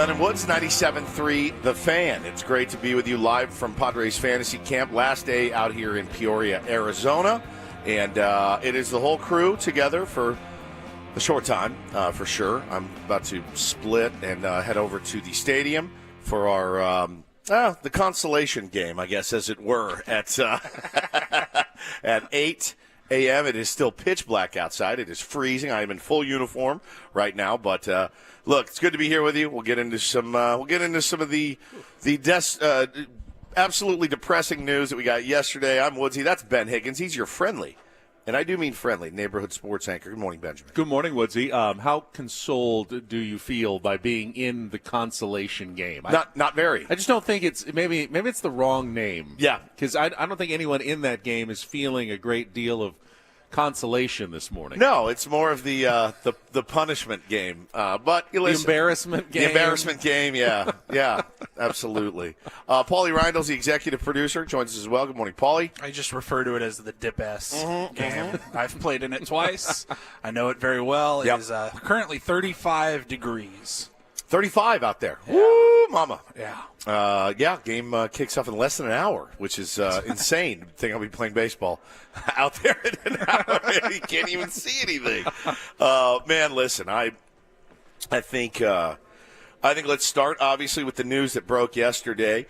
Ben and Woods, 97.3 The Fan. It's great to be with you live from Padres Fantasy Camp. Last day out here in Peoria, Arizona. And it is the whole crew together for a short time, for sure. I'm about to split and head over to the stadium for our the consolation game, I guess, as it were, at at 8 a.m. It is still pitch black outside. It is freezing. I am in full uniform right now, but look, it's good to be here with you. We'll get into some of the absolutely depressing news that we got yesterday. I'm Woodsy. That's Ben Higgins. He's your friendly, and I do mean friendly, neighborhood sports anchor. Good morning, Benjamin. Good morning, Woodsy. How consoled do you feel by being in the consolation game? Not very. I just don't think it's maybe it's the wrong name. Yeah, because I don't think anyone in that game is feeling a great deal of consolation this morning. No, it's more of the punishment game. But you listen, the embarrassment game. The embarrassment game, yeah, absolutely. Paulie Rindle's the executive producer, joins us as well. Good morning, Paulie. I just refer to it as the dip-ass game. I've played in it twice. I know it very well. It is currently 35 degrees. 35 out there. Yeah. Woo, mama. Yeah. Game kicks off in less than an hour, which is insane. I think I'll be playing baseball out there in an hour. You can't even see anything. Man, listen, I think let's start, obviously, with the news that broke yesterday,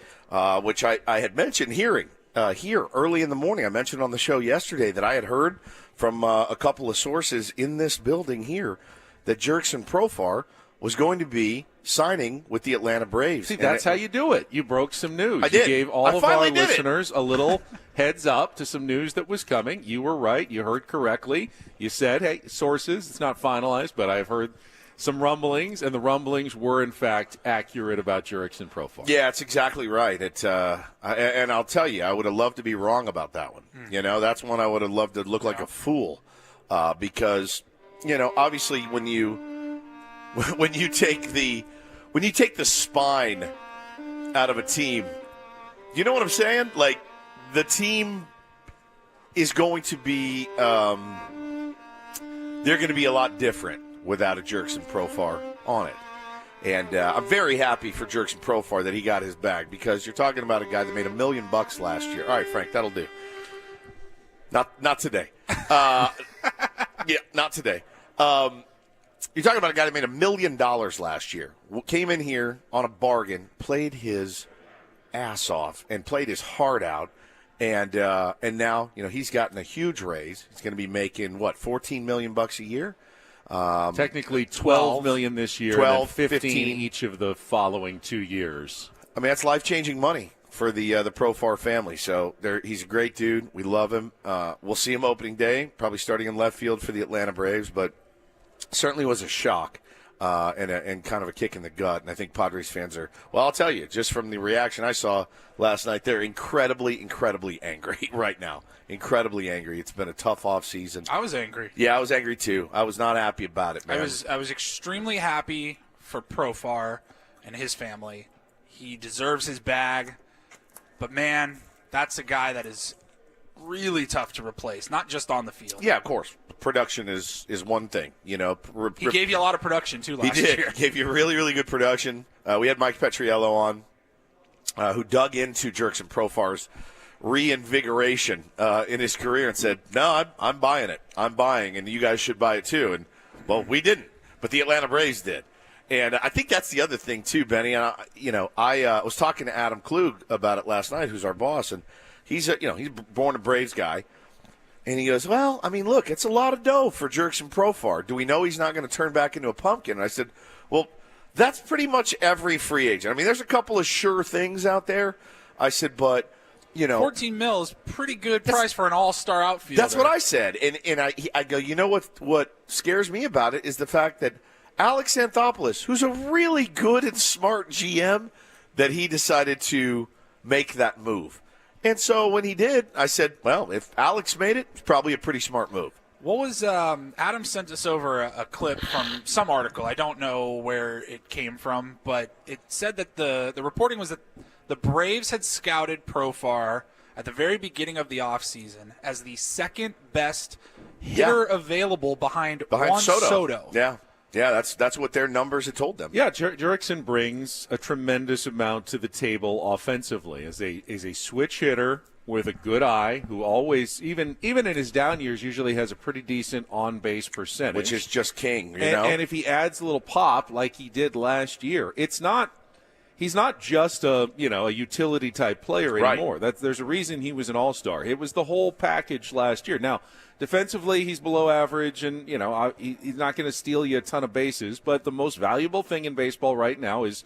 which I had mentioned here early in the morning. I mentioned on the show yesterday that I had heard from a couple of sources in this building here that Jurickson Profar was going to be signing with the Atlanta Braves. See, that's how you do it. You broke some news. I did. You gave all of our listeners a little heads up to some news that was coming. You were right. You heard correctly. You said, hey, sources, it's not finalized, but I've heard some rumblings, and the rumblings were, in fact, accurate about Jurickson Profar. Yeah, it's exactly right. And I'll tell you, I would have loved to be wrong about that one. You know, that's one I would have loved to look like a fool because, you know, obviously when you take the spine out of a team, you know what I'm saying? Like, the team is going to be they're going to be a lot different without a Jurickson Profar on it. And I'm very happy for Jurickson Profar that he got his bag, because you're talking about a guy that made $1 million last year. All right, Frank, that'll do. Not today. Yeah, not today. You're talking about a guy that made $1 million last year, came in here on a bargain, played his ass off, and played his heart out, and now, you know, he's gotten a huge raise. He's going to be making $14 million a year. Technically, $12 million this year, 12, and then 15 each of the following 2 years. I mean, that's life-changing money for the Profar family. So he's a great dude. We love him. We'll see him opening day, probably starting in left field for the Atlanta Braves, but certainly was a shock and kind of a kick in the gut. And I think Padres fans are, well, I'll tell you, just from the reaction I saw last night, they're incredibly, incredibly angry right now. Incredibly angry. It's been a tough offseason. I was angry. Yeah, I was angry too. I was not happy about it, man. I was extremely happy for Profar and his family. He deserves his bag. But, man, that's a guy that is really tough to replace, not just on the field. Yeah, of course. Production is one thing, you know. He gave you a lot of production, too, last year. He gave you really, really good production. We had Mike Petriello on, who dug into Jurickson Profar's reinvigoration in his career and said, no, I'm buying it. I'm buying, and you guys should buy it, too. And, well, we didn't, but the Atlanta Braves did. And I think that's the other thing, too, Benny. And, I was talking to Adam Klug about it last night, who's our boss, and he's born a Braves guy. And he goes, well, I mean, look, it's a lot of dough for Jurickson Profar. Do we know he's not going to turn back into a pumpkin? And I said, well, that's pretty much every free agent. I mean, there's a couple of sure things out there. I said, but, you know. $14 million is pretty good price for an all-star outfielder. That's what I said. And I go, you know what scares me about it is the fact that Alex Anthopoulos, who's a really good and smart GM, that he decided to make that move. And so when he did, I said, well, if Alex made it, it's probably a pretty smart move. What was Adam sent us over a clip from some article. I don't know where it came from, but it said that the reporting was that the Braves had scouted Profar at the very beginning of the offseason as the second best hitter available behind Juan Soto. Yeah. Yeah, that's what their numbers had told them. Yeah, Jurickson brings a tremendous amount to the table offensively as a switch hitter with a good eye, who always, even in his down years, usually has a pretty decent on-base percentage. Which is just king, you know? know? And if he adds a little pop like he did last year, he's not just a utility type player anymore. Right. There's a reason he was an all-star. It was the whole package last year. Now, defensively, he's below average, and he's not going to steal you a ton of bases. But the most valuable thing in baseball right now is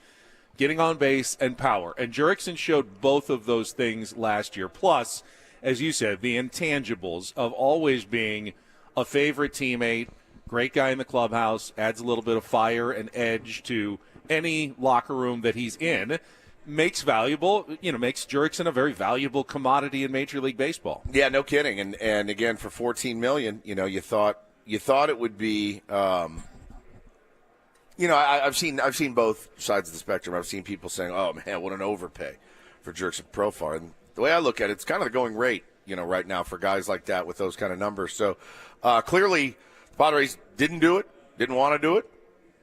getting on base and power. And Jurickson showed both of those things last year. Plus, as you said, the intangibles of always being a favorite teammate, great guy in the clubhouse, adds a little bit of fire and edge to any locker room that he's in, makes Jurickson a very valuable commodity in Major League Baseball. Yeah, no kidding. And again, for $14 million, you thought it would be. I've seen both sides of the spectrum. I've seen people saying, "Oh man, what an overpay for Jurickson Profar." And the way I look at it, it's kind of the going rate, right now for guys like that with those kind of numbers. So clearly, Padres didn't do it, didn't want to do it,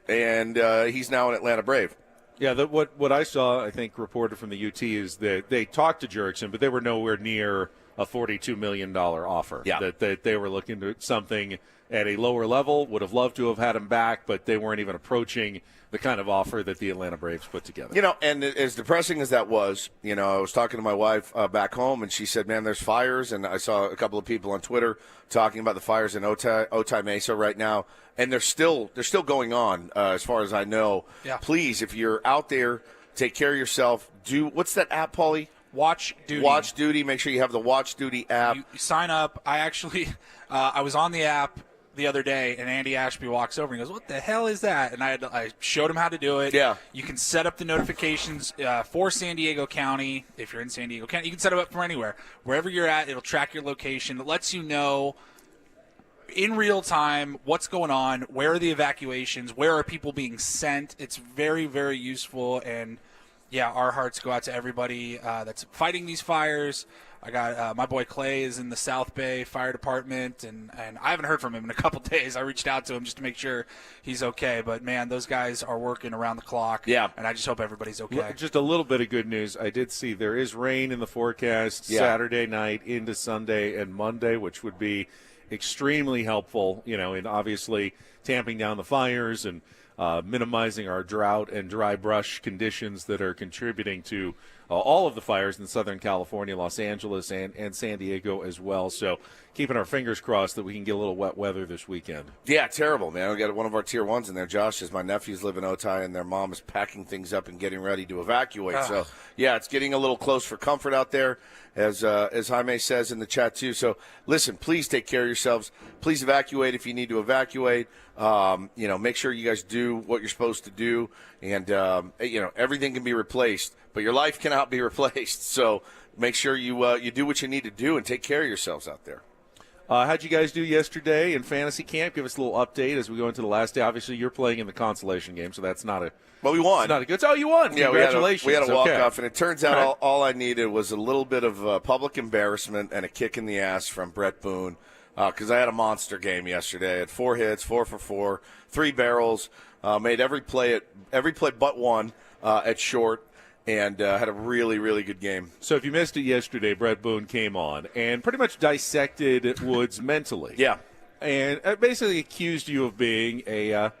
and he's now an Atlanta Brave. Yeah, what I saw, I think, reported from the UT is that they talked to Jurickson, but they were nowhere near a $42 million offer. Yeah. That they were looking at something at a lower level, would have loved to have had him back, but they weren't even approaching the kind of offer that the Atlanta Braves put together. And as depressing as that was, I was talking to my wife back home, and she said, man, there's fires, and I saw a couple of people on Twitter talking about the fires in Otay Mesa right now, and they're still going on as far as I know. Yeah. Please, if you're out there, take care of yourself. What's that app, Paulie? Watch Duty. Watch Duty. Make sure you have the Watch Duty app. You sign up. I actually I was on the app the other day, and Andy Ashby walks over and goes, "What the hell is that?" And I showed him how to do it. Yeah. You can set up the notifications for San Diego County. If you're in San Diego County, you can set it up from anywhere. Wherever you're at, it'll track your location. It lets you know in real time what's going on, where are the evacuations, where are people being sent. It's very, very useful, and yeah, our hearts go out to everybody that's fighting these fires. I got my boy Clay is in the South Bay Fire Department, and I haven't heard from him in a couple days. I reached out to him just to make sure he's okay. But, man, those guys are working around the clock, yeah. And I just hope everybody's okay. Just a little bit of good news. I did see there is rain in the forecast Saturday night into Sunday and Monday, which would be extremely helpful, in obviously tamping down the fires and minimizing our drought and dry brush conditions that are contributing to all of the fires in Southern California, Los Angeles, and San Diego as well. So keeping our fingers crossed that we can get a little wet weather this weekend. Yeah, terrible, man. We got one of our tier ones in there. Josh says my nephews live in Otay, and their mom is packing things up and getting ready to evacuate. So, yeah, it's getting a little close for comfort out there, as Jaime says in the chat, too. So, listen, please take care of yourselves. Please evacuate if you need to evacuate. Make sure you guys do what you're supposed to do. And, everything can be replaced, but your life cannot be replaced. So make sure you do what you need to do and take care of yourselves out there. How'd you guys do yesterday in fantasy camp? Give us a little update as we go into the last day. Obviously, you're playing in the consolation game, so that's not a – well, we won. It's not a good – oh, you won. Yeah, congratulations. We had a walk-off, and it turns out all I needed was a little bit of public embarrassment and a kick in the ass from Brett Boone, because I had a monster game yesterday. I had 4 hits, 4 for 4, 3 barrels, made every play but one at short. And had a really, really good game. So if you missed it yesterday, Brett Boone came on and pretty much dissected Woods mentally. Yeah. And basically accused you of being kind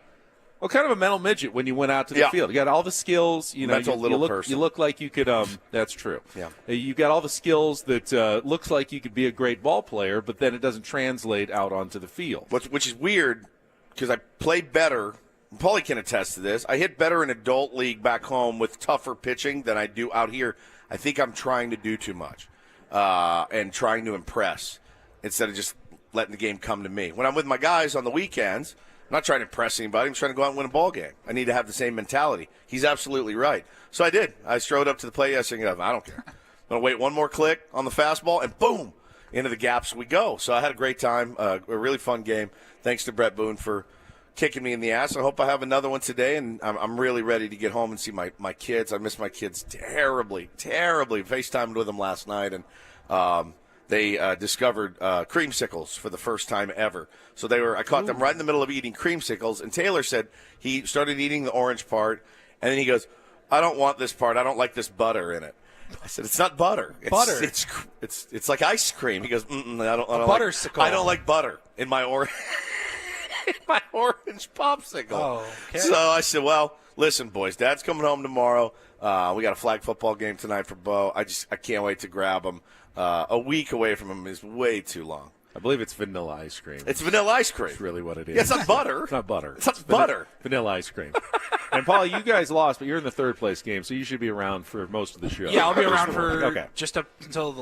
of a mental midget when you went out to the field. You got all the skills. Mental little person. You look like you could that's true. Yeah. You got all the skills that looks like you could be a great ball player, but then it doesn't translate out onto the field. Which is weird because I played better. Paulie can attest to this. I hit better in adult league back home with tougher pitching than I do out here. I think I'm trying to do too much and trying to impress instead of just letting the game come to me. When I'm with my guys on the weekends, I'm not trying to impress anybody. I'm trying to go out and win a ball game. I need to have the same mentality. He's absolutely right. So I did. I strode up to the plate yesterday and I don't care. I'm going to wait one more click on the fastball, and boom, into the gaps we go. So I had a great time, a really fun game. Thanks to Brett Boone for kicking me in the ass. I hope I have another one today, and I'm really ready to get home and see my kids. I miss my kids terribly. FaceTimed with them last night, and they discovered creamsicles for the first time ever. So I caught them right in the middle of eating creamsicles, and Taylor said he started eating the orange part, and then he goes, I don't want this part. I don't like this butter in it. I said, it's not butter. Butter. It's like ice cream. He goes, I don't buttersicle. I don't like butter in my orange popsicle. Oh, okay. So I said, well, listen, boys, Dad's coming home tomorrow. We got a flag football game tonight for Bo. I can't wait to grab him. A week away from him is way too long. I believe it's vanilla ice cream. It's vanilla ice cream. That's really what it is. Yeah, it's not butter. It's not butter. It's not butter. Vanilla ice cream. And, Paul, you guys lost, but you're in the third place game, so you should be around for most of the show. Yeah, I'll be around for okay. just up until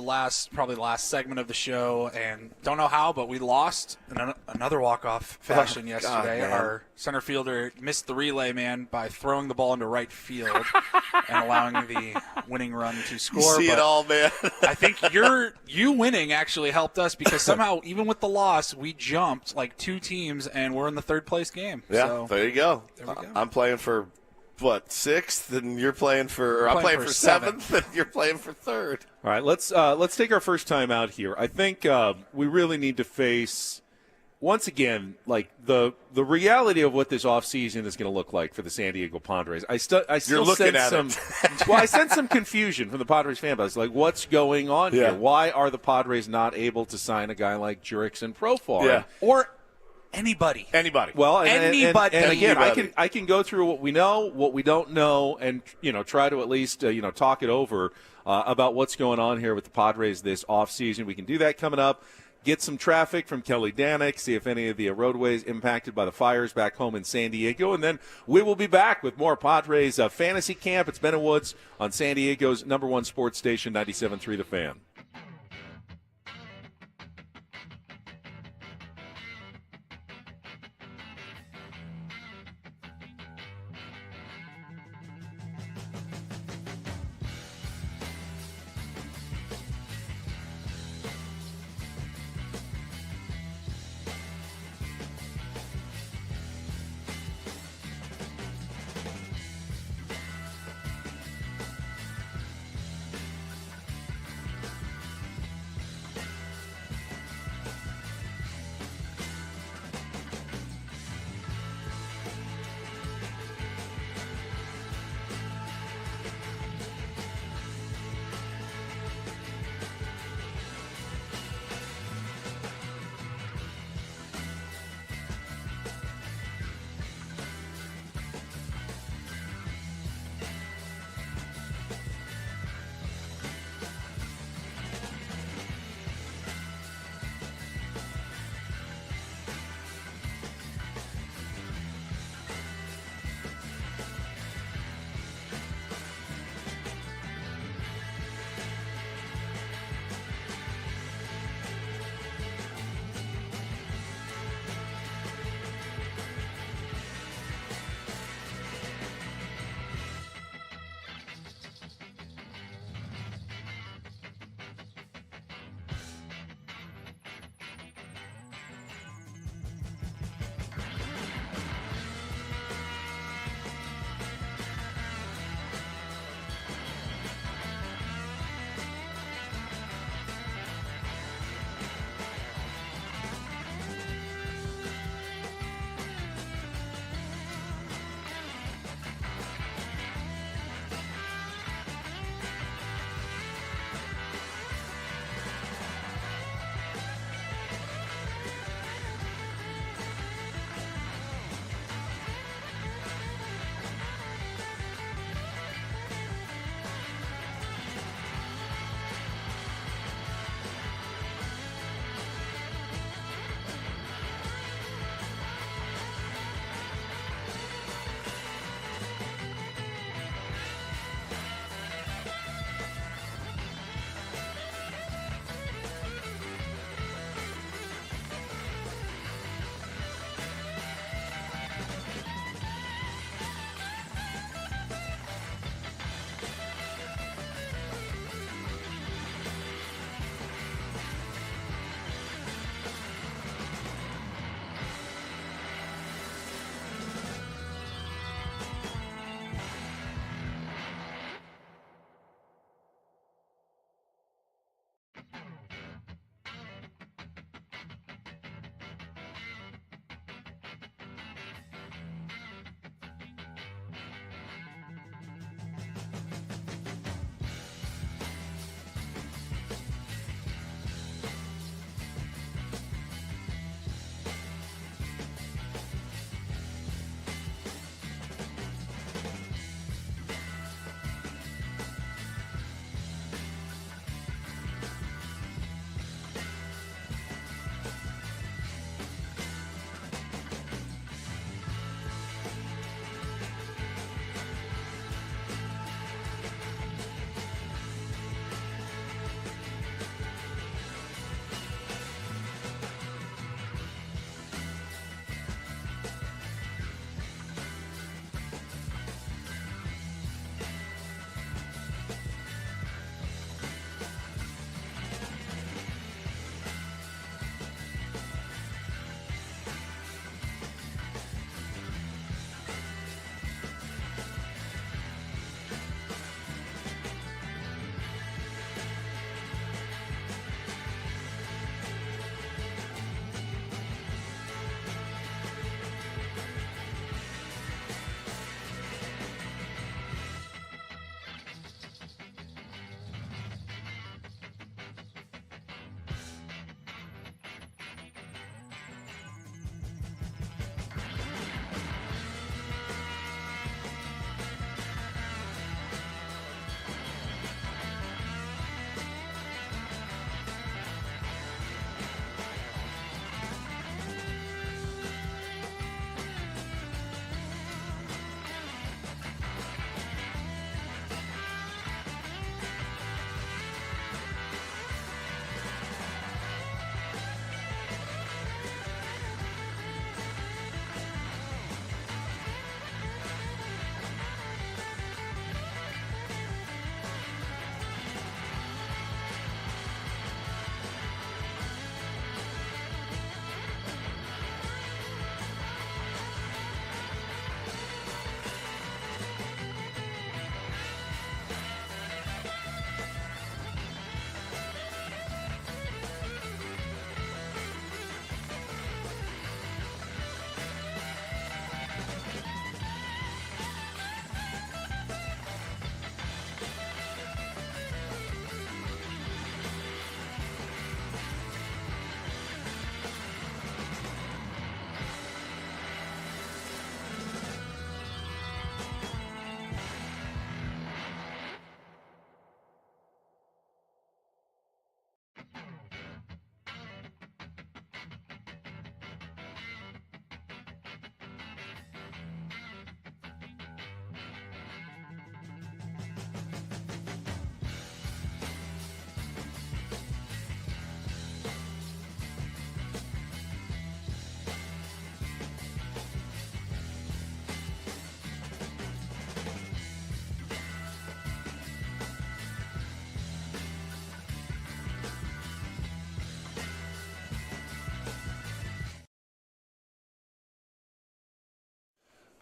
probably the last segment of the show. And don't know how, but we lost in another walk-off fashion yesterday. God, our center fielder missed the relay, man, by throwing the ball into right field and allowing the winning run to score. You see but it all, man. I think you winning actually helped us because somehow, even with the loss, we jumped like 2 teams and we're in the third place game. Yeah, so, there you go. There we go. I'm playing for, 6th, and you're playing for – I'm playing for 7th, and you're playing for 3rd. All right, let's take our first time out here. I think we really need to face, once again, like the reality of what this offseason is going to look like for the San Diego Padres. I still sense some – well, I sense some confusion from the Padres fan base. Like, what's going on here? Why are the Padres not able to sign a guy like Jurickson Profar? Yeah. Or anybody. Well, anybody. And again, I can go through what we know, what we don't know, and try to at least talk it over about what's going on here with the Padres this offseason. We can do that coming up. Get some traffic from Kelly Danick, see if any of the roadways impacted by the fires back home in San Diego, and then we will be back with more Padres Fantasy Camp. It's Ben and Woods on San Diego's #1 sports station, 97.3 The Fan.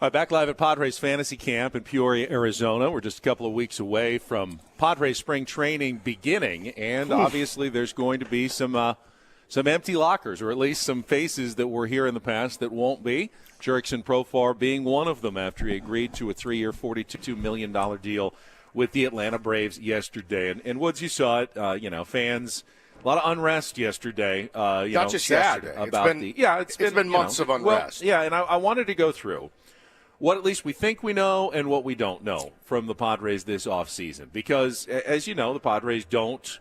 All right, back live at Padres Fantasy Camp in Peoria, Arizona. We're just a couple of weeks away from Padres spring training beginning, and obviously there's going to be some empty lockers, or at least some faces that were here in the past that won't be. Jurickson Profar being one of them after he agreed to a 3-year, $42 million deal with the Atlanta Braves yesterday. And Woods, you saw it, fans, a lot of unrest yesterday. Not just sad yesterday. about it's been months of unrest. Well, and I wanted to go through what at least we think we know and what we don't know from the Padres this offseason. Because, as you know, the Padres don't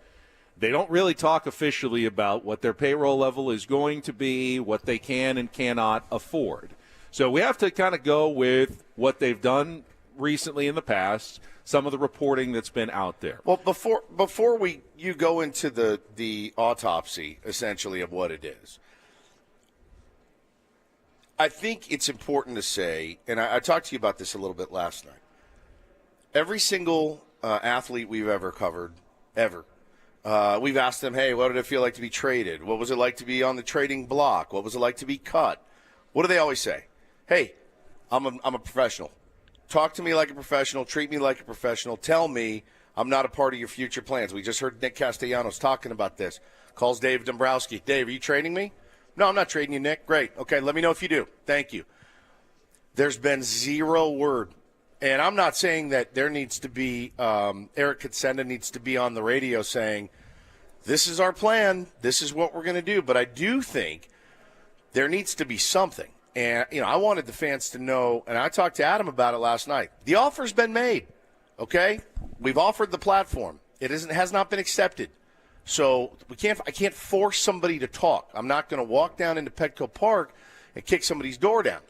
really talk officially about what their payroll level is going to be, what they can and cannot afford. So we have to kind of go with what they've done recently in the past, some of the reporting that's been out there. Well, before you go into the autopsy, essentially, of what it is, I think it's important to say, and I talked to you about this a little bit last night, every single athlete we've ever covered, we've asked them, hey, what did it feel like to be traded? What was it like to be on the trading block? What was it like to be cut? What do they always say? Hey, I'm a professional. Talk to me like a professional. Treat me like a professional. Tell me I'm not a part of your future plans. We just heard Nick Castellanos talking about this. Calls Dave Dombrowski. Dave, are you trading me? No, I'm not trading you, Nick. Great. Okay, let me know if you do. Thank you. There's been zero word. And I'm not saying that there needs to be Eric Katsenda needs to be on the radio saying, this is our plan, this is what we're going to do. But I do think there needs to be something. And, I wanted the fans to know, and I talked to Adam about it last night. The offer's been made, okay? We've offered the platform. It has not been accepted. So I can't force somebody to talk. I'm not going to walk down into Petco Park and kick somebody's door down.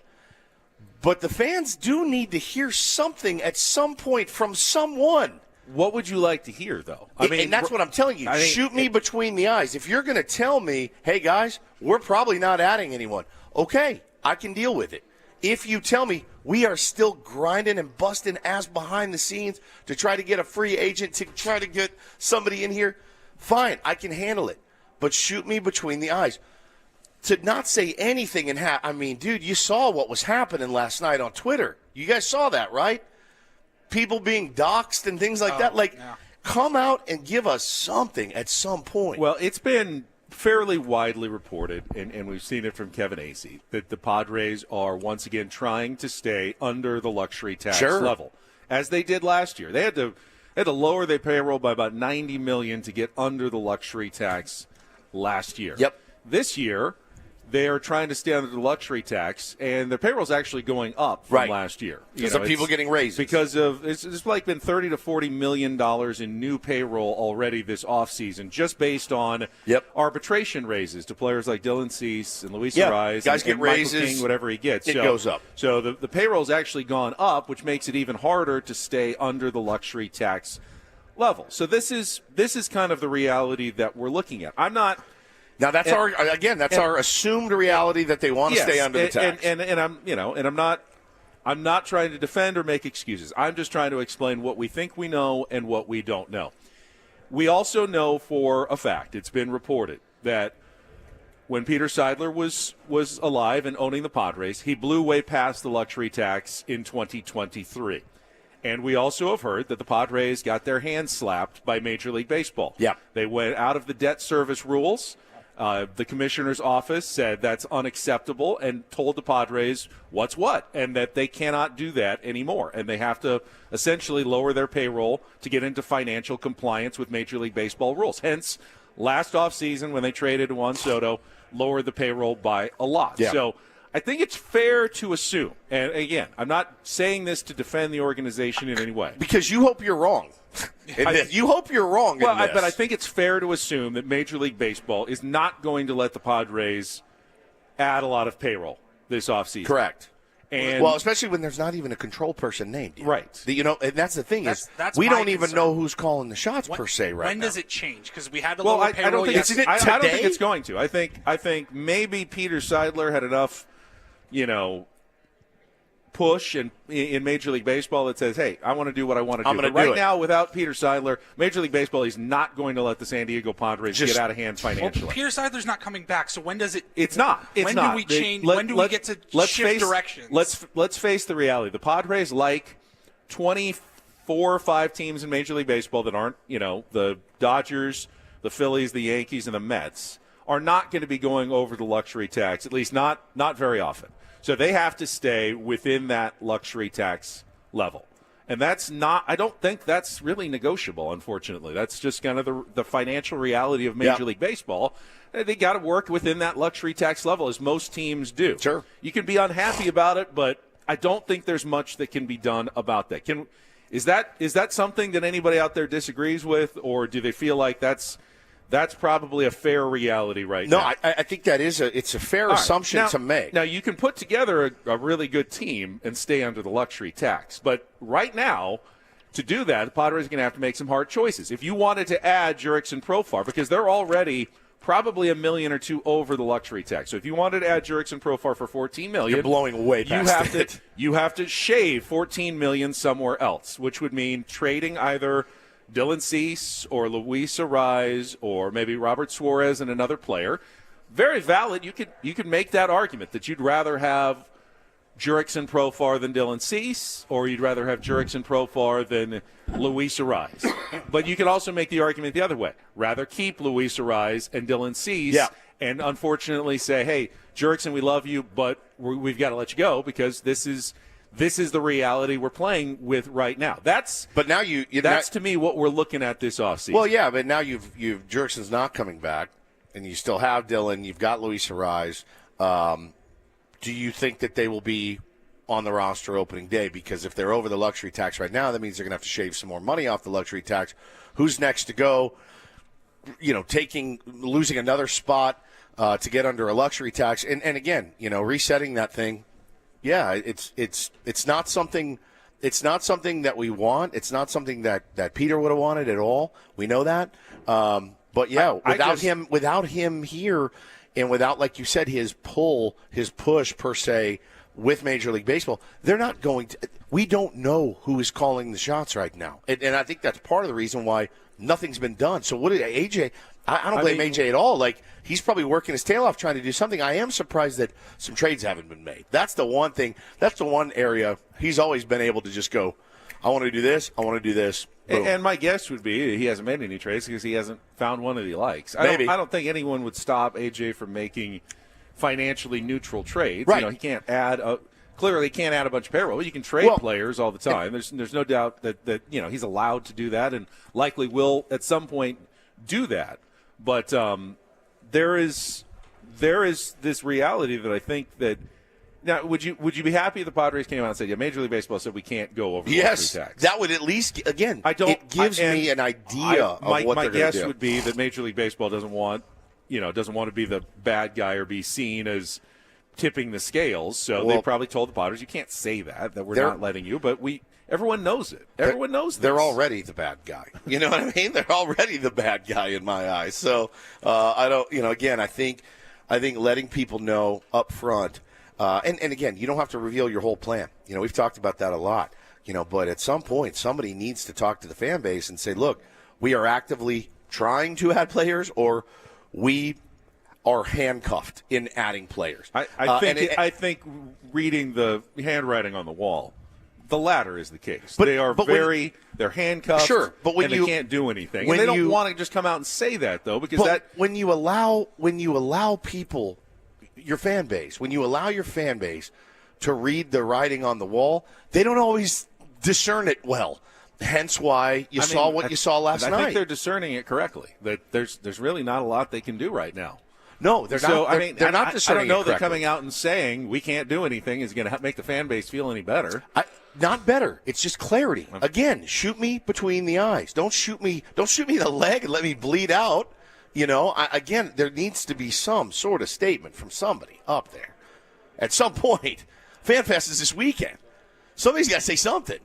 But the fans do need to hear something at some point from someone. What would you like to hear, though? And that's what I'm telling you. Shoot me between the eyes. If you're going to tell me, hey, guys, we're probably not adding anyone, okay, I can deal with it. If you tell me we are still grinding and busting ass behind the scenes to try to get a free agent, to try to get somebody in here, fine, I can handle it. But shoot me between the eyes. To not say anything dude, you saw what was happening last night on Twitter. You guys saw that, right? People being doxxed and things like that. Come out and give us something at some point. Well, it's been fairly widely reported, and we've seen it from Kevin Acee, that the Padres are once again trying to stay under the luxury tax level, as they did last year. They had to lower their payroll by about $90 million to get under the luxury tax last year. Yep. This year, they are trying to stay under the luxury tax, and their payroll is actually going up from last year. Because of people getting raises. Because of it's like been $30 to $40 million in new payroll already this offseason, just based on arbitration raises to players like Dylan Cease and Luis Ariz. Guys get raises. Michael King, whatever he gets. It goes up. So the payroll's actually gone up, which makes it even harder to stay under the luxury tax level. So this is kind of the reality that we're looking at. Now that's our assumed reality that they want to stay under the tax. I'm not trying to defend or make excuses. I'm just trying to explain what we think we know and what we don't know. We also know for a fact, it's been reported, that when Peter Seidler was alive and owning the Padres, he blew way past the luxury tax in 2023. And we also have heard that the Padres got their hands slapped by Major League Baseball. Yeah. They went out of the debt service rules. The commissioner's office said that's unacceptable and told the Padres what's what, and that they cannot do that anymore. And they have to essentially lower their payroll to get into financial compliance with Major League Baseball rules. Hence, last offseason when they traded Juan Soto, lowered the payroll by a lot. Yeah. So I think it's fair to assume, and again, I'm not saying this to defend the organization in any way. Because you hope you're wrong. You hope you're wrong. But I think it's fair to assume that Major League Baseball is not going to let the Padres add a lot of payroll this offseason. Correct. And especially when there's not even a control person named yet. Right. And that's the thing that's we my don't even concern. know who's calling the shots per se right now. When does it change? Because we had to lower payroll. I don't think Isn't it I don't think today? it's going to. I think maybe Peter Seidler had enough, push in Major League Baseball that says, hey, I want to do what I want to do. I'm gonna But do right it. now, without Peter Seidler, Major League Baseball is not going to let the San Diego Padres get out of hand financially. Well, Peter Seidler's not coming back, so when does it? It's not. When do we change? When do we get to shift directions? Let's face the reality. The Padres, like 24 or 5 teams in Major League Baseball that aren't, the Dodgers, the Phillies, the Yankees, and the Mets, are not going to be going over the luxury tax, at least not very often. So they have to stay within that luxury tax level. And that's not – I don't think that's really negotiable, unfortunately. That's just kind of the financial reality of Major League Baseball. They got to work within that luxury tax level, as most teams do. Sure. You can be unhappy about it, but I don't think there's much that can be done about that. Is that something that anybody out there disagrees with, or do they feel like that's probably a fair reality right now? No, I think that it's a fair assumption to make. Now, you can put together a really good team and stay under the luxury tax. But right now, to do that, the Padres are going to have to make some hard choices. If you wanted to add Jurickson Profar, because they're already probably $1 million or $2 million over the luxury tax. So if you wanted to add Jurickson Profar for $14 million, you're blowing way past it. You have to shave $14 million somewhere else, which would mean trading either Dylan Cease or Luis Arraez or maybe Robert Suarez and another player. Very valid. You could make that argument that you'd rather have Jurickson Profar than Dylan Cease, or you'd rather have Jurickson Profar than Luis Arraez. But you could also make the argument the other way. Rather keep Luis Arraez and Dylan Cease and unfortunately say, hey, Jurickson, we love you, but we've got to let you go because this is the reality we're playing with right now. That's to me what we're looking at this offseason. Well, yeah, but now you've Jurickson's not coming back, and you still have Dylan. You've got Luis Arraez. Do you think that they will be on the roster opening day? Because if they're over the luxury tax right now, that means they're going to have to shave some more money off the luxury tax. Who's next to go? Losing another spot to get under a luxury tax, and again, resetting that thing. Yeah, it's not something. It's not something that we want. It's not something that Peter would have wanted at all. We know that. But yeah, without him here, and without, like you said, his push per se with Major League Baseball, they're not going to. We don't know who is calling the shots right now, and I think that's part of the reason why nothing's been done. So what did AJ? I don't blame AJ at all. Like, he's probably working his tail off trying to do something. I am surprised that some trades haven't been made. That's the one thing. That's the one area he's always been able to just go, I want to do this. I want to do this. Boom. And my guess would be he hasn't made any trades because he hasn't found one that he likes. I don't think anyone would stop AJ from making financially neutral trades. Right. He can't add clearly can't add a bunch of payroll. You can trade players all the time. There's no doubt that he's allowed to do that and likely will at some point do that. But there is this reality that I think that now would you be happy if the Padres came out and said, yeah, Major League Baseball said we can't go over the luxury tax? That would at least it gives me an idea of what they're going to do. My guess would be that Major League Baseball doesn't want to be the bad guy or be seen as tipping the scales. So they probably told the Padres, you can't say that we're not letting you, but everyone knows it. Everyone knows this. They're already the bad guy. You know what I mean? They're already the bad guy in my eyes. So I don't. Again, I think letting people know up front, and again, you don't have to reveal your whole plan. We've talked about that a lot. But at some point, somebody needs to talk to the fan base and say, look, we are actively trying to add players, or we are handcuffed in adding players. I think reading the handwriting on the wall, the latter is the case. They're handcuffed, sure, but they can't do anything. And they don't want to just come out and say that, though, because when you allow people, your fan base, when you allow your fan base to read the writing on the wall, they don't always discern it well. Hence why you saw what you saw last night. I think they're discerning it correctly. That there's really not a lot they can do right now. No, they're not. They're not discerning. I don't know that coming out and saying we can't do anything is going to make the fan base feel any better. Not better. It's just clarity. Again, shoot me between the eyes. Don't shoot me in the leg and let me bleed out. Again, there needs to be some sort of statement from somebody up there. At some point, FanFest is this weekend. Somebody's got to say something,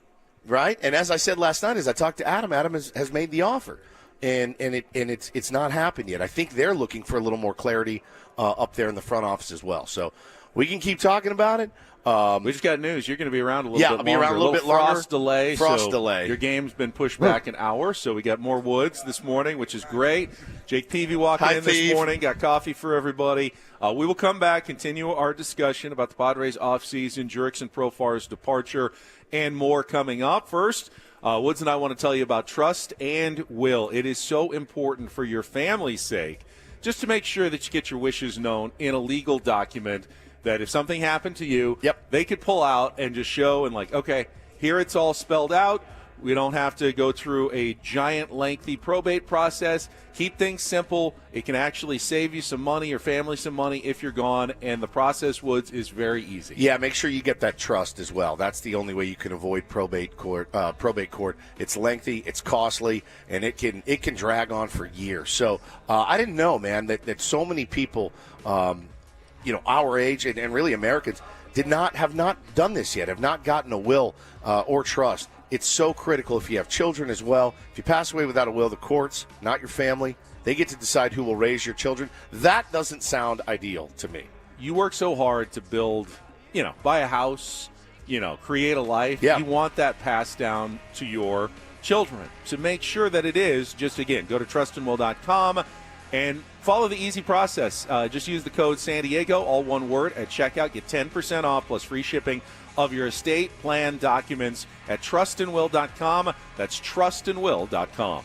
right? And as I said last night, as I talked to Adam has made the offer. And it's not happened yet. I think they're looking for a little more clarity up there in the front office as well. So we can keep talking about it. We just got news. You're going to be around a little bit longer. I'll be around a little bit longer. Frost delay. Frost so delay. Your game's been pushed back an hour, so we got more Woods this morning, which is great. Jake Peavy walking in this morning. Got coffee for everybody. We will come back, continue our discussion about the Padres off-season, Jurickson Profar's departure, and more coming up. First, Woods and I want to tell you about trust and will. It is so important for your family's sake just to make sure that you get your wishes known in a legal document that if something happened to you, they could pull out and just show and like, okay, here it's all spelled out. We don't have to go through a giant, lengthy probate process. Keep things simple. It can actually save you some money, your family some money if you're gone, and the process, Woods, is very easy. Yeah, make sure you get that trust as well. That's the only way you can avoid probate court. It's lengthy, it's costly, and it can drag on for years. So I didn't know, man, that so many people our age and really Americans have not done this yet, have not gotten a will or trust. It's so critical if you have children as well. If you pass away without a will, the courts, not your family, they get to decide who will raise your children. That doesn't sound ideal to me. You work so hard to build, buy a house, create a life. Yeah. You want that passed down to your children. So make sure that it is. Just, again, go to trustandwill.com and follow the easy process. Just use the code San Diego, all one word, at checkout. Get 10% off plus free shipping of your estate plan documents at trustandwill.com. That's trustandwill.com.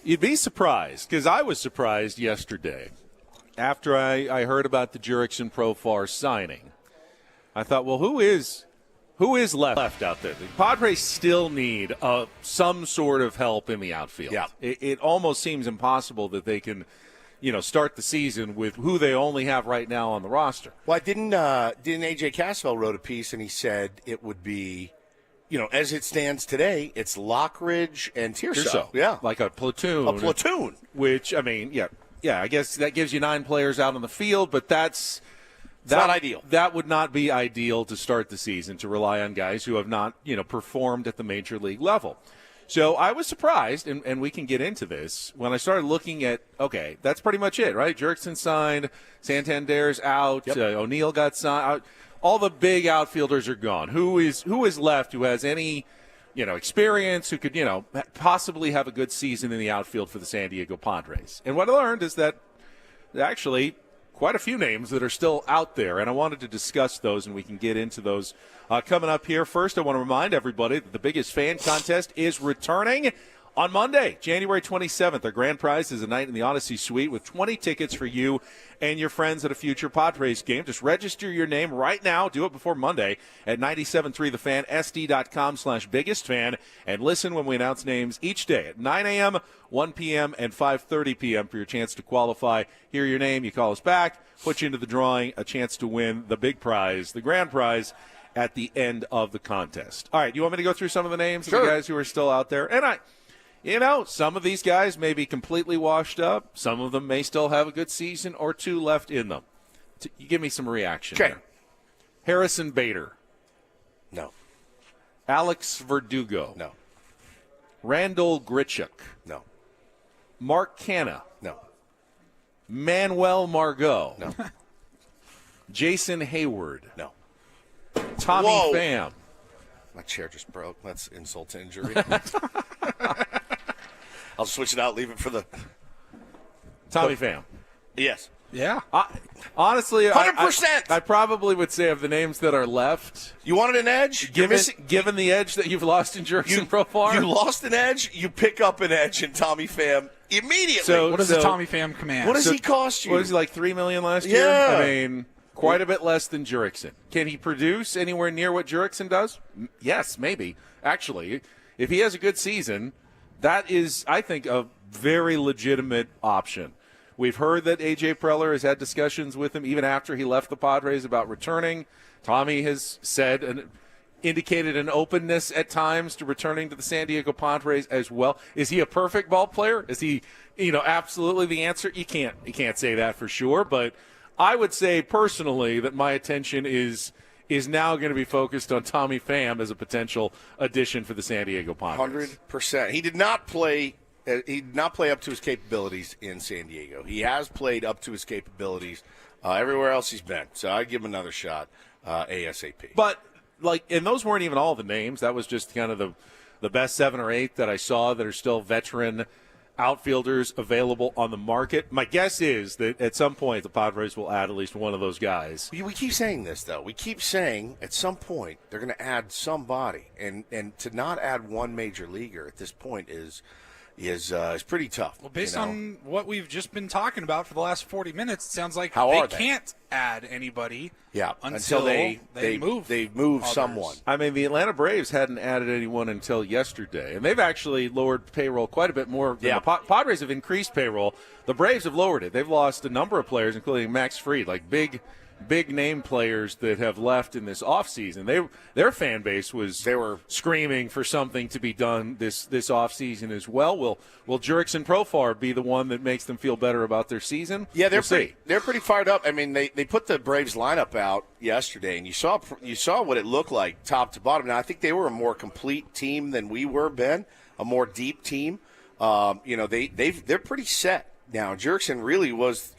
You'd be surprised, because I was surprised yesterday after I heard about the Jurickson Profar signing. I thought, well, who is left out there? The Padres still need some sort of help in the outfield. Yeah. It almost seems impossible that they can, start the season with who they only have right now on the roster. Well, didn't A.J. Caswell wrote a piece, and he said it would be, as it stands today, it's Lockridge and Tirso. Yeah. Like a platoon. A platoon. Which, I guess that gives you 9 players out on the field, but that's not ideal. That would not be ideal to start the season, to rely on guys who have not, performed at the major league level. So I was surprised, and we can get into this, when I started looking at, okay, that's pretty much it, right? Jurickson signed, Santander's out, Yep. O'Neill got signed. All the big outfielders are gone. Who is left who has any, experience, who could, possibly have a good season in the outfield for the San Diego Padres? And what I learned is that actually quite a few names that are still out there, and I wanted to discuss those, and we can get into those coming up here. First, I want to remind everybody that the Biggest Fan Contest is returning on Monday, January 27th. Our grand prize is a night in the Odyssey Suite with 20 tickets for you and your friends at a future Padres game. Just register your name right now. Do it before Monday at 97.3thefan, sd.com/biggestfan, and listen when we announce names each day at 9 a.m., 1 p.m., and 5:30 p.m. for your chance to qualify. Hear your name, you call us back, put you into the drawing, a chance to win the big prize, the grand prize, at the end of the contest. All right, you want me to go through some of the names of the guys who are still out there? And some of these guys may be completely washed up. Some of them may still have a good season or two left in them. You give me some reaction. Okay. There. Harrison Bader. No. Alex Verdugo. No. Randall Grichuk. No. Mark Canha. No. Manuel Margot. No. Jason Hayward. No. Tommy Whoa. Pham. My chair just broke. That's insult to injury. I'll switch it out, leave it for the... Tommy Pham. Yes. Yeah. Honestly, 100%. I probably would say of the names that are left, You wanted an edge? given the edge that you've lost in Jurickson Profar. You lost an edge, you pick up an edge in Tommy Pham immediately. So- What does the Tommy Pham command? what does he cost you? What was he, like $3 million last year? Yeah. I mean, quite a bit less than Jurickson. Can he produce anywhere near what Jurickson does? Yes, maybe. Actually, if he has a good season, that is, I think, a very legitimate option. We've heard that A.J. Preller has had discussions with him even after he left the Padres about returning. Tommy has said and indicated an openness at times to returning to the San Diego Padres as well. Is he a perfect ball player? Is he, absolutely the answer? You can't say that for sure, but I would say personally that my attention is now going to be focused on Tommy Pham as a potential addition for the San Diego Padres. 100%. He did not play up to his capabilities in San Diego. He has played up to his capabilities everywhere else he's been. So I'd give him another shot ASAP. But, and those weren't even all the names. That was just kind of the best 7 or 8 that I saw that are still veteran outfielders available on the market. My guess is that at some point the Padres will add at least one of those guys. We keep saying this, though. We keep saying at some point they're going to add somebody. And to not add one major leaguer at this point is pretty tough. Well, based on what we've just been talking about for the last 40 minutes, it sounds like they can't add anybody until they move others. someone. I mean, the Atlanta Braves hadn't added anyone until yesterday, and they've actually lowered payroll quite a bit more. The Padres have increased payroll. The Braves have lowered it. They've lost a number of players, including Max Fried, like big name players that have left in this offseason. Their fan base they were screaming for something to be done this offseason as well. Will Jurickson Profar be the one that makes them feel better about their season? Yeah, they're We'll pretty fired up. I mean, they put the Braves lineup out yesterday, and you saw what it looked like top to bottom. Now I think they were a more complete team than we were, Ben, a more deep team. They're pretty set now. Jurickson really was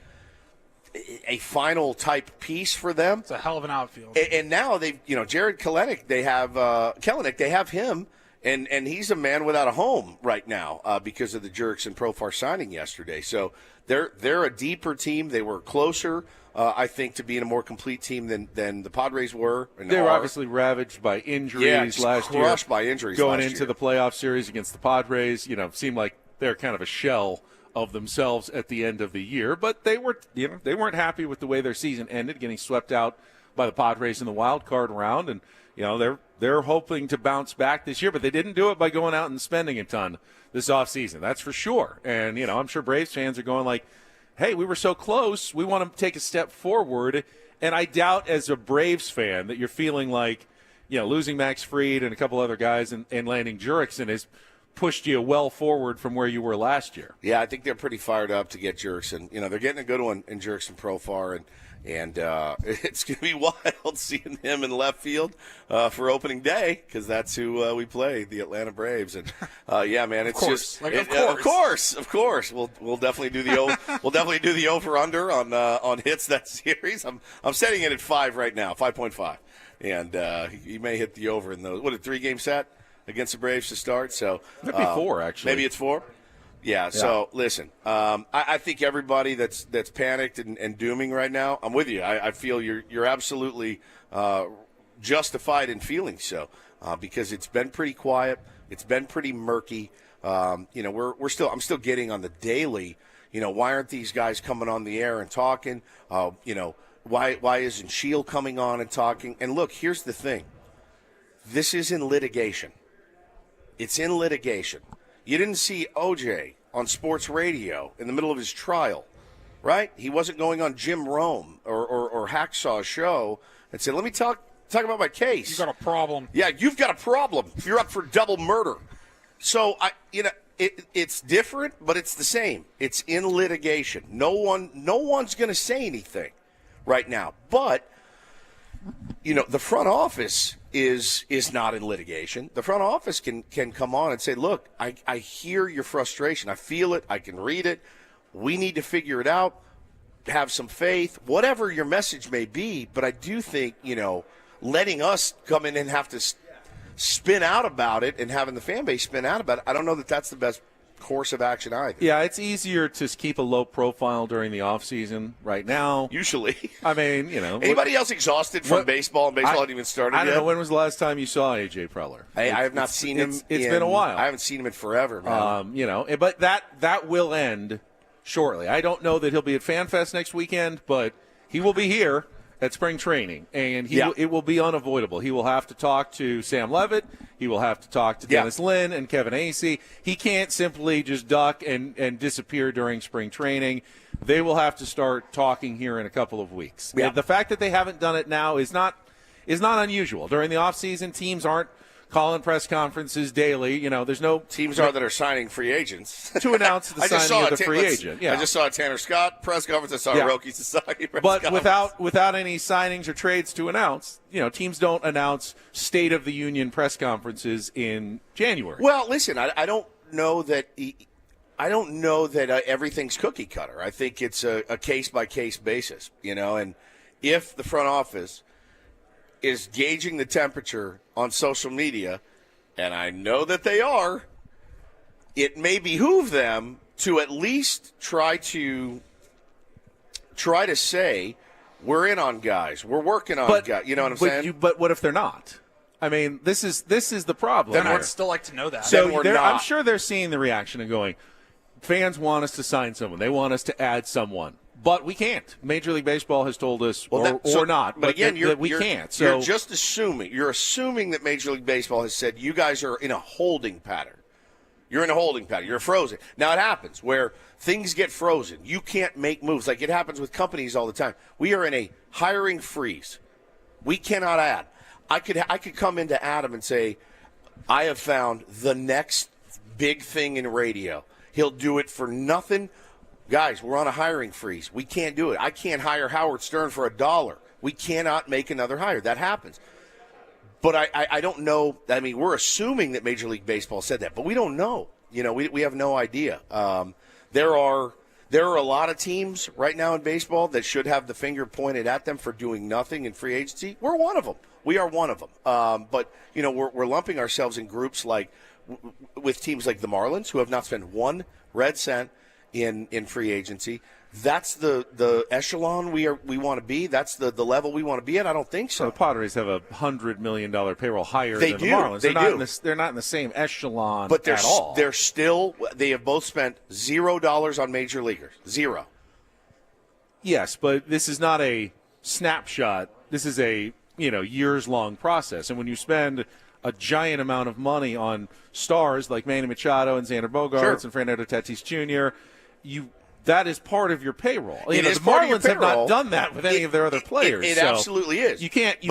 a final type piece for them. It's a hell of an outfield. And now they've, Jared Kelenic, they have Kelenic, they have him, and he's a man without a home right now because of the Jurickson Profar signing yesterday. So they're a deeper team. They were closer, I think, to being a more complete team than the Padres were. And they were obviously ravaged by injuries last year. Crushed by injuries going last into year. the playoff series against the Padres, seemed like they're kind of a shell of themselves at the end of the year. But they weren't happy with the way their season ended, getting swept out by the Padres in the wild card round, and they're hoping to bounce back this year, but they didn't do it by going out and spending a ton this offseason. That's for sure. And I'm sure Braves fans are going like, hey, we were so close, we want to take a step forward. And I doubt as a Braves fan that you're feeling like, losing Max Fried and a couple other guys and landing Jurickson has pushed you well forward from where you were last year. Yeah, I think they're pretty fired up to get Jurickson. They're getting a good one in Jurickson Profar, and it's going to be wild seeing him in left field for opening day, because that's who we play, the Atlanta Braves. And yeah, man, it's of course. We'll definitely do the over under on hits that series. I'm setting it at 5 right now, 5.5, and he may hit the over in those. What a 3-game set against the Braves to start. So maybe 4 actually. Maybe it's 4. Yeah, so listen, I think everybody that's panicked and dooming right now, I'm with you. I feel you're absolutely justified in feeling so, because it's been pretty quiet, it's been pretty murky. I'm still getting on the daily. Why aren't these guys coming on the air and talking? Why isn't Shield coming on and talking? And look, here's the thing: this is in litigation. It's in litigation. You didn't see OJ on sports radio in the middle of his trial, right? He wasn't going on Jim Rome or Hacksaw's show and said, let me talk about my case. You got a problem. Yeah, you've got a problem. You're up for double murder. So, it's different, but it's the same. It's in litigation. No one's going to say anything right now. But, the front office is not in litigation. The front office can come on and say, look, I hear your frustration. I feel it. I can read it. We need to figure it out. Have some faith, whatever your message may be. But I do think, letting us come in and have to spin out about it and having the fan base spin out about it, I don't know that that's the best course of action either. Yeah, it's easier to keep a low profile during the offseason right now. Usually. I mean, Anybody else exhausted from baseball, and baseball hadn't even started yet? I don't know. When was the last time you saw A.J. Preller? I have not seen him. It's been a while. I haven't seen him in forever, man. But that will end shortly. I don't know that he'll be at FanFest next weekend, but he will be here at spring training, and it will be unavoidable. He will have to talk to Sam Levitt. He will have to talk to Dennis Lynn and Kevin Acee. He can't simply just duck and disappear during spring training. They will have to start talking here in a couple of weeks. Yeah. The fact that they haven't done it now is not unusual. During the offseason, teams aren't calling press conferences daily. There's no teams that are signing free agents to announce the signing of the free agent. Yeah. I just saw a Tanner Scott press conference. I saw a Roki Sasaki press conference. But without any signings or trades to announce, teams don't announce State of the Union press conferences in January. Well, listen, I don't know that. I don't know that everything's cookie cutter. I think it's a case by case basis. And if the front office is gauging the temperature on social media, and I know that they are, it may behoove them to at least try to say, we're in on guys, we're working on guys. You know what I'm saying? But what if they're not? I mean, this is the problem. Then I'd still like to know that. So I'm sure they're seeing the reaction and going, fans want us to sign someone. They want us to add someone. But we can't. Major League Baseball has told us, or not. But again, we can't. So you're just assuming. You're assuming that Major League Baseball has said you guys are in a holding pattern. You're in a holding pattern. You're frozen. Now it happens where things get frozen. You can't make moves. Like it happens with companies all the time. We are in a hiring freeze. We cannot add. I could come into Adam and say, I have found the next big thing in radio. He'll do it for nothing. Guys, we're on a hiring freeze. We can't do it. I can't hire Howard Stern for $1. We cannot make another hire. That happens. But I don't know. I mean, we're assuming that Major League Baseball said that, but we don't know. We have no idea. There are a lot of teams right now in baseball that should have the finger pointed at them for doing nothing in free agency. We're one of them. We are one of them. But we're lumping ourselves in groups with teams like the Marlins, who have not spent one red cent in free agency. that's the echelon we want to be? That's the level we want to be at? I don't think so. So the Padres have a $100 million payroll higher than the Marlins. They're not in the same echelon but at all. They have both spent $0 on major leaguers. Zero. Yes, but this is not a snapshot. This is a years-long process. And when you spend a giant amount of money on stars like Manny Machado and Xander Bogaerts and Fernando Tatis Jr., that is part of your payroll. The Marlins have not done that with any of their other players. It absolutely is. You can't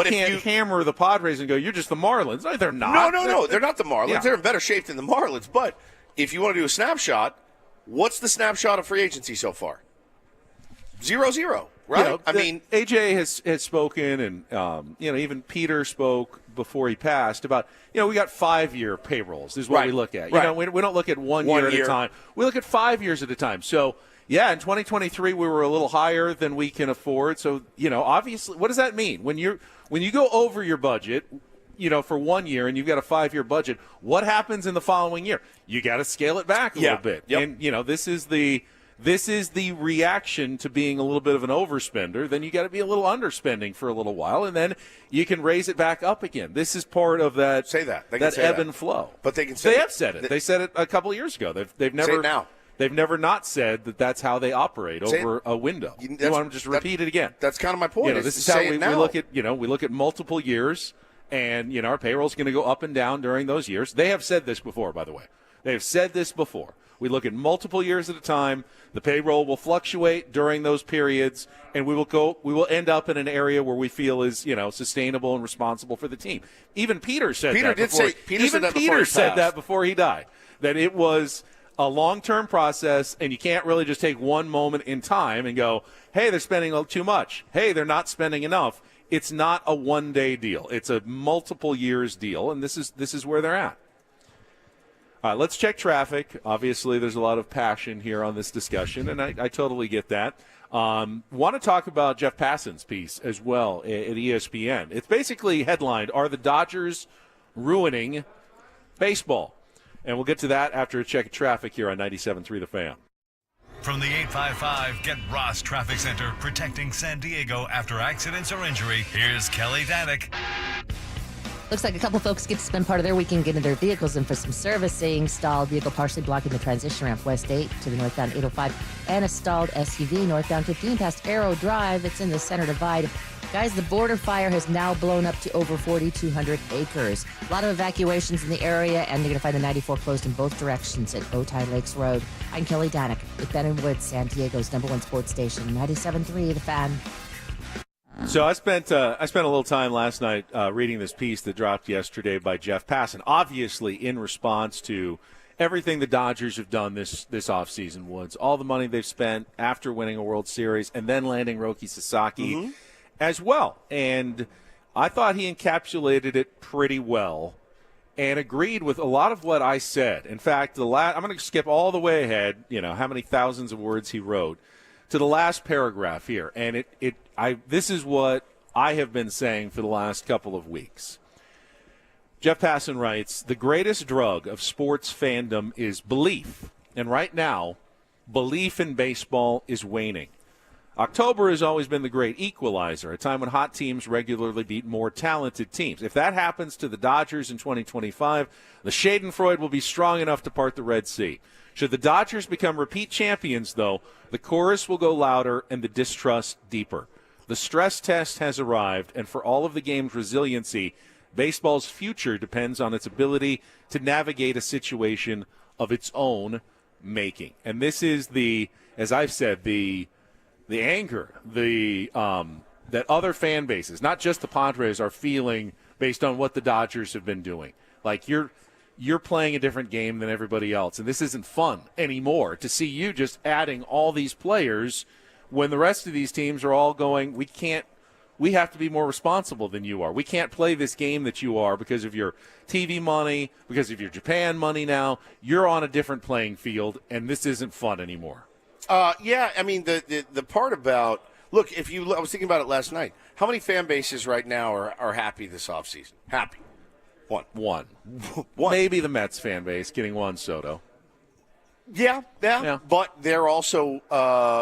hammer the Padres and go, you're just the Marlins. No, they're not. No. They're not the Marlins. Yeah. They're in better shape than the Marlins. But if you want to do a snapshot, what's the snapshot of free agency so far? 0-0, right? AJ has spoken, and even Peter spoke before he passed about, we got 5-year payrolls is what we look at. Right. We don't look at one year at a time. We look at 5 years at a time. So, yeah, in 2023 we were a little higher than we can afford. So, obviously, what does that mean? When you go over your budget, for 1 year and you've got a 5-year budget, what happens in the following year? You got to scale it back a little bit. Yep. And, this is the reaction to being a little bit of an overspender. Then you got to be a little underspending for a little while, and then you can raise it back up again. This is part of that. Say that. They that ebb and flow. But they can say they have said it. They said it a couple of years ago. They've never say it now. They've never not said that that's how they operate over a window. You want to just repeat it again? That's kind of my point. This is how we look at. We look at multiple years, and our payroll is going to go up and down during those years. They have said this before, by the way. They have said this before. We look at multiple years at a time. The payroll will fluctuate during those periods, and we will end up in an area where we feel is sustainable and responsible for the team. Even Peter said that before he died, that it was a long-term process, and you can't really just take one moment in time and go, hey, they're spending too much. Hey, they're not spending enough. It's not a one-day deal. It's a multiple years deal, and this is where they're at. All right, let's check traffic. Obviously, there's a lot of passion here on this discussion, and I totally get that. Want to talk about Jeff Passan's piece as well at ESPN. It's basically headlined, Are the Dodgers Ruining Baseball? And we'll get to that after a check of traffic here on 97.3 The Fan. From the 855 Get Ross Traffic Center, protecting San Diego after accidents or injury, here's Kelly Danick. Looks like a couple folks get to spend part of their weekend getting their vehicles in for some servicing. Stalled vehicle partially blocking the transition ramp West 8 to the northbound 805. And a stalled SUV northbound 15 past Arrow Drive. It's in the center divide. Guys, the border fire has now blown up to over 4,200 acres. A lot of evacuations in the area, and you're going to find the 94 closed in both directions at Otay Lakes Road. I'm Kelly Danick with Ben and Woods, San Diego's #1 sports station, 97.3 The Fan. So I spent a little time last night reading this piece that dropped yesterday by Jeff Passan, obviously in response to everything the Dodgers have done this offseason, Woods, all the money they've spent after winning a World Series and then landing Roki Sasaki as well. And I thought he encapsulated it pretty well and agreed with a lot of what I said. In fact, I'm going to skip all the way ahead, how many thousands of words he wrote, to the last paragraph here. And this is what I have been saying for the last couple of weeks. Jeff Passan writes, the greatest drug of sports fandom is belief. And right now, belief in baseball is waning. October has always been the great equalizer, a time when hot teams regularly beat more talented teams. If that happens to the Dodgers in 2025, the Schadenfreude will be strong enough to part the Red Sea. Should the Dodgers become repeat champions, though, the chorus will go louder and the distrust deeper. The stress test has arrived, and for all of the game's resiliency, baseball's future depends on its ability to navigate a situation of its own making. And this is as I've said, the anger, that other fan bases, not just the Padres, are feeling based on what the Dodgers have been doing. Like, you're playing a different game than everybody else, and this isn't fun anymore to see you just adding all these players when the rest of these teams are all going, we have to be more responsible than you are. We can't play this game that you are because of your TV money, because of your Japan money now. You're on a different playing field, and this isn't fun anymore. Yeah, I mean, the part about – look, I was thinking about it last night. How many fan bases right now are happy this offseason? Happy. One. Maybe the Mets fan base getting Juan Soto. Yeah. Yeah. But they're also,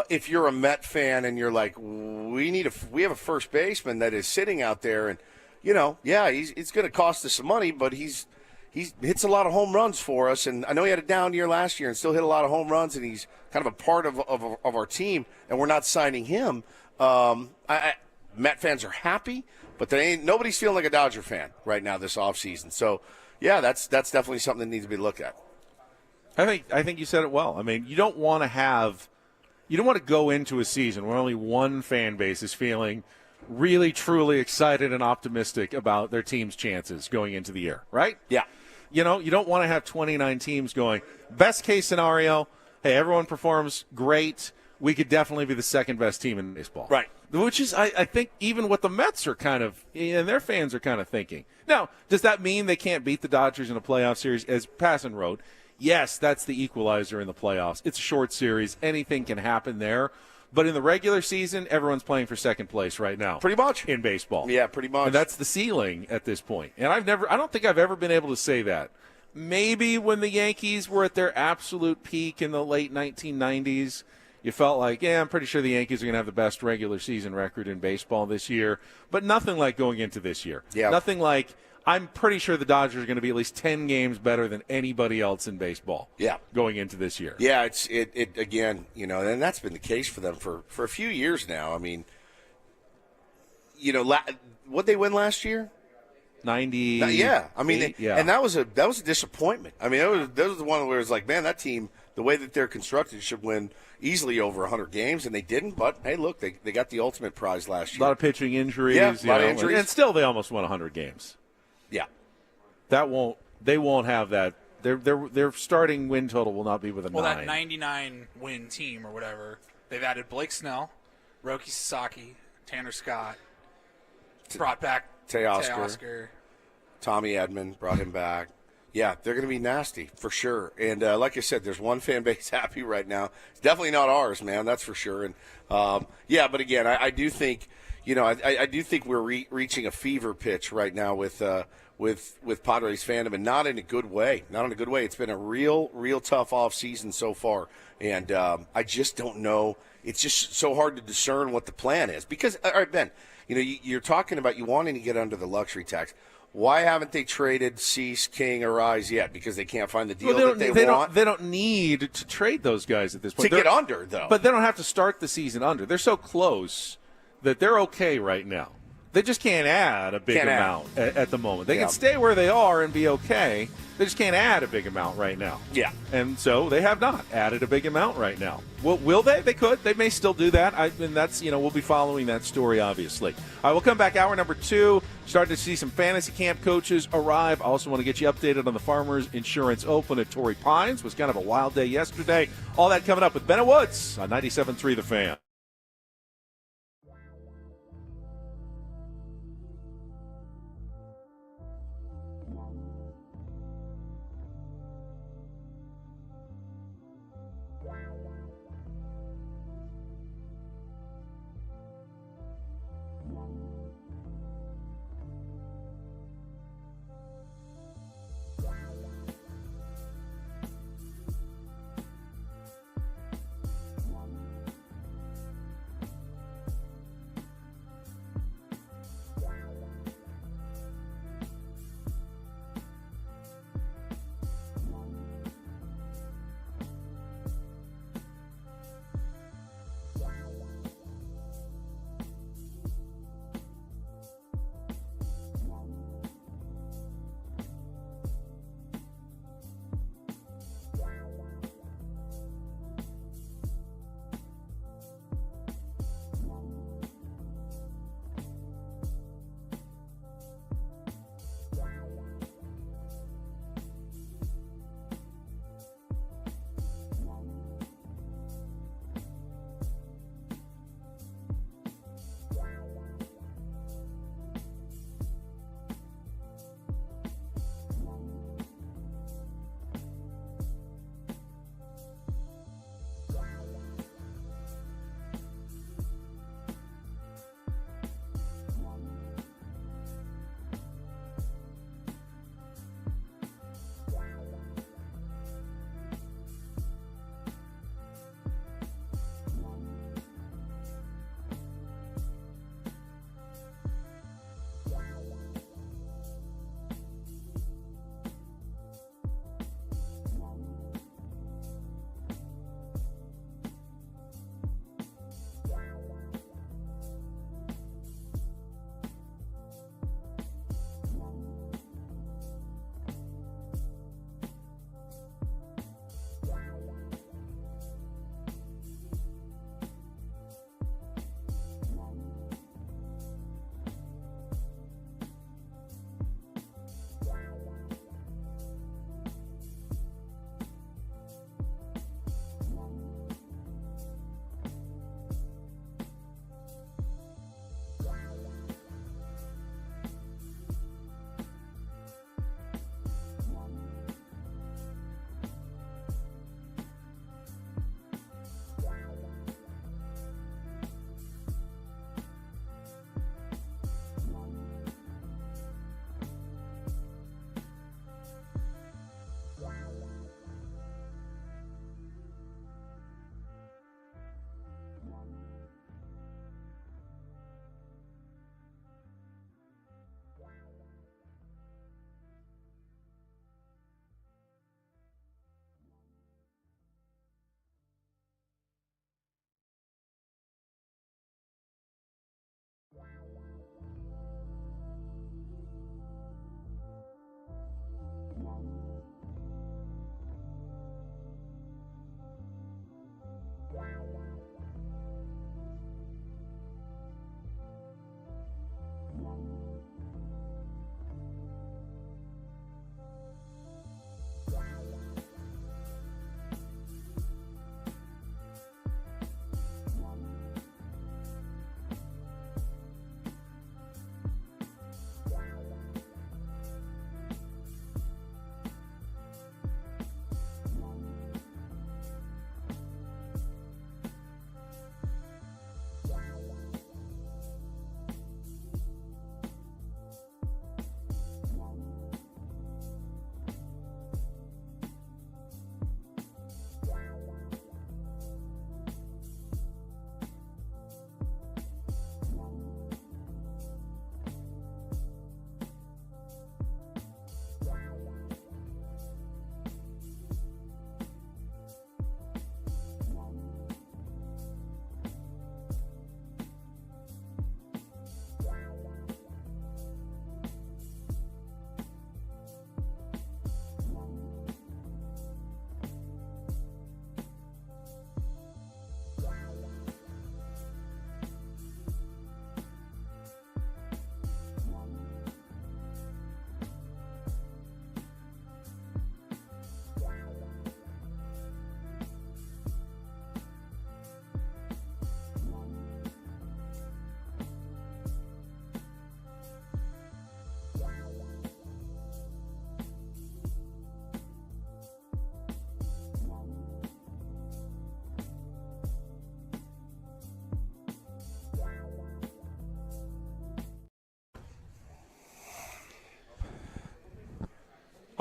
if you're a Met fan and you're like, we have a first baseman that is sitting out there, and it's going to cost us some money, but he hits a lot of home runs for us, and I know he had a down year last year and still hit a lot of home runs, and he's kind of a part of our team, and we're not signing him. Met fans are happy, but nobody's feeling like a Dodger fan right now this offseason. So, yeah, that's definitely something that needs to be looked at. I think you said it well. I mean, you don't want to go into a season where only one fan base is feeling really, truly excited and optimistic about their team's chances going into the year, right? Yeah. You don't want to have 29 teams going, best case scenario, hey, everyone performs great. We could definitely be the second best team in baseball. Right. Which is, I think, even what the Mets are kind of, and their fans are kind of thinking. Now, does that mean they can't beat the Dodgers in a playoff series? As Passan wrote, yes, that's the equalizer in the playoffs. It's a short series. Anything can happen there. But in the regular season, everyone's playing for second place right now. Pretty much. In baseball. Yeah, pretty much. And that's the ceiling at this point. And I don't think I've ever been able to say that. Maybe when the Yankees were at their absolute peak in the late 1990s, you felt like, yeah, I'm pretty sure the Yankees are going to have the best regular season record in baseball this year. But nothing like going into this year. Yeah. Nothing like, I'm pretty sure the Dodgers are going to be at least 10 games better than anybody else in baseball. Yeah. Going into this year. Yeah, it again, and that's been the case for them for a few years now. I mean, what'd they win last year? 90. Yeah. I mean, yeah. And that was a disappointment. I mean, that was the one where it was like, man, that team, the way that they're constructed, should win easily over 100 games, and they didn't. But, hey, look, they got the ultimate prize last year. A lot of pitching injuries. Yeah, a lot of injuries. And still they almost won 100 games. Yeah. They won't have that. Their starting win total will not be with a 9. Well, that 99 win team or whatever, they've added Blake Snell, Roki Sasaki, Tanner Scott, brought back Teoscar. Tommy Edman brought him back. Yeah, they're going to be nasty for sure. And like I said, there's one fan base happy right now. It's definitely not ours, man. That's for sure. And but again, I do think, I do think we're reaching a fever pitch right now with Padres fandom, and not in a good way. Not in a good way. It's been a real tough off season so far, and I just don't know. It's just so hard to discern what the plan is because, all right, Ben, you're talking about you wanting to get under the luxury tax. Why haven't they traded Cease, King, or Rise yet? Because they can't find the deal that they want? They don't need to trade those guys at this point. To get under, though. But they don't have to start the season under. They're so close that they're okay right now. They just can't add a big amount at the moment. They can stay where they are and be okay. They just can't add a big amount right now. Yeah. And so they have not added a big amount right now. Well, will they? They could. They may still do that. And that's, we'll be following that story, obviously. All right, we'll come back hour number 2. Starting to see some fantasy camp coaches arrive. I also want to get you updated on the Farmers Insurance Open at Torrey Pines. It was kind of a wild day yesterday. All that coming up with Bennett Woods on 97.3 The Fan.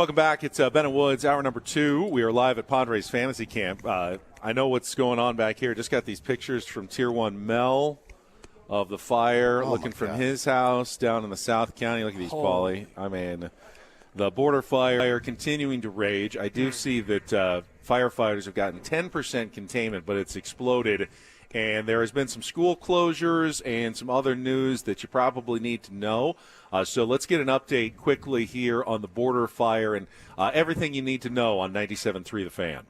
Welcome back. It's Ben and Woods, hour number 2. We are live at Padres Fantasy Camp. I know what's going on back here. Just got these pictures from Tier 1 Mel of the fire looking from his house down in the South County. Look at these, Paulie. I mean, the border fire continuing to rage. I do see that firefighters have gotten 10% containment, but it's exploded. And there has been some school closures and some other news that you probably need to know. So let's get an update quickly here on the border fire and everything you need to know on 97.3 The Fan.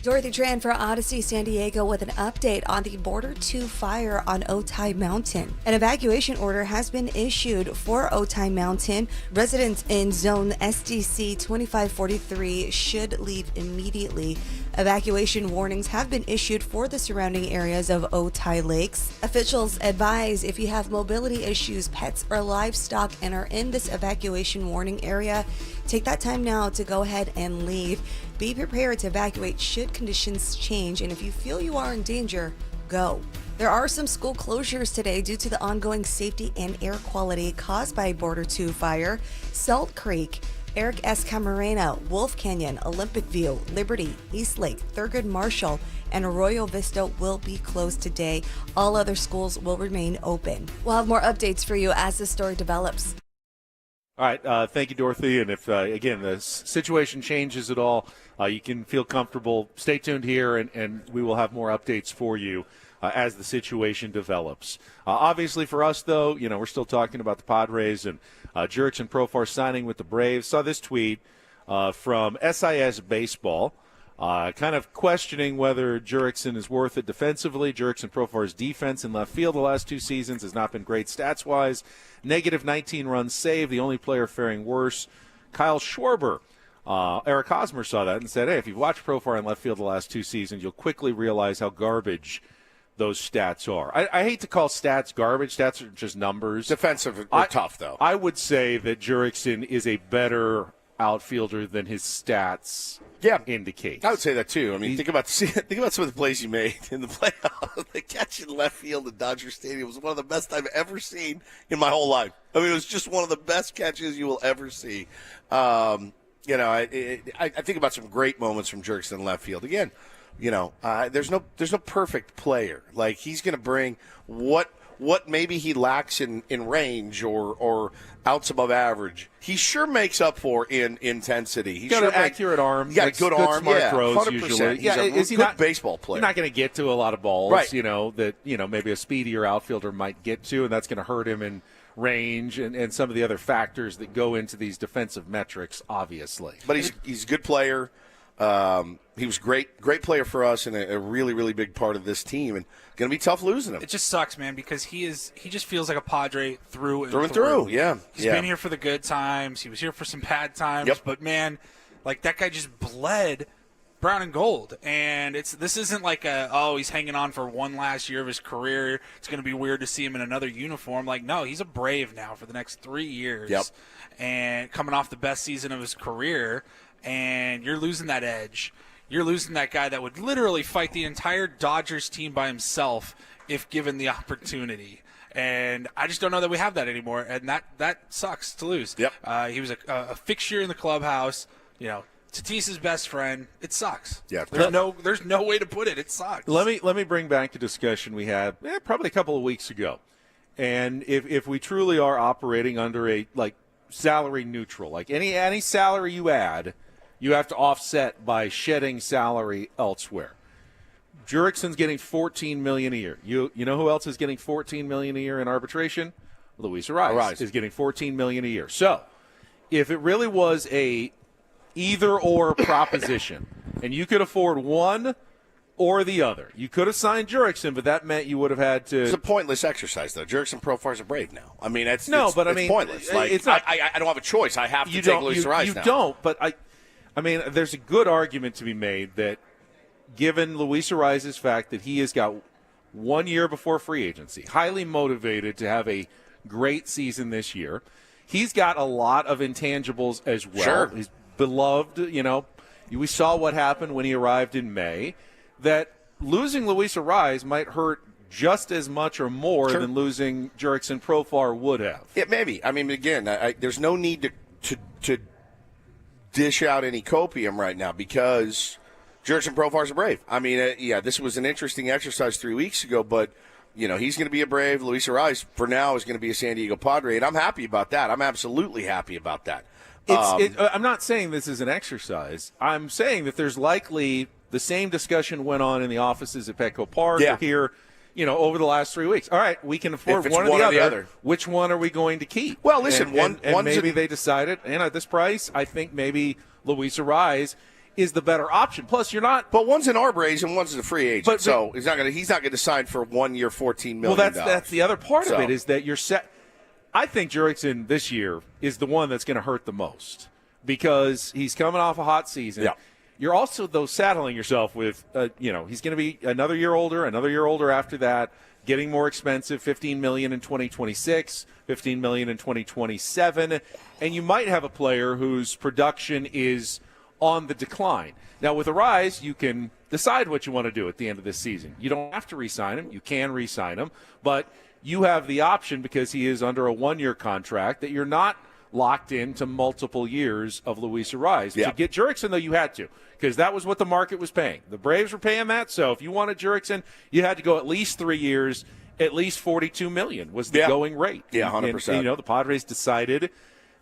Dorothy Tran for Odyssey San Diego with an update on the Border 2 fire on Otay Mountain. An evacuation order has been issued for Otay Mountain. Residents in Zone SDC 2543 should leave immediately. Evacuation warnings have been issued for the surrounding areas of Otay Lakes. Officials advise if you have mobility issues, pets, or livestock and are in this evacuation warning area, take that time now to go ahead and leave. Be prepared to evacuate should conditions change, and if you feel you are in danger, go. There are some school closures today due to the ongoing safety and air quality caused by Border 2 fire. Salt Creek, Eric S. Camarena, Wolf Canyon, Olympic View, Liberty, Eastlake, Thurgood Marshall, and Arroyo Vista will be closed today. All other schools will remain open. We'll have more updates for you as the story develops. All right, thank you, Dorothy. And if, again, the situation changes at all, you can feel comfortable. Stay tuned here, and we will have more updates for you as the situation develops. Obviously, for us, though, we're still talking about the Padres and Jurickson Profar signing with the Braves. Saw this tweet from SIS Baseball, kind of questioning whether Jurickson is worth it defensively. Jurickson Profar's defense in left field the last 2 seasons has not been great stats-wise. Negative 19 runs saved, the only player faring worse. Kyle Schwarber. Eric Hosmer saw that and said, hey, if you've watched Profar in left field the last 2 seasons, you'll quickly realize how garbage those stats are. I hate to call stats garbage. Stats are just numbers. Defensive are tough, though. I would say that Jurickson is a better outfielder than his stats indicate. I would say that too. I mean, think about some of the plays he made in the playoffs. The catch in left field at Dodger Stadium was one of the best I've ever seen in my whole life. I mean, it was just one of the best catches you will ever see. I think about some great moments from Jurickson in left field. Again, there's no perfect player. Like, he's going to bring what maybe he lacks in range or outs above average. He sure makes up for in intensity. He's got an accurate arm. Yeah, good arm. Smart yeah, throws 100%. usually. He's a good baseball player. You're not going to get to a lot of balls, right. That maybe a speedier outfielder might get to, and that's going to hurt him in range and some of the other factors that go into these defensive metrics, obviously. But he's a good player. He was great player for us and a really, really big part of this team, and going to be tough losing him. It just sucks, man, because he just feels like a Padre through and through. Yeah, he's been here for the good times. He was here for some bad times. Yep. But man, like, that guy just bled brown and gold, and this isn't like he's hanging on for one last year of his career. It's going to be weird to see him in another uniform. Like, no, he's a Brave now for the next 3 years. Yep. And coming off the best season of his career, and you're losing that edge. You're losing that guy that would literally fight the entire Dodgers team by himself if given the opportunity. And I just don't know that we have that anymore, and that sucks to lose. Yep. He was a fixture in the clubhouse. Tatis's best friend. It sucks. Yeah. There's no way to put it. It sucks. Let me bring back the discussion we had probably a couple of weeks ago. And if we truly are operating under a salary neutral, like any salary you add, you have to offset by shedding salary elsewhere. Jurickson's getting $14 million a year. You know who else is getting $14 million a year in arbitration? Luis Ariz is getting $14 million a year. So, if it really was a either-or proposition, and you could afford one or the other, you could have signed Jurickson, but that meant you would have had to. It's a pointless exercise, though. Jurickson Profar's a Brave now. I mean, it's pointless. Like, it's not, I don't have a choice. I have to take Luis Ariz now. You don't, but I mean, there's a good argument to be made that given Luis Ariz's fact that he has got 1 year before free agency, highly motivated to have a great season this year, he's got a lot of intangibles as well. Sure. He's beloved, we saw what happened when he arrived in May, that losing Luis Ariz might hurt just as much or more than losing Jurickson Profar would have. Yeah, maybe. I mean, again, there's no need to dish out any copium right now because Jurickson Profar's a Brave. I mean, this was an interesting exercise 3 weeks ago, but he's going to be a Brave. Luis Arraez, for now, is going to be a San Diego Padre, and I'm happy about that. I'm absolutely happy about that. I'm not saying this is an exercise. I'm saying that there's likely the same discussion went on in the offices at Petco Park or here, over the last 3 weeks. All right, we can afford one or the other. Which one are we going to keep? Well, listen, and maybe they decided, and at this price, I think maybe Luis Arraez is the better option. Plus, you're not. But one's an Arbrace and one's a free agent, so he's not going to sign for 1 year, $14 million. Well, that's the other part of it is that you're set. I think Jurickson this year is the one that's going to hurt the most because he's coming off a hot season. Yeah. You're also, though, saddling yourself with, he's going to be another year older after that, getting more expensive, $15 million in 2026, $15 million in 2027, and you might have a player whose production is on the decline. Now, with Arraez, you can decide what you want to do at the end of this season. You don't have to re-sign him. You can re-sign him, but you have the option because he is under a 1-year contract that you're not locked into multiple years of Luis Arraez. Yeah. To get Jurickson, though, you had to because that was what the market was paying. The Braves were paying that, so if you wanted Jurickson, you had to go at least 3 years, at least $42 million was the going rate. Yeah, 100%. And, the Padres decided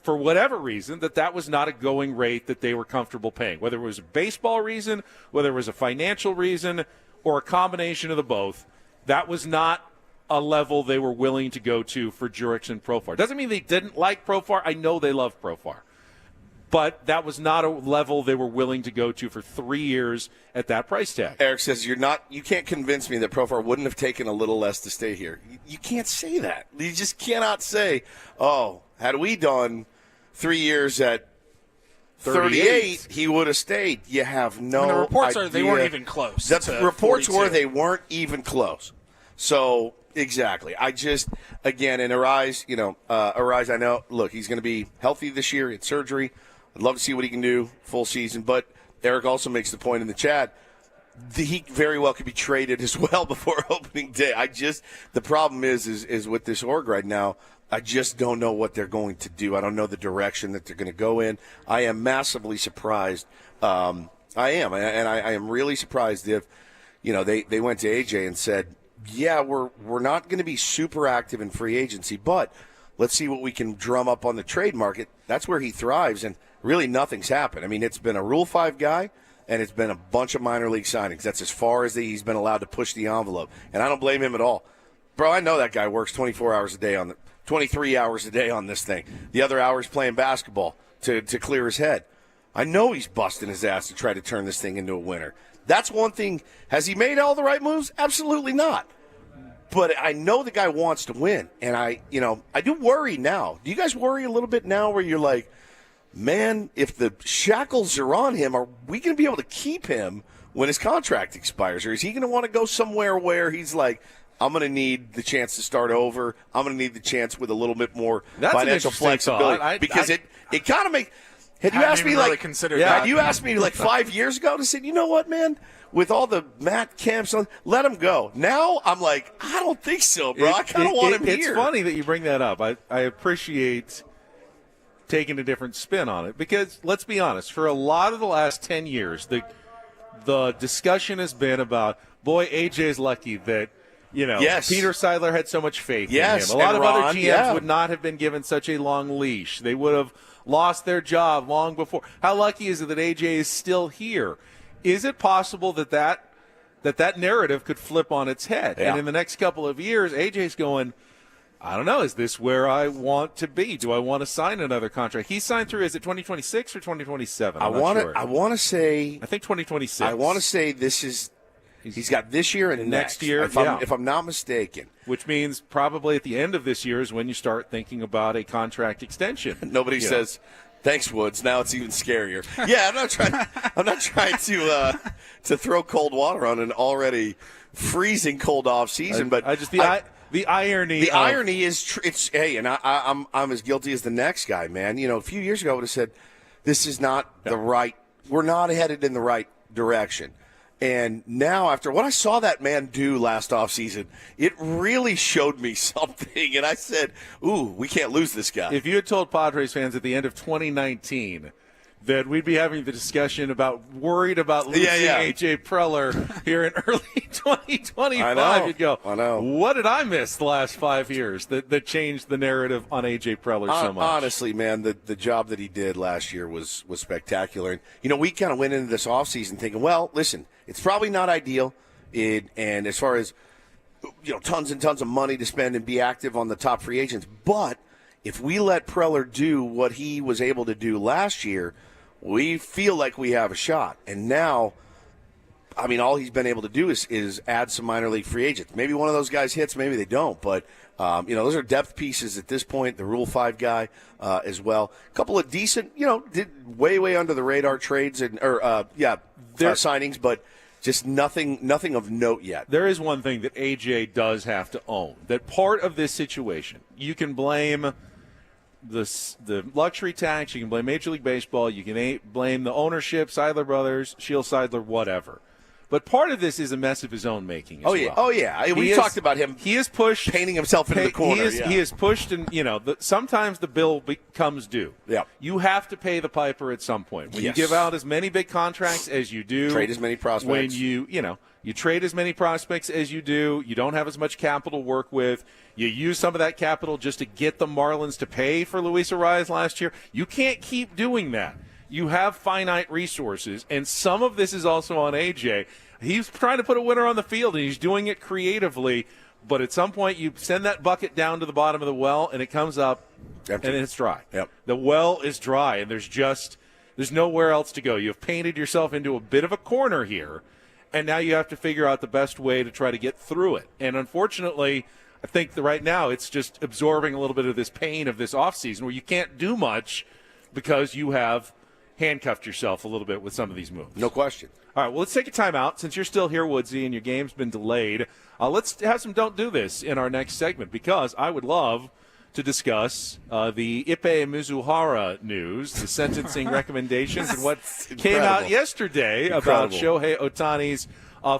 for whatever reason that was not a going rate that they were comfortable paying, whether it was a baseball reason, whether it was a financial reason, or a combination of the both. That was not a level they were willing to go to for Jurickson Profar. Doesn't mean they didn't like Profar. I know they love Profar. But that was not a level they were willing to go to for 3 years at that price tag. Eric says, you can't convince me that Profar wouldn't have taken a little less to stay here. You can't say that. You just cannot say, had we done 3 years at 38, he would have stayed. You have no the reports idea. are they weren't even close. The reports 42. Were they weren't even close. So, exactly. I just, again, and Arraez, Arraez, I know, look, he's going to be healthy this year. It's surgery. I'd love to see what he can do full season. But Eric also makes the point in the chat, he very well could be traded as well before opening day. The problem is with this org right now, I just don't know what they're going to do. I don't know the direction that they're going to go in. I am massively surprised. I am really surprised if, they went to AJ and said, yeah, we're not going to be super active in free agency, but let's see what we can drum up on the trade market. That's where he thrives, and really nothing's happened. I mean, it's been a Rule 5 guy, and it's been a bunch of minor league signings. That's as far as he's been allowed to push the envelope, and I don't blame him at all. Bro, I know that guy works 24 hours a day 23 hours a day on this thing. The other hours playing basketball to clear his head. I know he's busting his ass to try to turn this thing into a winner. That's one thing. Has he made all the right moves? Absolutely not. But I know the guy wants to win, and I do worry now. Do you guys worry a little bit now where you're like, man, if the shackles are on him, are we going to be able to keep him when his contract expires? Or is he going to want to go somewhere where he's like, I'm going to need the chance to start over. I'm going to need the chance with a little bit more financial flexibility. Because it kind of makes – had you asked me really like – considered had that. you asked me like 5 years ago to say, you know what, man? With all the Matt Kemps, let him go. Now I'm like, I don't think so, bro. I kind of want him here. It's funny that you bring that up. I appreciate taking a different spin on it because, let's be honest, for a lot of the last 10 years, the discussion has been about, boy, AJ's lucky that, yes. Peter Seidler had so much faith in yes. him. A lot of Ron, other GMs would not have been given such a long leash. They would have lost their job long before. How lucky is it that AJ is still here? Is it possible that narrative could flip on its head? Yeah. And in the next couple of years, AJ's going, I don't know, is this where I want to be? Do I want to sign another contract? He signed through, is it 2026 or 2027? I want to say. I think 2026. I want to say this is. He's got this year and next year, if I'm not mistaken. Which means probably at the end of this year is when you start thinking about a contract extension. Nobody says, thanks, Woods. Now it's even scarier. Yeah, I'm not trying to throw cold water on an already freezing cold off season, but the irony. The irony is and I'm as guilty as the next guy, man. A few years ago I would have said, this is not the right. We're not headed in the right direction. And now, after what I saw that man do last offseason, it really showed me something. And I said, ooh, we can't lose this guy. If you had told Padres fans at the end of 2019 that we'd be having the discussion about worried about losing A.J. Preller here in early 2025. I know. You'd go, I know. What did I miss the last 5 years that changed the narrative on A.J. Preller so much? Honestly, man, the job that he did last year was spectacular. And, we kind of went into this offseason thinking, well, listen, it's probably not ideal. And as far as, tons and tons of money to spend and be active on the top free agents. But if we let Preller do what he was able to do last year, we feel like we have a shot. And now, all he's been able to do is add some minor league free agents. Maybe one of those guys hits, maybe they don't. But, those are depth pieces at this point. The Rule 5 guy as well. A couple of decent, did way under the radar trades signings, but just nothing of note yet. There is one thing that AJ does have to own. That part of this situation, you can blame the luxury tax, you can blame Major League Baseball, you can blame the ownership, Seidler Brothers, Shield Seidler, whatever. But part of this is a mess of his own making as well. Oh, yeah. We talked about him. He is pushed. Painting himself into the corner. He is pushed, and, sometimes the bill becomes due. Yeah. You have to pay the piper at some point. When Yes. you give out as many big contracts as you do. Trade as many prospects. When you trade as many prospects as you do, you don't have as much capital to work with. You use some of that capital just to get the Marlins to pay for Luis Arraez last year. You can't keep doing that. You have finite resources, and some of this is also on AJ. He's trying to put a winner on the field, and he's doing it creatively. But at some point, you send that bucket down to the bottom of the well, and it comes up, Empty. and it's dry. Yep. The well is dry, and there's nowhere else to go. You've painted yourself into a bit of a corner here, and now you have to figure out the best way to try to get through it. And unfortunately, I think that right now it's just absorbing a little bit of this pain of this offseason where you can't do much because you have handcuffed yourself a little bit with some of these moves. No question. All right, well, let's take a timeout. Since you're still here, Woodsy, and your game's been delayed, let's have some Don't Do This in our next segment because I would love to discuss the Ippei Mizuhara news, the sentencing recommendations, and what came out yesterday about Shohei Ohtani's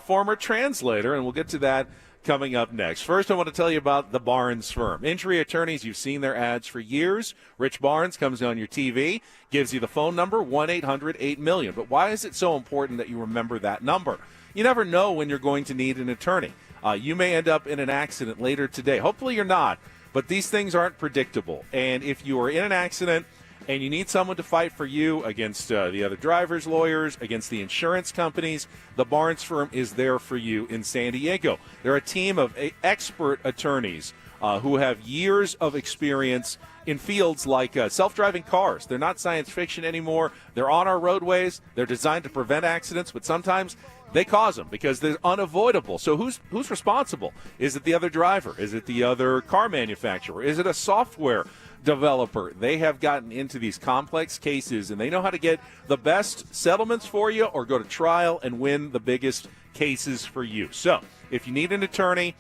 former translator, and we'll get to that coming up next. First, I want to tell you about the Barnes firm. Injury attorneys, you've seen their ads for years. Rich Barnes comes on your TV, gives you the phone number, 1-800-8-million. But why is it so important that you remember that number? You never know when you're going to need an attorney. You may end up in an accident later today. Hopefully you're not, but these things aren't predictable. And if you are in an accident and you need someone to fight for you against the other drivers' lawyers, against the insurance companies, the Barnes firm is there for you in San Diego. They're a team of expert attorneys who have years of experience in fields like self-driving cars. They're not science fiction anymore. They're on our roadways. They're designed to prevent accidents, but sometimes they cause them because they're unavoidable. So who's responsible? Is it the other driver? Is it the other car manufacturer? Is it a software developer? They have gotten into these complex cases, and they know how to get the best settlements for you or go to trial and win the biggest cases for you. So if you need an attorney,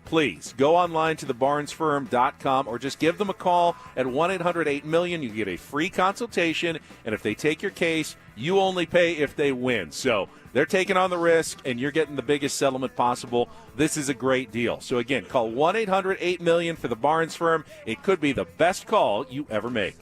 please go online to thebarnesfirm.com or just give them a call at 1-800-8-million. You get a free consultation, and if they take your case, you only pay if they win. So they're taking on the risk, and you're getting the biggest settlement possible. This is a great deal. So, again, call 1-800-8-million for the Barnes Firm. It could be the best call you ever make.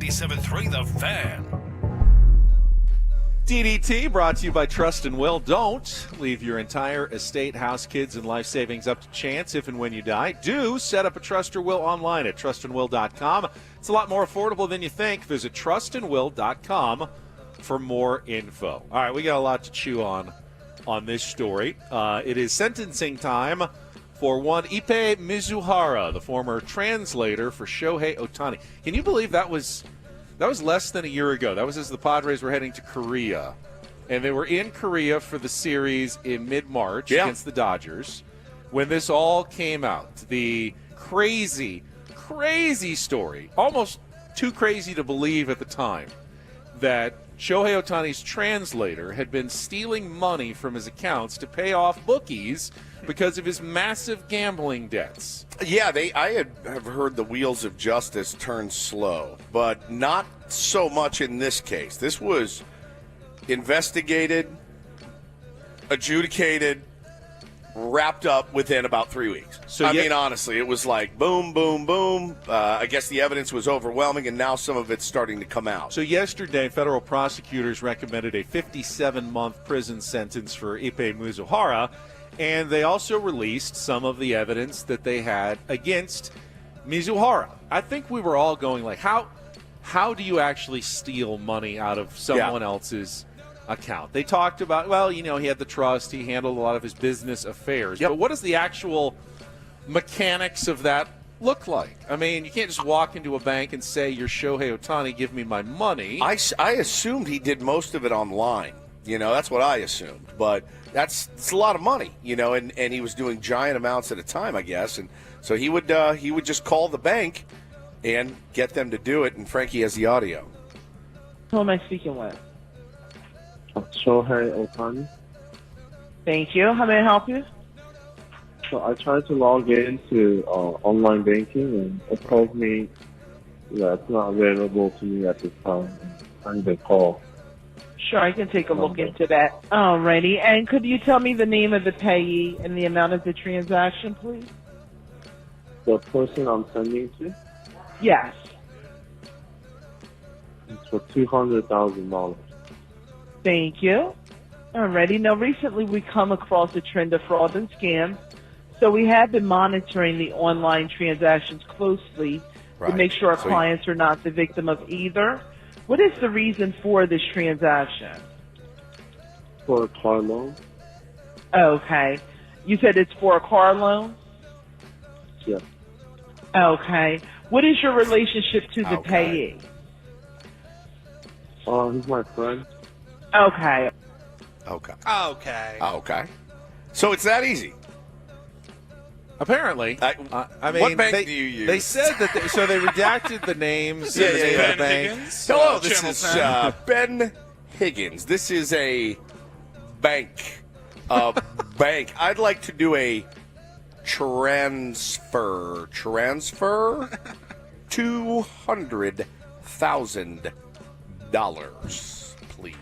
97.3 The Fan. DDT brought to you by Trust and Will. Don't leave your entire estate, house, kids, and life savings up to chance if and when you die. Do set up a Trust or Will online at trustandwill.com. It's a lot more affordable than you think. Visit trustandwill.com for more info. All right, we got a lot to chew on this story. It is sentencing time for one Ippei Mizuhara, the former translator for Shohei Ohtani. Can you believe that was less than a year ago? That was as the Padres were heading to Korea. And they were in Korea for the series in mid-March against the Dodgers when this all came out. The crazy, crazy story, almost too crazy to believe at the time, that Shohei Ohtani's translator had been stealing money from his accounts to pay off bookies because of his massive gambling debts. Yeah, I have heard the wheels of justice turn slow, but not so much in this case. This was investigated, adjudicated, wrapped up within about 3 weeks. So I mean, honestly, it was like boom, boom, boom. I guess the evidence was overwhelming, and now some of it's starting to come out. So yesterday, federal prosecutors recommended a 57-month prison sentence for Ippei Mizuhara, and they also released some of the evidence that they had against Mizuhara. I think we were all going like, how do you actually steal money out of someone else's account? They talked about, well, he had the trust, he handled a lot of his business affairs. But what does the actual mechanics of that look like? I mean, you can't just walk into a bank and say, you're Shohei Ohtani, give me my money. I assumed he did most of it online. That's what I assumed. But it's a lot of money, and he was doing giant amounts at a time, I guess. And so he would just call the bank and get them to do it. And Frankie has the audio. Who am I speaking with? Shohei Ohtani. Thank you. How may I help you? So I tried to log into online banking, and it told me that it's not available to me at this time. I need to call. Sure, I can take a look into that. Alrighty. And could you tell me the name of the payee and the amount of the transaction, please? The person I'm sending to? Yes. It's for $200,000. Thank you. Alrighty. Now, recently we come across a trend of fraud and scams, so we have been monitoring the online transactions closely to make sure our clients are not the victim of either. What is the reason for this transaction? For a car loan. Okay. You said it's for a car loan? Yes. Okay. What is your relationship to the payee? He's my friend. Okay. Okay. So it's that easy. Apparently. I mean, what bank do you use? They said that they redacted the names of the name of the bank. Higgins? Hello, this is Ben Higgins. This is a bank. Bank. I'd like to do a transfer. $200,000, please.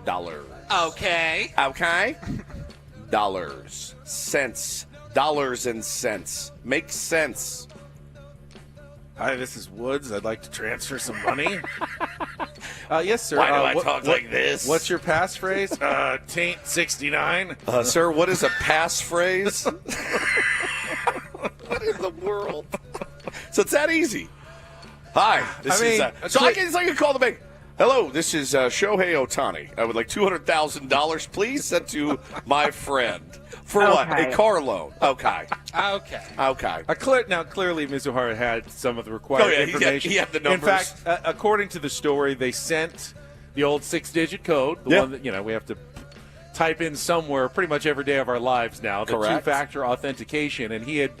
Dollars. Okay. Dollars. Cents. Dollars and cents. Makes sense. Hi, this is Woods. I'd like to transfer some money. Yes, sir. Why do I talk like this? What's your passphrase? Taint 69. Sir, what is a passphrase? What in the world? So it's that easy. Hi, I can call the bank. Hello, this is Shohei Ohtani. I would like $200,000, please, sent to my friend. For what? A car loan. Okay. Now, clearly, Mizuhara had some of the required information. He had the numbers. In fact, according to the story, they sent the old 6-digit code, the one that we have to type in somewhere pretty much every day of our lives now, the two-factor authentication, and he had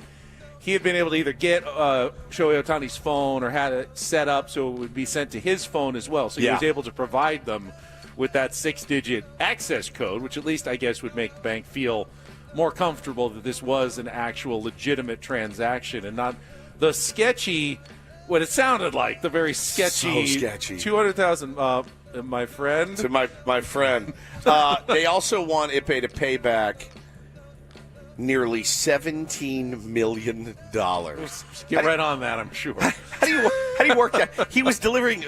been able to either get Shohei Ohtani's phone or had it set up so it would be sent to his phone as well. So he was able to provide them with that 6-digit access code, which at least I guess would make the bank feel more comfortable that this was an actual legitimate transaction and not the sketchy, what it sounded like, the very sketchy, so sketchy. $200,000, my friend. To my friend. They also want Ippei to pay back nearly $17 million. Get right on that, I'm sure. How How do you work that? He was doing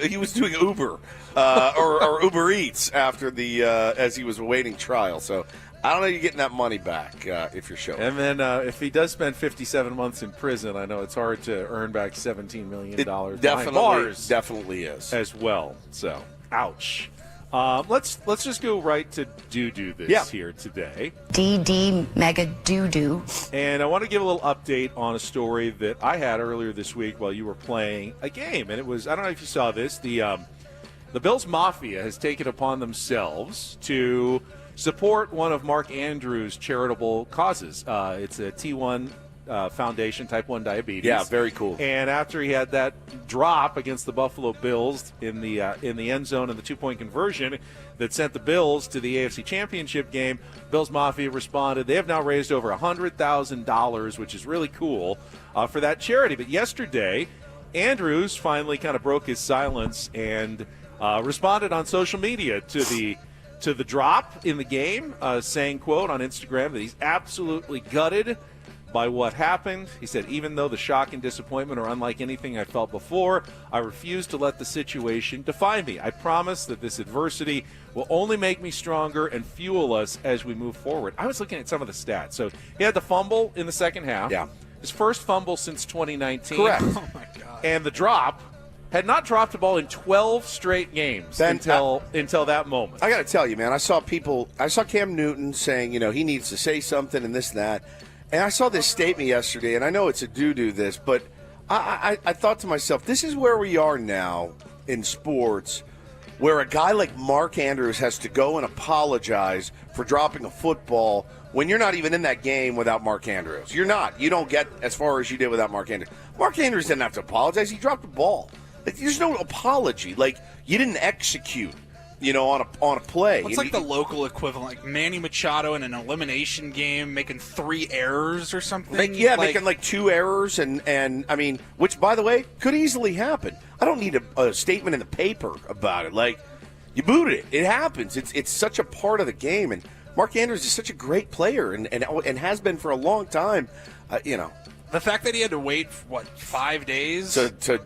Uber or Uber Eats after the as he was awaiting trial. So I don't know you're getting that money back if you're showing. And then if he does spend 57 months in prison, I know it's hard to earn back $17 million behind bars. Definitely is. As well. So, ouch. Let's just go right to do this here today. DD Mega Doo-Doo. And I want to give a little update on a story that I had earlier this week while you were playing a game. And it was, I don't know if you saw this, the Bills Mafia has taken upon themselves to support one of Mark Andrews' charitable causes. It's a T1 Foundation, type 1 diabetes. Yeah, very cool. And after he had that drop against the Buffalo Bills in the end zone and the 2-point conversion that sent the Bills to the AFC Championship game, Bills Mafia responded. They have now raised over $100,000, which is really cool, for that charity. But yesterday, Andrews finally kind of broke his silence and responded on social media to the drop in the game, saying, quote, on Instagram that he's absolutely gutted by what happened. He said, even though the shock and disappointment are unlike anything I felt before, I refuse to let the situation define me. I promise that this adversity will only make me stronger and fuel us as we move forward. I was looking at some of the stats. So he had the fumble in the second half. Yeah. His first fumble since 2019. Correct. Oh, my God. And the drop, had not dropped a ball in 12 straight games until that moment. I got to tell you, man, I saw Cam Newton saying, he needs to say something and this and that. And I saw this statement yesterday, and I know it's a doo-doo this, but I thought to myself, this is where we are now in sports, where a guy like Mark Andrews has to go and apologize for dropping a football when you're not even in that game without Mark Andrews. You're not. You don't get as far as you did without Mark Andrews. Mark Andrews didn't have to apologize. He dropped the ball. There's no apology. You didn't execute. On a play. What's the local equivalent? Like Manny Machado in an elimination game making 3 errors or something? Making 2 errors and I mean, which, by the way, could easily happen. I don't need a statement in the paper about it. You booted it. It happens. It's such a part of the game. And Mark Andrews is such a great player and has been for a long time. The fact that he had to wait, 5 days to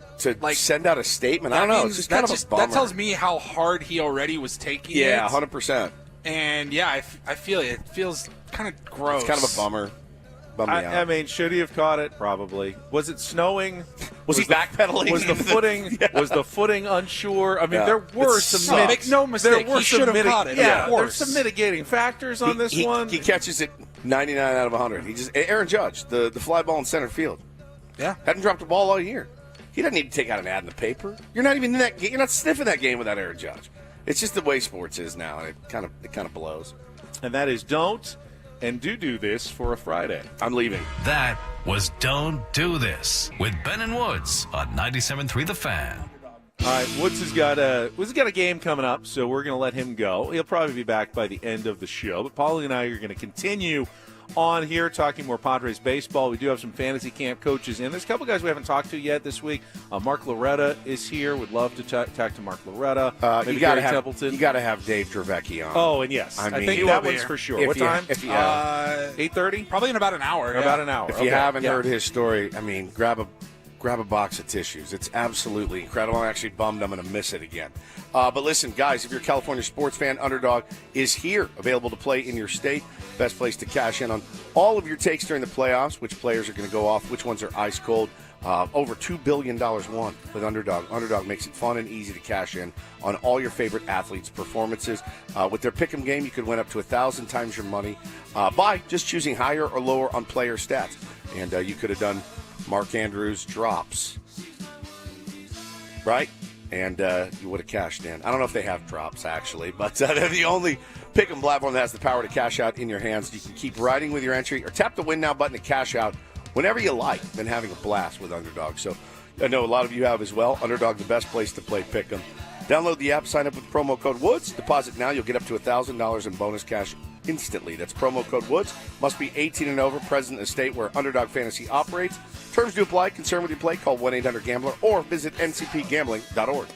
send out a statement. I don't know. It's just kind of a bummer. That tells me how hard he already was taking it. Yeah, 100%. And I feel it. It feels kind of gross. It's kind of a bummer. I mean, should he have caught it? Probably. Was it snowing? Was he backpedaling? Was the footing? Yeah. Was the footing unsure? I mean, there were some. Make no mistake, he should have caught it. Yeah, there's some mitigating factors on this one. He catches it 99 out of 100. Aaron Judge, the fly ball in center field. Yeah, hadn't dropped a ball all year. He doesn't need to take out an ad in the paper. You're not even in that. You're not sniffing that game without Aaron Judge. It's just the way sports is now, and it kind of blows. And that is don't. And do this for a Friday. I'm leaving. That was Don't Do This with Ben and Woods on 97.3 The Fan. All right, Woods has got a game coming up, so we're going to let him go. He'll probably be back by the end of the show. But Paulie and I are going to continue on here talking more Padres baseball. We do have some fantasy camp coaches in. There's a couple guys we haven't talked to yet this week. Mark Loretta is here. Would love to talk to Mark Loretta. You got to have Dave Dravecky on. Oh, and yes, I think that one's for sure. What time? 8:30. Probably in about an hour. About an hour. If you haven't heard his story, I mean, grab a box of tissues. It's absolutely incredible. I'm actually bummed I'm going to miss it again. But listen, guys, if you're a California sports fan, Underdog is here, available to play in your state. Best place to cash in on all of your takes during the playoffs, which players are going to go off, which ones are ice cold. Over $2 billion won with Underdog. Underdog makes it fun and easy to cash in on all your favorite athletes' performances. With their pick'em game, you could win up to 1,000 times your money by just choosing higher or lower on player stats. And you could have done Mark Andrews drops, right? And you would have cashed in. I don't know if they have drops, actually, but they're the only pick'em platform that has the power to cash out in your hands. You can keep riding with your entry or tap the Win Now button to cash out whenever you like, and having a blast with Underdog. So I know a lot of you have as well. Underdog, the best place to play pick'em. Download the app, sign up with promo code Woods. Deposit now. You'll get up to $1,000 in bonus cash instantly. That's promo code Woods. Must be 18 and over, present in a state where Underdog Fantasy operates. Terms do apply. Concerned with your play? Call 1-800-GAMBLER or visit ncpgambling.org.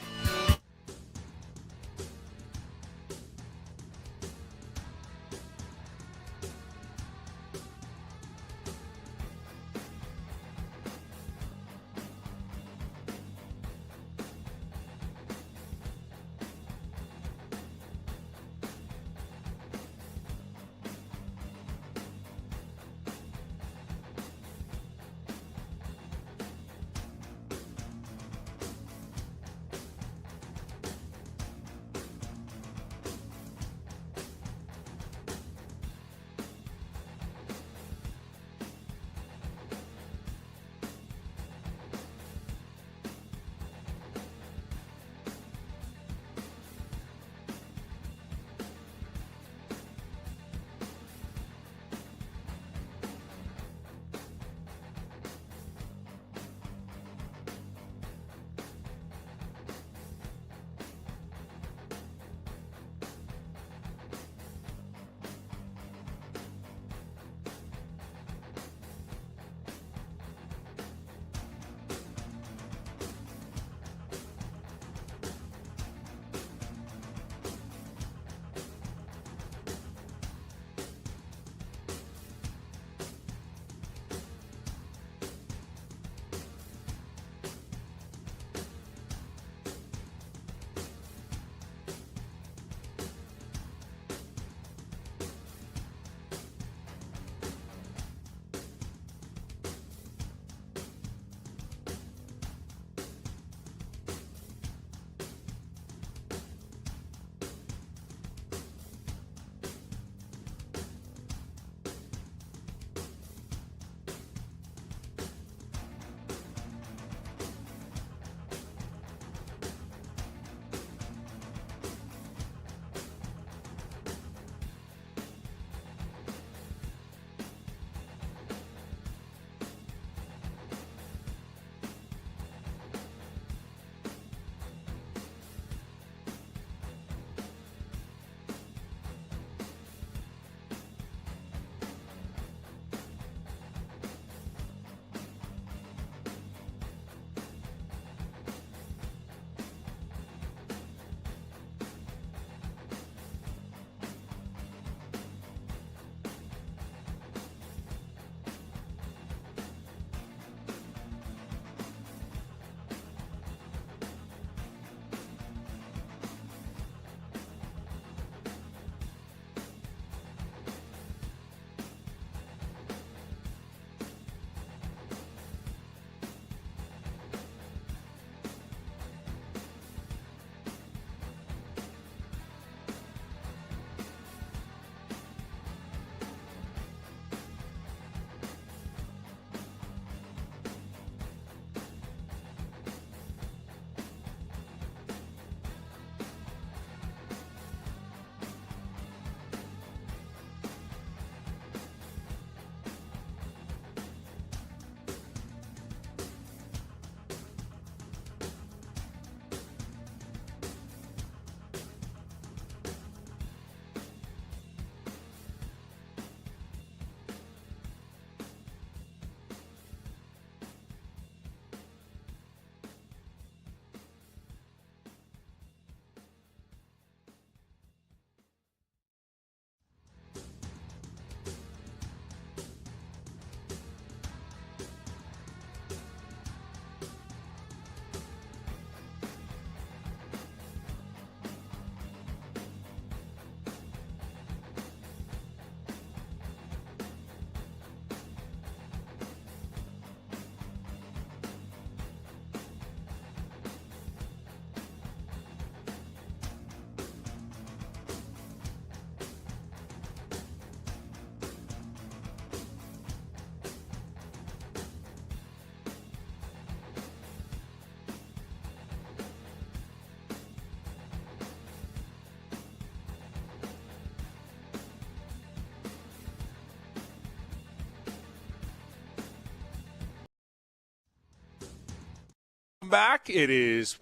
back. It is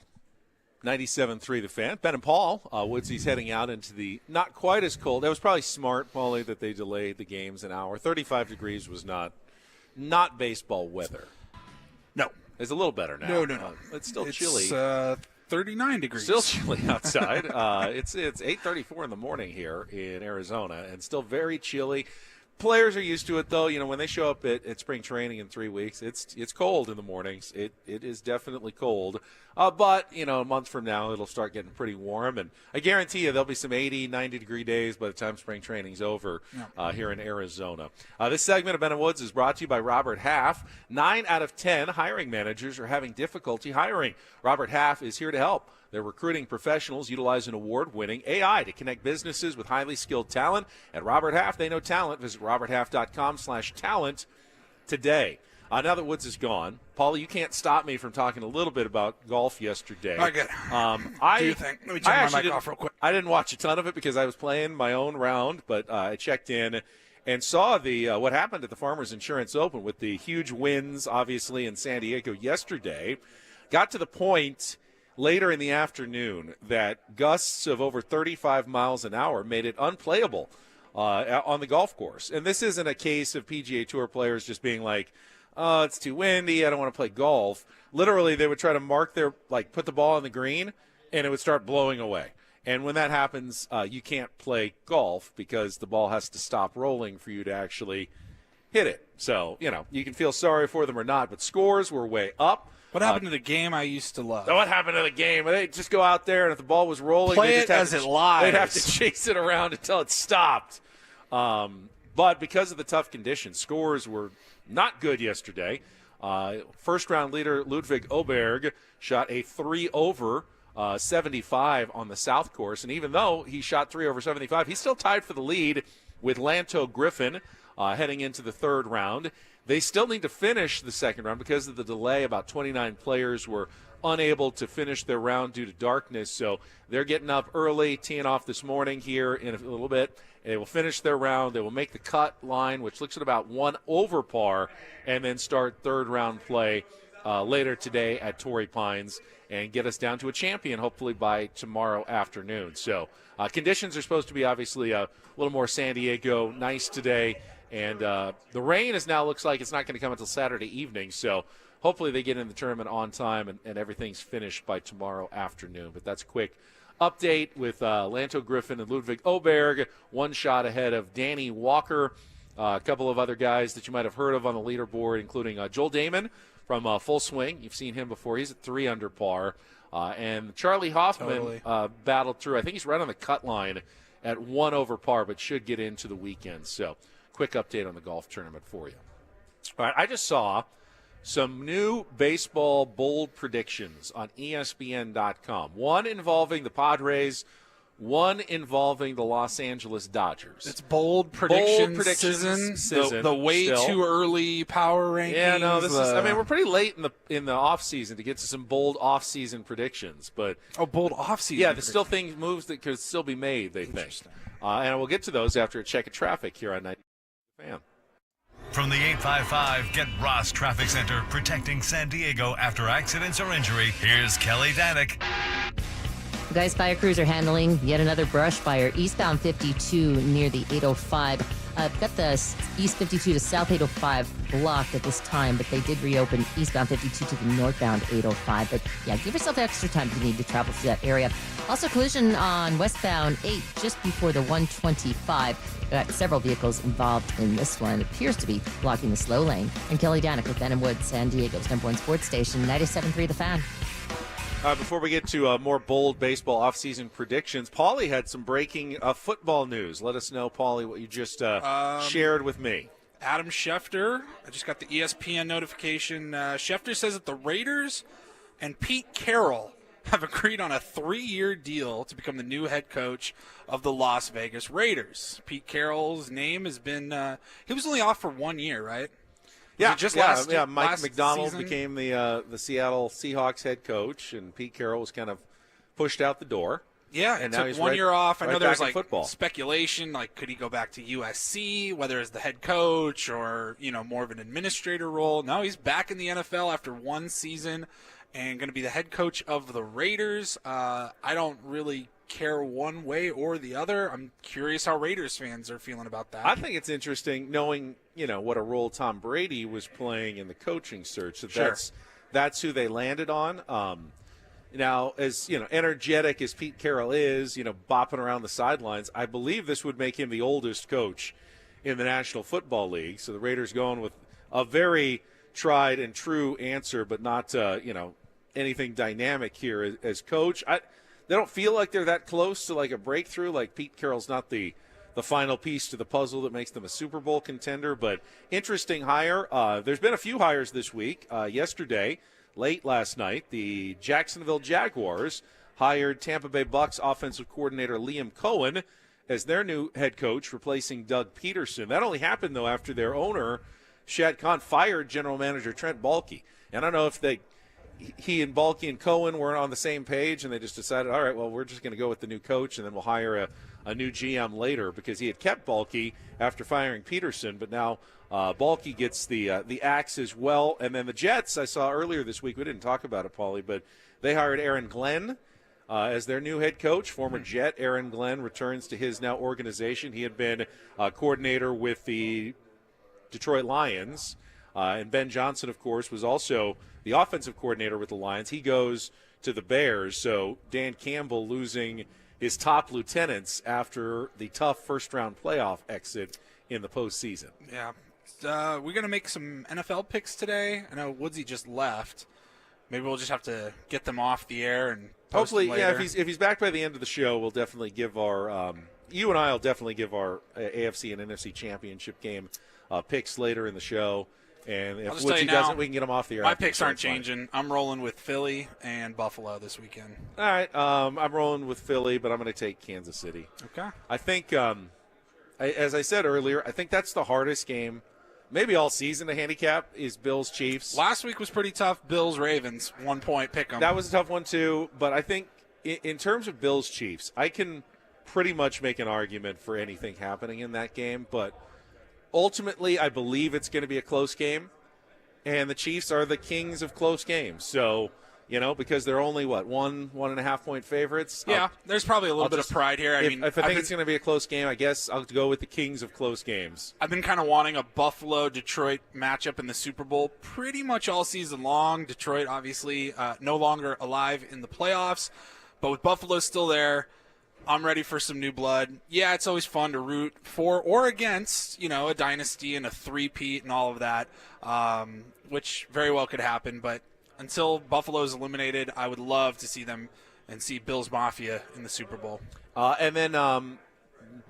97.3 The Fan. Ben and Paul. Woodsy's heading out into the not quite as cold. That was probably smart, Paulie, that they delayed the games an hour. 35 degrees was not baseball weather. No. It's a little better now. No. It's still chilly. It's 39 degrees. Still chilly outside. It's 8:34 in the morning here in Arizona, and still very chilly. Players are used to it, though. You know, when they show up at spring training in 3 weeks, it's cold in the mornings. It is definitely cold. But, you know, a month from now, it'll start getting pretty warm. And I guarantee you there'll be some 80, 90-degree days by the time spring training's over here in Arizona. This segment of Ben and Woods is brought to you by Robert Half. 9 out of 10 hiring managers are having difficulty hiring. Robert Half is here to help. They're recruiting professionals utilizing award-winning AI to connect businesses with highly skilled talent. At Robert Half, they know talent. Visit roberthalf.com/talent today. Now that Woods is gone, Paulie, you can't stop me from talking a little bit about golf yesterday. I get it. Do you think? Let me turn my mic off real quick. I didn't watch a ton of it because I was playing my own round, but I checked in and saw the what happened at the Farmers Insurance Open with the huge wins, obviously, in San Diego yesterday. Got to the point later in the afternoon that gusts of over 35 miles an hour made it unplayable on the golf course. And this isn't a case of PGA Tour players just being like, oh, it's too windy, I don't want to play golf. Literally, they would try to put the ball on the green, and it would start blowing away. And when that happens, you can't play golf because the ball has to stop rolling for you to actually hit it. So, you know, you can feel sorry for them or not, but scores were way up. What happened to the game I used to love? What happened to the game? They'd just go out there, and if the ball was rolling, play it as it lies. They'd have to chase it around until it stopped. But because of the tough conditions, scores were not good yesterday. First-round leader Ludwig Oberg shot a 3 over 75 on the South course, and even though he shot 3 over 75, he's still tied for the lead with Lanto Griffin heading into the third round. They still need to finish the second round because of the delay. About 29 players were unable to finish their round due to darkness, so they're getting up early, teeing off this morning here in a little bit. They will finish their round. They will make the cut line, which looks at about 1 over par, and then start third-round play later today at Torrey Pines and get us down to a champion hopefully by tomorrow afternoon. So conditions are supposed to be obviously a little more San Diego nice today. And the rain now looks like it's not going to come until Saturday evening. So hopefully they get in the tournament on time and everything's finished by tomorrow afternoon. But that's a quick update with Lanto Griffin and Ludwig Oberg, 1 shot ahead of Danny Walker. A couple of other guys that you might have heard of on the leaderboard, including Joel Damon from Full Swing. You've seen him before. He's at 3 under par. And Charlie Hoffman battled through. I think he's right on the cut line at 1 over par, but should get into the weekend. So quick update on the golf tournament for you. All right, I just saw some new baseball bold predictions on ESPN.com. One involving the Padres, one involving the Los Angeles Dodgers. It's bold predictions season. The way still. too early power rankings. Yeah, no, this is. I mean, we're pretty late in the off season to get to some bold off season predictions, but bold off season. Yeah, there's still moves that could still be made. They think, and we'll get to those after a check of traffic here on 90 Fan. From the 855 Get Ross Traffic Center, protecting San Diego after accidents or injury, here's Kelly Danick. Guys, fire crews are handling yet another brush fire eastbound 52 near the 805. Got the east 52 to south 805 blocked at this time, but they did reopen eastbound 52 to the northbound 805. But yeah, give yourself extra time if you need to travel through that area. Also, collision on westbound 8 just before the 125. Got several vehicles involved in this one. It appears to be blocking the slow lane. And Kelly Danick with Ben and Woods, San Diego's #1 sports station, 97.3 The Fan. Before we get to more bold baseball offseason predictions, Paulie had some breaking football news. Let us know, Paulie, what you just shared with me. Adam Schefter, I just got the ESPN notification. Schefter says that the Raiders and Pete Carroll have agreed on a 3-year deal to become the new head coach of the Las Vegas Raiders. Pete Carroll's name has been he was only off for 1 year, right? Mike McDonald became the Seattle Seahawks head coach, and Pete Carroll was kind of pushed out the door. Yeah, and took now he's 1 year off. I know there was football. Speculation, like could he go back to USC, whether as the head coach or more of an administrator role. No, he's back in the NFL after 1 season and going to be the head coach of the Raiders. I don't really care one way or the other. I'm curious how Raiders fans are feeling about that. I think it's interesting knowing, what a role Tom Brady was playing in the coaching search. That's who they landed on. Now, as energetic as Pete Carroll is, bopping around the sidelines, I believe this would make him the oldest coach in the National Football League. So the Raiders going with a very tried and true answer, but not anything dynamic here as coach. They don't feel like they're that close to like a breakthrough. Like Pete Carroll's not the final piece to the puzzle that makes them a Super Bowl contender, but interesting hire. There's been a few hires this week. Yesterday, late last night, the Jacksonville Jaguars hired Tampa Bay Bucks offensive coordinator Liam Cohen as their new head coach, replacing Doug Peterson. That only happened, though, after their owner, Shad Khan, fired general manager Trent Baalke. And I don't know if he and Baalke and Cohen weren't on the same page, and they just decided, all right, well, we're just going to go with the new coach, and then we'll hire a new GM later, because he had kept Baalke after firing Peterson, but now Baalke gets the axe as well. And then the Jets, I saw earlier this week, we didn't talk about it, Paulie, but they hired Aaron Glenn as their new head coach. Former Jet Aaron Glenn returns to his now organization. He had been coordinator with the Detroit Lions, and Ben Johnson, of course, was also the offensive coordinator with the Lions. He goes to the Bears, so Dan Campbell losing his top lieutenants after the tough first-round playoff exit in the postseason. Yeah. We're going to make some NFL picks today. I know Woodsy just left. Maybe we'll just have to get them off the air and post hopefully, them later. if he's back by the end of the show, we'll definitely give our you and I will definitely give our AFC and NFC championship game picks later in the show. And if Woodsy doesn't, we can get them off the air. My picks aren't changing. I'm rolling with Philly and Buffalo this weekend. All right. I'm rolling with Philly, but I'm going to take Kansas City. Okay. I think, as I said earlier, I think that's the hardest game maybe all season to handicap is Bills-Chiefs. Last week was pretty tough. Bills-Ravens, 1 point pick 'em. That was a tough one, too. But I think in terms of Bills-Chiefs, I can pretty much make an argument for anything happening in that game. But ultimately, I believe it's going to be a close game. And the Chiefs are the kings of close games. So, because they're only, 1.5 point favorites? Yeah, there's probably a little bit of pride here. If I think it's going to be a close game, I guess I'll go with the kings of close games. I've been kind of wanting a Buffalo-Detroit matchup in the Super Bowl pretty much all season long. Detroit, obviously, no longer alive in the playoffs. But with Buffalo still there, I'm ready for some new blood. Yeah, it's always fun to root for or against, a dynasty and a three-peat and all of that, which very well could happen. But until Buffalo is eliminated, I would love to see them and see Bills Mafia in the Super Bowl. And then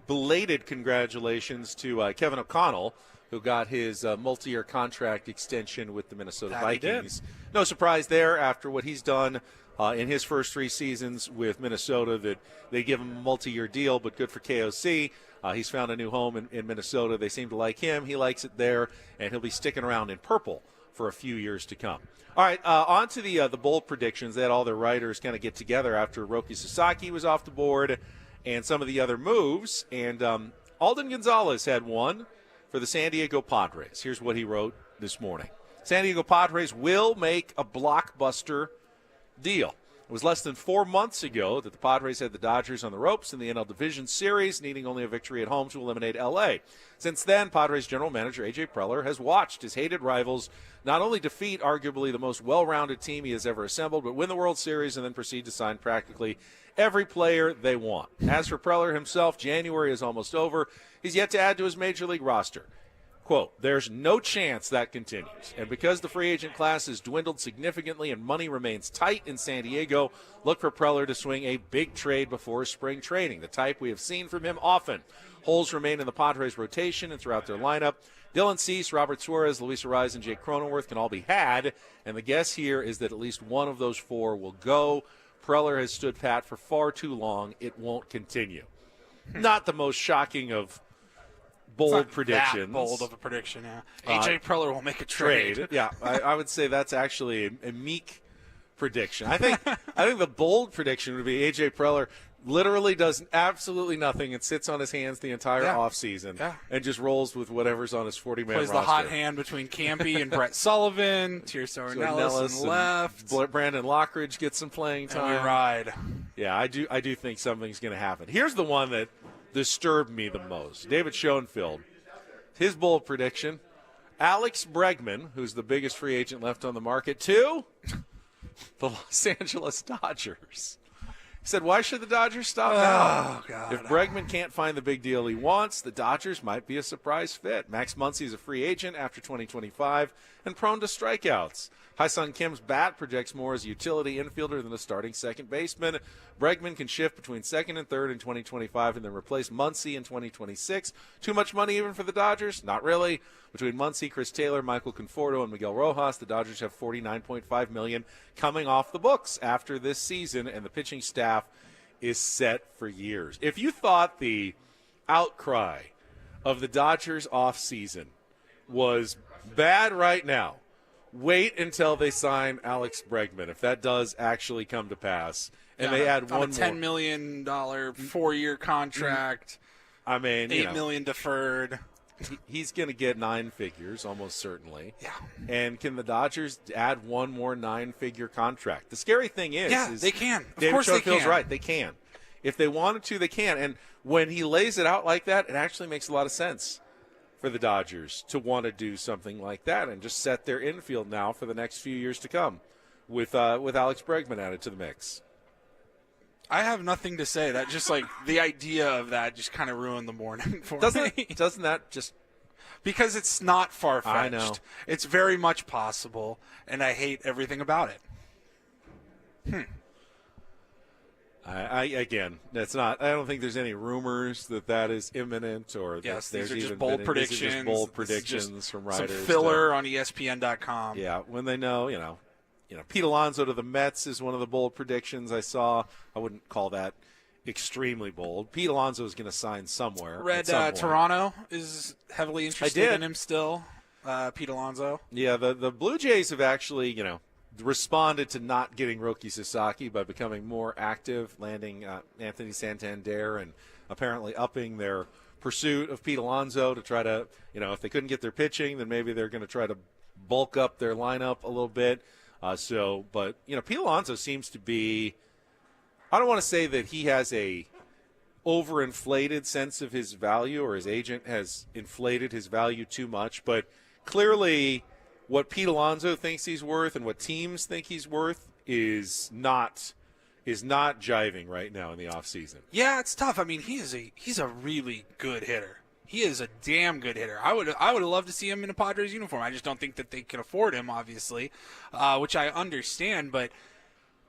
belated congratulations to Kevin O'Connell, who got his multi-year contract extension with the Minnesota Vikings. No surprise there after what he's done in his first 3 seasons with Minnesota, that they give him a multi-year deal, but good for KOC. He's found a new home in Minnesota. They seem to like him. He likes it there, and he'll be sticking around in purple for a few years to come. All right, on to the bold predictions. They had all their writers kind of get together after Roki Sasaki was off the board and some of the other moves. And Alden Gonzalez had one for the San Diego Padres. Here's what he wrote this morning. San Diego Padres will make a blockbuster deal. It was less than 4 months ago that the Padres had the Dodgers on the ropes in the NL Division Series, needing only a victory at home to eliminate L.A. Since then, Padres general manager A.J. Preller has watched his hated rivals not only defeat arguably the most well-rounded team he has ever assembled, but win the World Series and then proceed to sign practically every player they want. As for Preller himself, January is almost over. He's yet to add to his major league roster. Quote, there's no chance that continues. And because the free agent class has dwindled significantly and money remains tight in San Diego, look for Preller to swing a big trade before spring training, the type we have seen from him often. Holes remain in the Padres rotation and throughout their lineup. Dylan Cease, Robert Suarez, Luis Arraez, and Jake Cronenworth can all be had. And the guess here is that at least one of those 4 will go. Preller has stood pat for far too long. It won't continue. Not the most shocking of bold predictions. That bold of a prediction, yeah. A.J. Preller will make a trade. Yeah, I would say that's actually a meek prediction. I think the bold prediction would be A.J. Preller literally does absolutely nothing and sits on his hands the entire offseason and just rolls with whatever's on his 40-man roster. Plays the hot hand between Campy and Brett Sullivan. Tirso Ornelas and left. Brandon Lockridge gets some playing time. And we ride. Yeah, I do think something's going to happen. Here's the one that disturbed me the most. David Schoenfield, his bold prediction, Alex Bregman, who's the biggest free agent left on the market, to the Los Angeles Dodgers. He said, why should the Dodgers stop now? Oh, God. If Bregman can't find the big deal he wants, the Dodgers might be a surprise fit. Max Muncy is a free agent after 2025 and prone to strikeouts. Hyun Kim's bat projects more as a utility infielder than a starting second baseman. Bregman can shift between second and third in 2025 and then replace Muncy in 2026. Too much money even for the Dodgers? Not really. Between Muncy, Chris Taylor, Michael Conforto, and Miguel Rojas, the Dodgers have $49.5 million coming off the books after this season, and the pitching staff is set for years. If you thought the outcry of the Dodgers off-season was bad right now, wait until they sign Alex Bregman, if that does actually come to pass. And they add one more. $10 million 4-year contract. I mean, $8 million deferred. He's going to get 9 figures, almost certainly. Yeah. And can the Dodgers add one more 9-figure contract? The scary thing is they can. David Of course they Schofield's can. right. They can. If they wanted to, they can. And when he lays it out like that, it actually makes a lot of sense for the Dodgers to want to do something like that and just set their infield now for the next few years to come with Alex Bregman added to the mix. I have nothing to say. That just like the idea of that just kind of ruined the morning for me. Doesn't that just because it's not far-fetched. I know. It's very much possible, and I hate everything about it. Again, that's not. I don't think there's any rumors that is imminent or yes, that these there's are just even bold been, predictions. These are just bold predictions from writers. Some filler on ESPN.com. Yeah, when they know, Pete Alonso to the Mets is one of the bold predictions I saw. I wouldn't call that extremely bold. Pete Alonso is going to sign somewhere. Read Toronto is heavily interested in him still. Pete Alonso. Yeah, the Blue Jays have actually, responded to not getting Roki Sasaki by becoming more active, landing Anthony Santander and apparently upping their pursuit of Pete Alonso to try to, if they couldn't get their pitching, then maybe they're going to try to bulk up their lineup a little bit. But Pete Alonso seems to be, I don't want to say that he has a overinflated sense of his value or his agent has inflated his value too much, but clearly what Pete Alonso thinks he's worth and what teams think he's worth is not jiving right now in the offseason. Yeah, it's tough. I mean, he's a really good hitter. He is a damn good hitter. I would have loved to see him in a Padres uniform. I just don't think that they can afford him, obviously, which I understand. But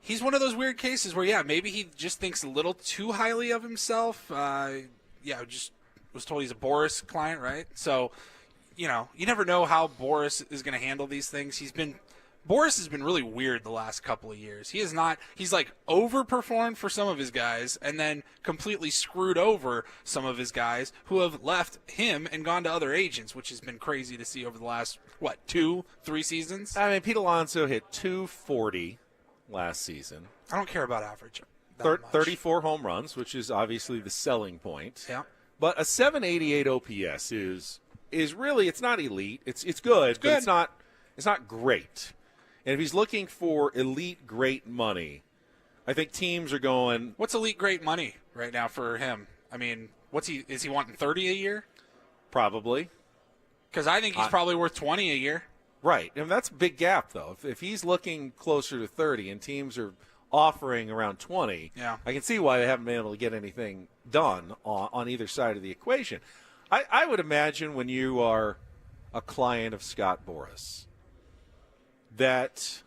he's one of those weird cases where, maybe he just thinks a little too highly of himself. Just was told he's a Boris client, right? So, you never know how Boris is going to handle these things. Boris has been really weird the last couple of years. He's like overperformed for some of his guys and then completely screwed over some of his guys who have left him and gone to other agents, which has been crazy to see over the last, 2-3 seasons? I mean, Pete Alonso hit .240 last season. I don't care about average. 34 home runs, which is obviously the selling point. Yeah. But a 788 OPS is really, it's not elite. It's good, but it's not great. And if he's looking for elite great money, I think teams are going. What's elite great money right now for him? I mean, is he wanting 30 a year? Probably. Because I think he's probably worth 20 a year. Right. And that's a big gap, though. If he's looking closer to 30 and teams are offering around 20, I can see why they haven't been able to get anything done on either side of the equation. I would imagine when you are a client of Scott Boras that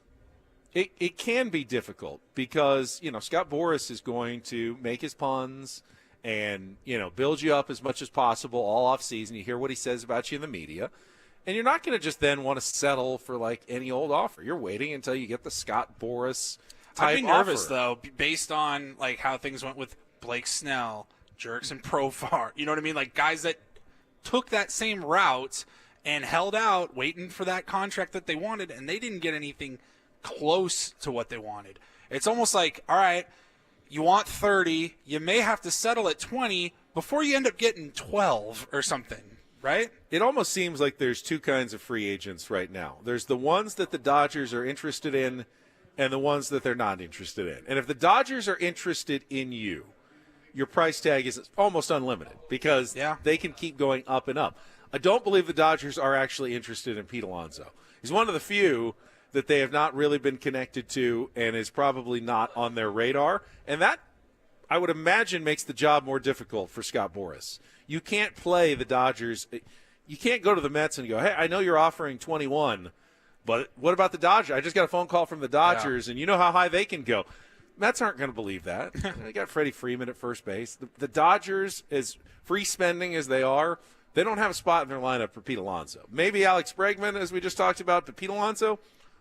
it can be difficult because, Scott Boras is going to make his puns and, build you up as much as possible all off season. You hear what he says about you in the media. And you're not going to just then want to settle for, any old offer. You're waiting until you get the Scott Boras type I'd be nervous, offer. though, based on, how things went with Blake Snell, Jurickson, Profar. You know what I mean? Guys that took that same route and held out waiting for that contract that they wanted, and they didn't get anything close to what they wanted. It's almost like, all right, you want 30, you may have to settle at 20 before you end up getting 12 or something, right? It almost seems like there's two kinds of free agents right now. There's the ones that the Dodgers are interested in and the ones that they're not interested in. And if the Dodgers are interested in you, your price tag is almost unlimited because they can keep going up and up. I don't believe the Dodgers are actually interested in Pete Alonso. He's one of the few that they have not really been connected to and is probably not on their radar. And that, I would imagine, makes the job more difficult for Scott Boras. You can't play the Dodgers. You can't go to the Mets and go, hey, I know you're offering 21, but what about the Dodgers? I just got a phone call from the Dodgers, and you know how high they can go. Mets aren't going to believe that. They got Freddie Freeman at first base. The Dodgers, as free spending as they are, they don't have a spot in their lineup for Pete Alonso. Maybe Alex Bregman, as we just talked about, but Pete Alonso,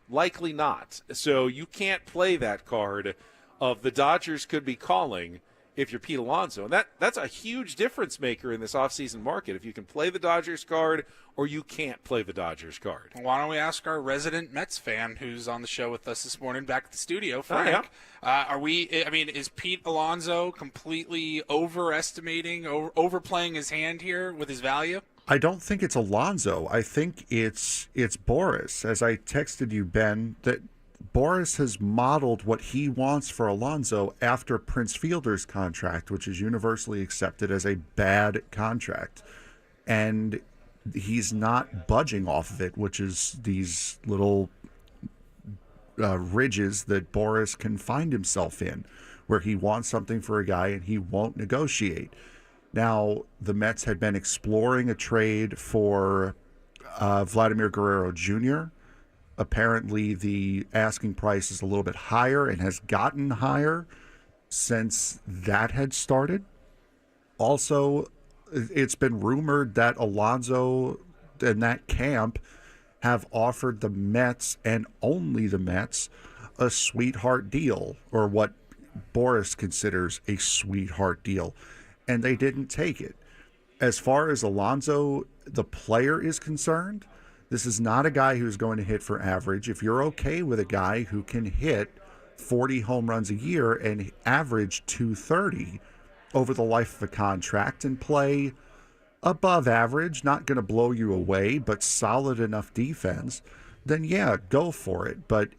likely not. So you can't play that card of the Dodgers could be calling if you're Pete Alonso. And that's a huge difference maker in this offseason market. If you can play the Dodgers card or you can't play the Dodgers card. Why don't we ask our resident Mets fan who's on the show with us this morning back at the studio, Frank? Is Pete Alonso completely overestimating, overplaying his hand here with his value? I don't think it's Alonso. I think it's Boras. As I texted you, Ben, that Boras has modeled what he wants for Alonso after Prince Fielder's contract, which is universally accepted as a bad contract. And he's not budging off of it, which is these little ridges that Boras can find himself in, where he wants something for a guy and he won't negotiate. Now, the Mets had been exploring a trade for Vladimir Guerrero Jr. Apparently, the asking price is a little bit higher and has gotten higher since that had started. Also, it's been rumored that Alonso and that camp have offered the Mets and only the Mets a sweetheart deal, or what Boras considers a sweetheart deal, and they didn't take it. As far as Alonso, the player, is concerned, this is not a guy who's going to hit for average. If you're okay with a guy who can hit 40 home runs a year and average 230 over the life of a contract and play above average, not going to blow you away, but solid enough defense, then yeah, go for it. But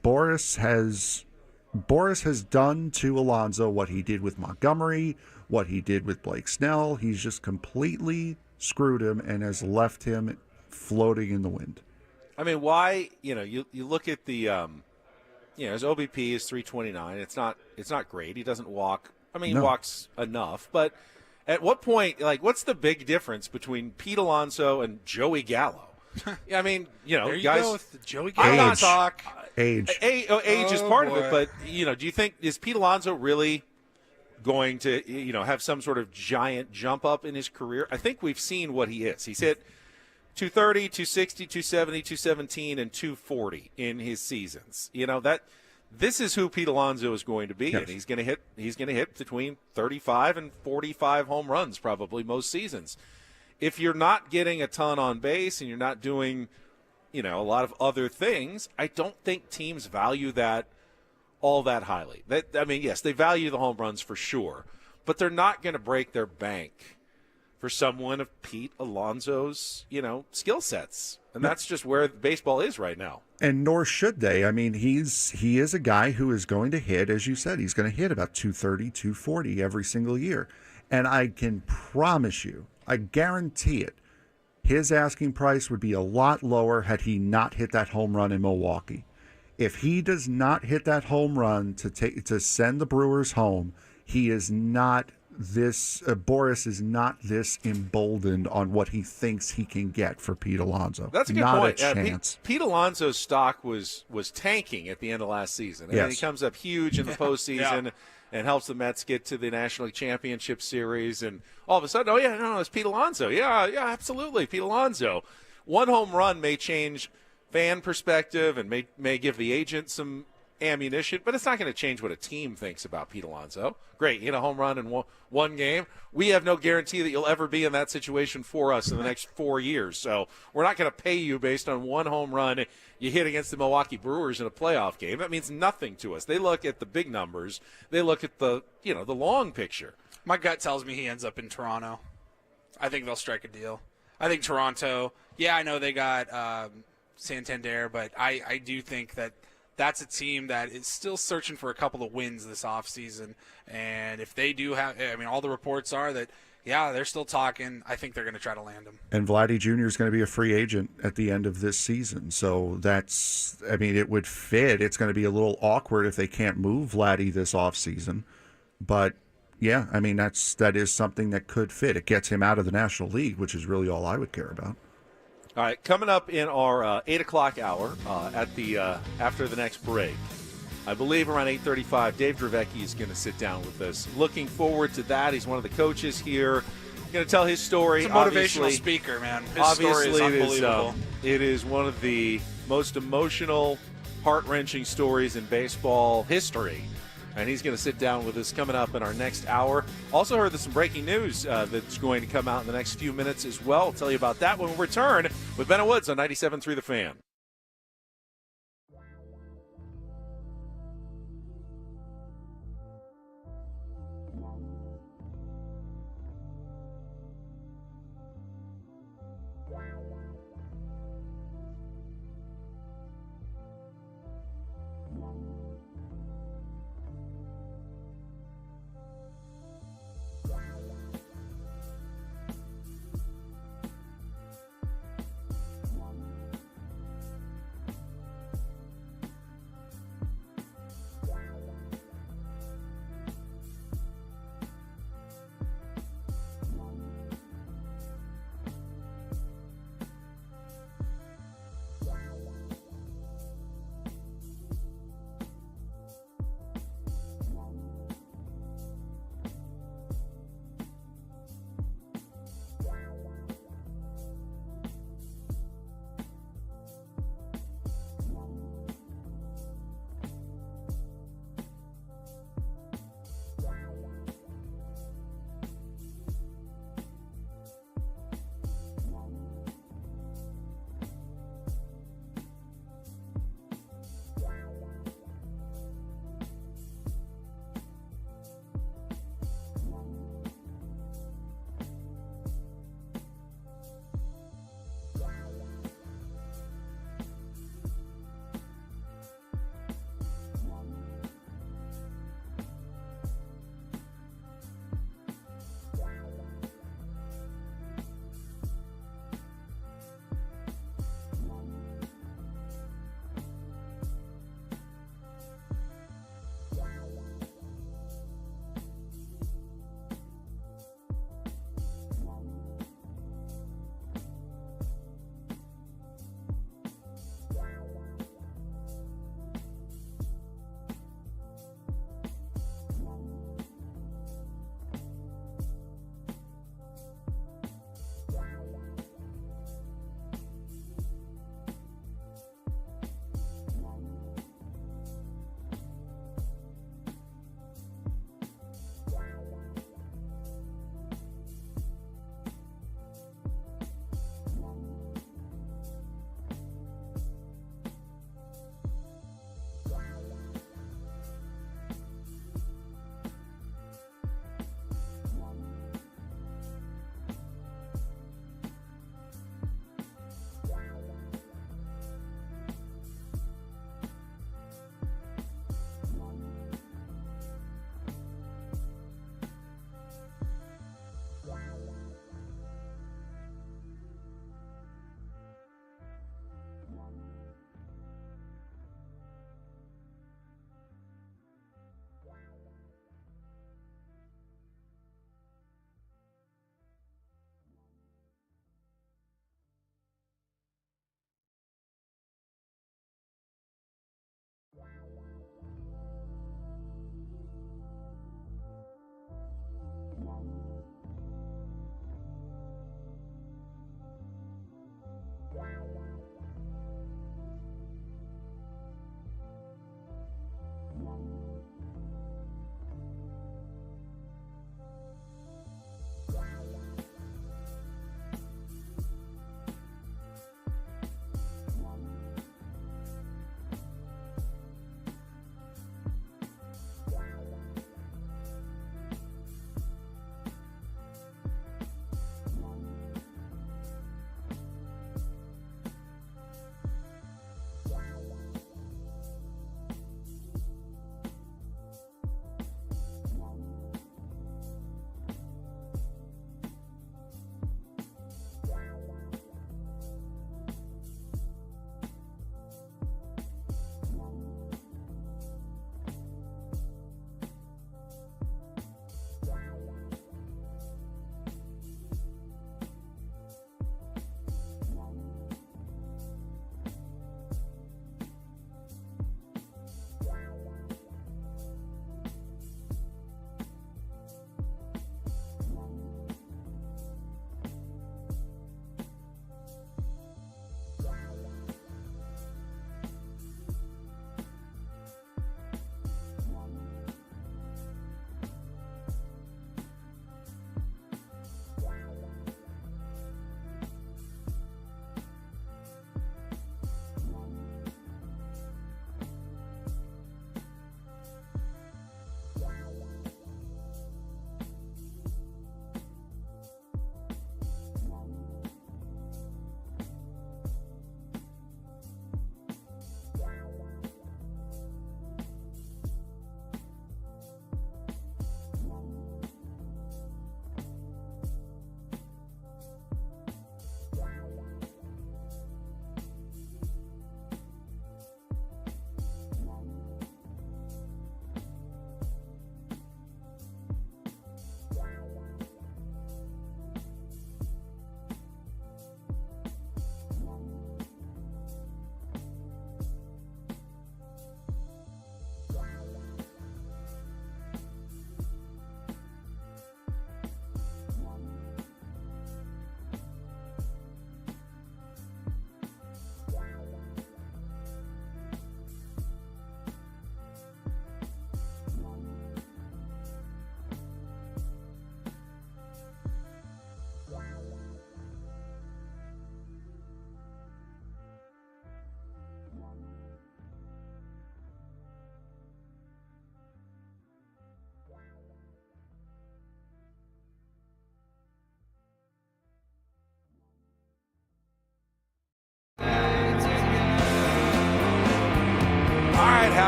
Boras has done to Alonso what he did with Montgomery, what he did with Blake Snell. He's just completely screwed him and has left him floating in the wind. I mean, why, you look at the, his OBP is 329. It's not great. He doesn't walk. I mean, he walks enough. But at what point, what's the big difference between Pete Alonso and Joey Gallo? I mean, there you guys. Go with the Joey Gallo talk. Age is part of it. But, do you think, is Pete Alonso really going to, have some sort of giant jump up in his career? I think we've seen what he is. He's hit 230, 260, 270, 217, and 240 in his seasons. This is who Pete Alonso is going to be, yes. And he's going to hit between 35 and 45 home runs probably most seasons. If you're not getting a ton on base and you're not doing, a lot of other things, I don't think teams value that all that highly. Yes, they value the home runs for sure, but they're not going to break their bank for someone of Pete Alonso's, skill sets. And that's just where baseball is right now. And nor should they. I mean, he is a guy who is going to hit, as you said, he's going to hit about 230, 240 every single year. And I can promise you, I guarantee it, his asking price would be a lot lower had he not hit that home run in Milwaukee. If he does not hit that home run to send the Brewers home, he is not this Boras is not this emboldened on what he thinks he can get for Pete Alonso. That's a good not point. A chance. Pete Alonso's stock was tanking at the end of last season. And then he comes up huge in the postseason and helps the Mets get to the National League Championship Series. And all of a sudden, it's Pete Alonso. Yeah, absolutely, Pete Alonso. One home run may change fan perspective and may give the agent some ammunition, but it's not going to change what a team thinks about Pete Alonso. Great, hit a home run in one game. We have no guarantee that you'll ever be in that situation for us in the next 4 years. So we're not going to pay you based on one home run you hit against the Milwaukee Brewers in a playoff game. That means nothing to us. They look at the big numbers. They look at the long picture. My gut tells me he ends up in Toronto. I think they'll strike a deal. I think Toronto, I know they got Santander, but I do think that that's a team that is still searching for a couple of wins this offseason. And if they do have, all the reports are that, they're still talking. I think they're going to try to land him. And Vladdy Jr. is going to be a free agent at the end of this season. So it would fit. It's going to be a little awkward if they can't move Vladdy this offseason. But, that is something that could fit. It gets him out of the National League, which is really all I would care about. All right, coming up in our 8 o'clock hour after the next break, I believe around 8:35, Dave Dravecky is going to sit down with us. Looking forward to that. He's one of the coaches here. Going to tell his story. He's a motivational speaker, man. His story is unbelievable. It is one of the most emotional, heart-wrenching stories in baseball history. And he's going to sit down with us coming up in our next hour. Also heard there's some breaking news that's going to come out in the next few minutes as well. I'll tell you about that when we return with Bennett Woods on 97.3 The Fan.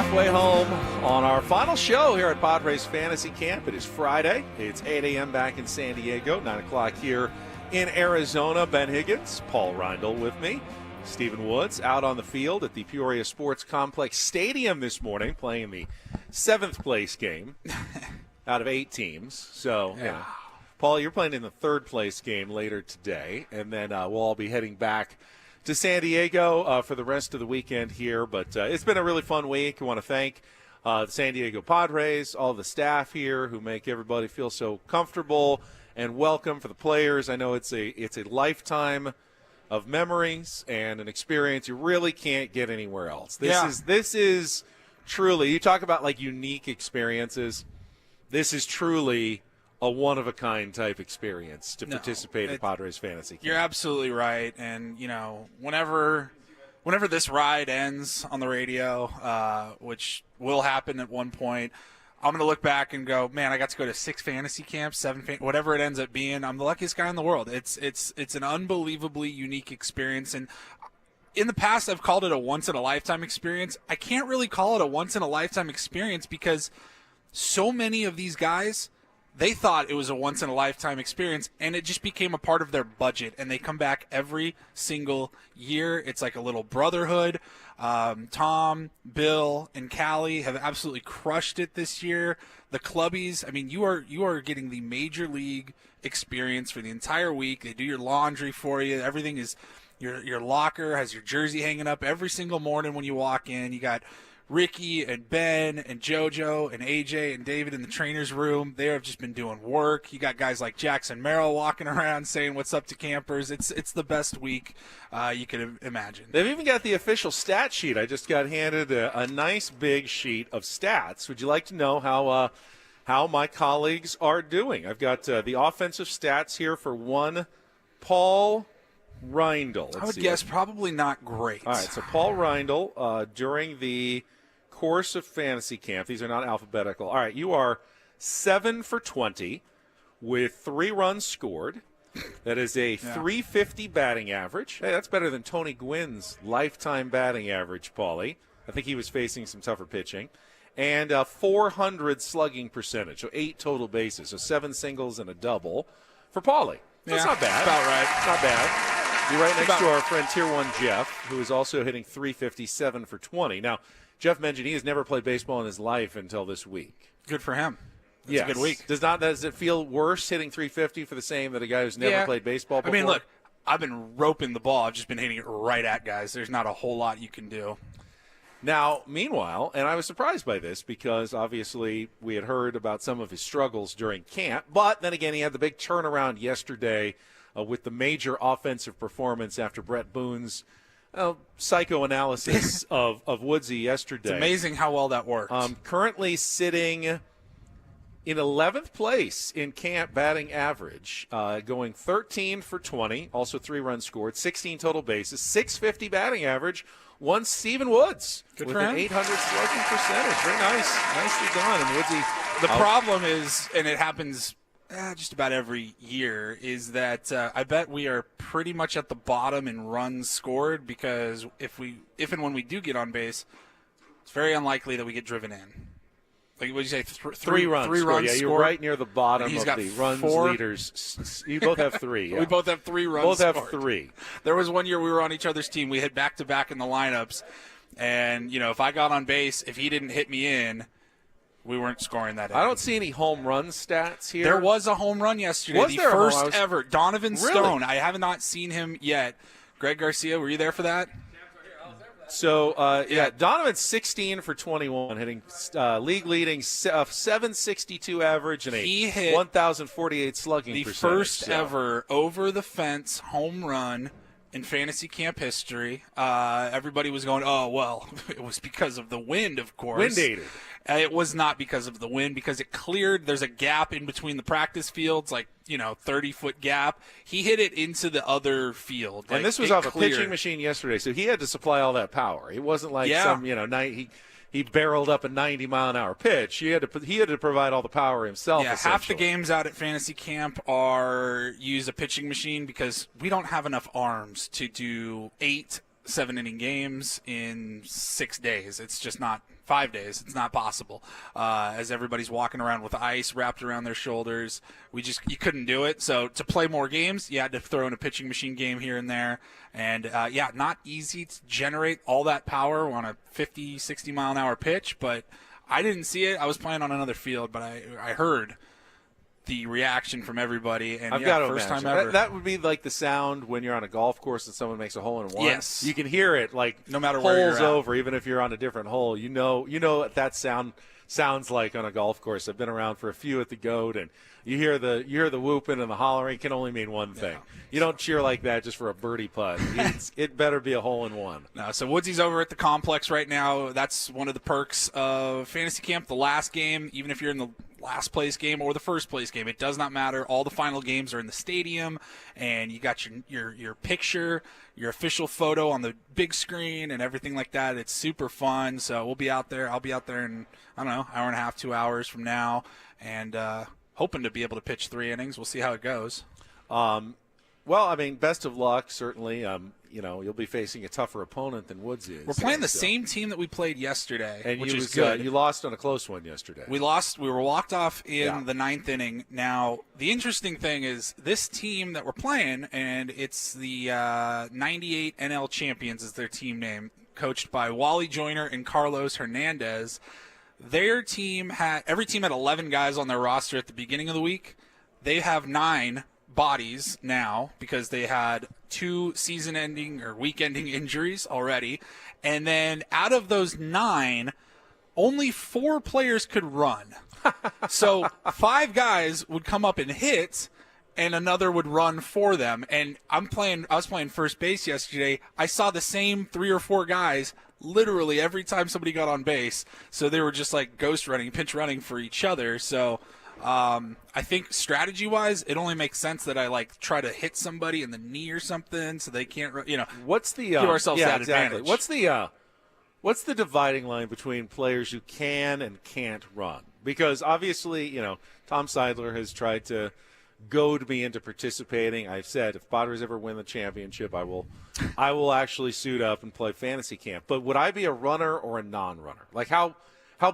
halfway home on our final show here at Padres Fantasy Camp. It is Friday. It's 8 a.m. back in San Diego, 9 o'clock here in Arizona. Ben Higgins, Paul Reindl with me. Stephen Woods out on the field at the Peoria Sports Complex Stadium this morning, playing the 7th place game out of 8 teams. So, yeah. Paul, you're playing in the 3rd place game later today, and then we'll all be heading back to San Diego for the rest of the weekend here. But it's been a really fun week. I want to thank the San Diego Padres, all the staff here who make everybody feel so comfortable and welcome. For the players, I know it's a lifetime of memories and an experience you really can't get anywhere else. This is truly, you talk about like unique experiences. This is truly a one-of-a-kind type experience to participate in Padres Fantasy Camp. You're absolutely right. And, whenever this ride ends on the radio, which will happen at one point, I'm going to look back and go, man, I got to go to 6 fantasy camps, 7, whatever it ends up being. I'm the luckiest guy in the world. It's an unbelievably unique experience. And in the past, I've called it a once-in-a-lifetime experience. I can't really call it a once-in-a-lifetime experience because so many of these guys, they thought it was a once-in-a-lifetime experience, and it just became a part of their budget, and they come back every single year. It's like a little brotherhood. Tom, Bill, and Callie have absolutely crushed it this year. The clubbies, I mean, you are getting the major league experience for the entire week. They do your laundry for you. Everything is your locker has your jersey hanging up every single morning when you walk in. You got Ricky and Ben and JoJo and AJ and David in the trainer's room. They have just been doing work. You got guys like Jackson Merrill walking around saying what's up to campers. It's the best week you could imagine. They've even got the official stat sheet. I just got handed a nice big sheet of stats. Would you like to know how my colleagues are doing? I've got the offensive stats here for one Paul Reindl. I would guess probably not great. All right, so Paul Reindl during the course of fantasy camp. These are not alphabetical. All right, you are 7 for 20 with 3 runs scored. That is a 350 batting average. Hey, that's better than Tony Gwynn's lifetime batting average, Paulie. I think he was facing some tougher pitching. And 400 slugging percentage, so 8 total bases, so 7 singles and a double for Paulie. That's not bad. About right. Not bad. You're right next to our friend Tier 1 Jeff, who is also hitting 357 for 20. Now, Jeff mentioned he has never played baseball in his life until this week. Good for him. That's a good week. Does it feel worse hitting 350 for the same that a guy who's never played baseball before? I mean, look, I've been roping the ball. I've just been hitting it right at guys. There's not a whole lot you can do. Now, meanwhile, and I was surprised by this because obviously we had heard about some of his struggles during camp, but then again he had the big turnaround yesterday with the major offensive performance after Brett Boone's psychoanalysis of Woodsy yesterday. It's amazing how well that worked. Currently sitting in 11th place in camp batting average, going 13 for 20, also 3 runs scored, 16 total bases, 650 batting average. One Stephen Woods with an 800 slugging percentage. Very nice. Nicely done. And Woodsy. The problem is, and it happens just about every year, is that I bet we are pretty much at the bottom in runs scored because if and when we do get on base, it's very unlikely that we get driven in. Like, what did you say? Three runs. Yeah, you're scored. right near the bottom of got the runs 4 leaders. You both have 3. Yeah. We both have 3 runs. Both have scored. 3. There was one year we were on each other's team. We hit back-to-back in the lineups. And, if I got on base, if he didn't hit me in, we weren't scoring that. I don't see any home run stats here. There was a home run yesterday. Was there first ever. Donovan Really? Stone. I have not seen him yet. Greg Garcia, were you there for that? So, Donovan's 16 for 21, hitting league-leading 762 average and a 1,048 slugging the percentage. First ever over-the-fence home run in fantasy camp history. Everybody was going, oh, well, it was because of the wind, of course. Wind-aided. It was not because of the wind, because it cleared. There's a gap in between the practice fields, 30-foot gap. He hit it into the other field. And this was off a pitching machine yesterday, so he had to supply all that power. It wasn't like he barreled up a 90-mile-an-hour pitch. He had to provide all the power himself. Yeah, half the games out at fantasy camp use a pitching machine because we don't have enough arms to do 8 7-inning games in 6 days. It's just not 5 days. It's not possible. As everybody's walking around with ice wrapped around their shoulders, you couldn't do it. So to play more games, you had to throw in a pitching machine game here and there. And, not easy to generate all that power on a 50, 60-mile-an-hour pitch. But I didn't see it. I was playing on another field, but I heard the reaction from everybody, and I've got to first imagine. time ever. That would be like the sound when you're on a golf course and someone makes a hole in one. Yes. You can hear it like no matter where holes you're at. over, even if you're on a different hole. You know what that sounds like on a golf course. I've been around for a few at the Goat, and you hear the whooping and the hollering. It can only mean one thing. Yeah. You don't cheer like that just for a birdie putt. It better be a hole in one. No, so Woodsy's over at the complex right now. That's one of the perks of fantasy camp. The last game, even if you're in the last place game or the first place game, it does not matter. All the final games are in the stadium, and you got your picture, your official photo on the big screen and everything like that. It's super fun. So we'll be out there. I'll be out there in, I don't know, hour and a half, 2 hours from now, and hoping to be able to pitch 3 innings. We'll see how it goes. Well, I mean, best of luck, certainly. You'll be facing a tougher opponent than Woods is. We're playing the same team that we played yesterday, and which is good. You lost on a close one yesterday. We lost. We were walked off in the 9th inning. Now, the interesting thing is this team that we're playing, and it's the 98 NL Champions is their team name, coached by Wally Joyner and Carlos Hernandez. Every team had 11 guys on their roster at the beginning of the week. They have 9 bodies now because they had 2 season-ending or week-ending injuries already. And then out of those 9, only 4 players could run. So 5 guys would come up and hit, and another would run for them. And I was playing first base yesterday. I saw the same 3 or 4 guys literally every time somebody got on base. So they were just like ghost running, pinch running for each other. So I think strategy-wise, it only makes sense that I try to hit somebody in the knee or something so they can't. What's the give ourselves that exactly. advantage? What's the dividing line between players who can and can't run? Because obviously, Tom Seidler has tried to goad me into participating. I've said if Padres ever win the championship, I will actually suit up and play fantasy camp. But would I be a runner or a non-runner? Like how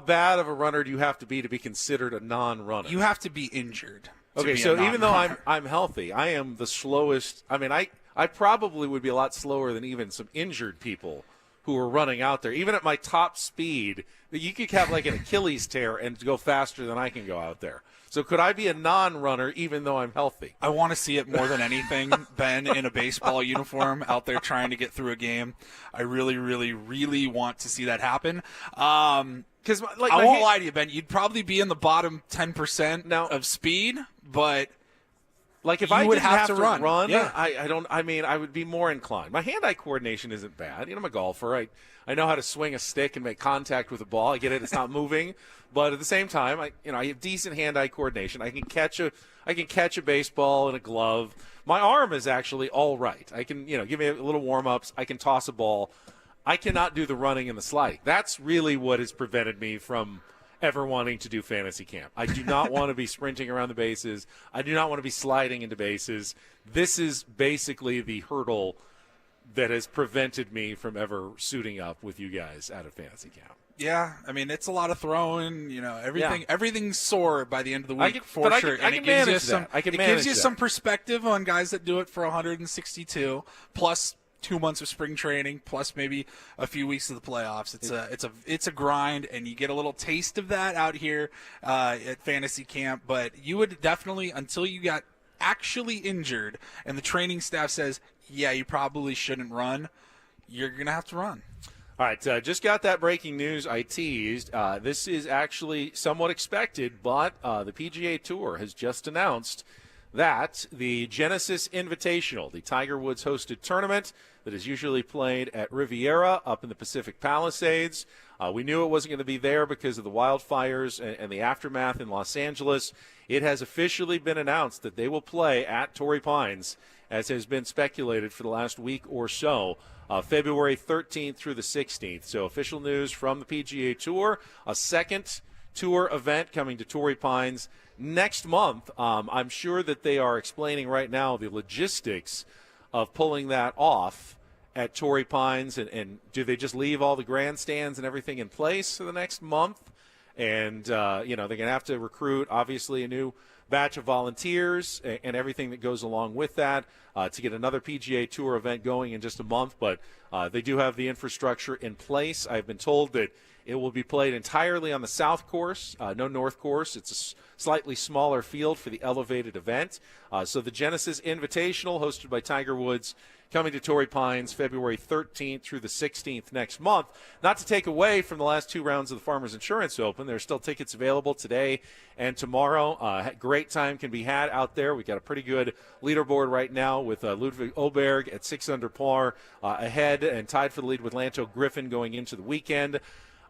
bad of a runner do you have to be considered a non-runner? You have to be injured. Okay, so even though I'm healthy, I am the slowest. I mean, I probably would be a lot slower than even some injured people who are running out there. Even at my top speed, you could have like an Achilles tear and go faster than I can go out there. So could I be a non-runner even though I'm healthy? I want to see it more than anything, Ben, in a baseball uniform out there trying to get through a game. I really, really, really want to see that happen. Because I won't lie to you, Ben. You'd probably be in the bottom 10% of speed, but if I would didn't have to run. Yeah. I would be more inclined. My hand-eye coordination isn't bad. I'm a golfer. I know how to swing a stick and make contact with a ball. I get it; it's not moving, but at the same time, I have decent hand-eye coordination. I can catch a baseball in a glove. My arm is actually all right. I can give me a little warm-ups. I can toss a ball. I cannot do the running and the sliding. That's really what has prevented me from ever wanting to do fantasy camp. I do not want to be sprinting around the bases. I do not want to be sliding into bases. This is basically the hurdle that has prevented me from ever suiting up with you guys at a fantasy camp. Yeah, I mean, it's a lot of throwing, everything's sore by the end of the week sure. And it gives you some perspective on guys that do it for 162 plus 2 months of spring training, plus maybe a few weeks of the playoffs. It's a grind, and you get a little taste of that out here at fantasy camp. But you would definitely, until you got actually injured, and the training staff says, yeah, you probably shouldn't run, you're gonna have to run. All right, just got that breaking news I teased. This is actually somewhat expected, but the PGA Tour has just announced that the Genesis Invitational, the Tiger Woods hosted tournament that is usually played at Riviera up in the Pacific Palisades. We knew it wasn't going to be there because of the wildfires and the aftermath in Los Angeles. It has officially been announced that they will play at Torrey Pines, as has been speculated for the last week or so, February 13th through the 16th. So official news from the PGA Tour, a second tour event coming to Torrey Pines next month. I'm sure that they are explaining right now the logistics of pulling that off at Torrey Pines, and do they just leave all the grandstands and everything in place for the next month? And, they're going to have to recruit, obviously, a new batch of volunteers and everything that goes along with that to get another PGA Tour event going in just a month. But they do have the infrastructure in place. I've been told that it will be played entirely on the south course, no north course. It's a slightly smaller field for the elevated event. So the Genesis Invitational, hosted by Tiger Woods, coming to Torrey Pines February 13th through the 16th next month. Not to take away from the last 2 rounds of the Farmers Insurance Open. There's still tickets available today and tomorrow. Great time can be had out there. We've got a pretty good leaderboard right now with Ludwig Oberg at 6 under par ahead and tied for the lead with Lanto Griffin going into the weekend.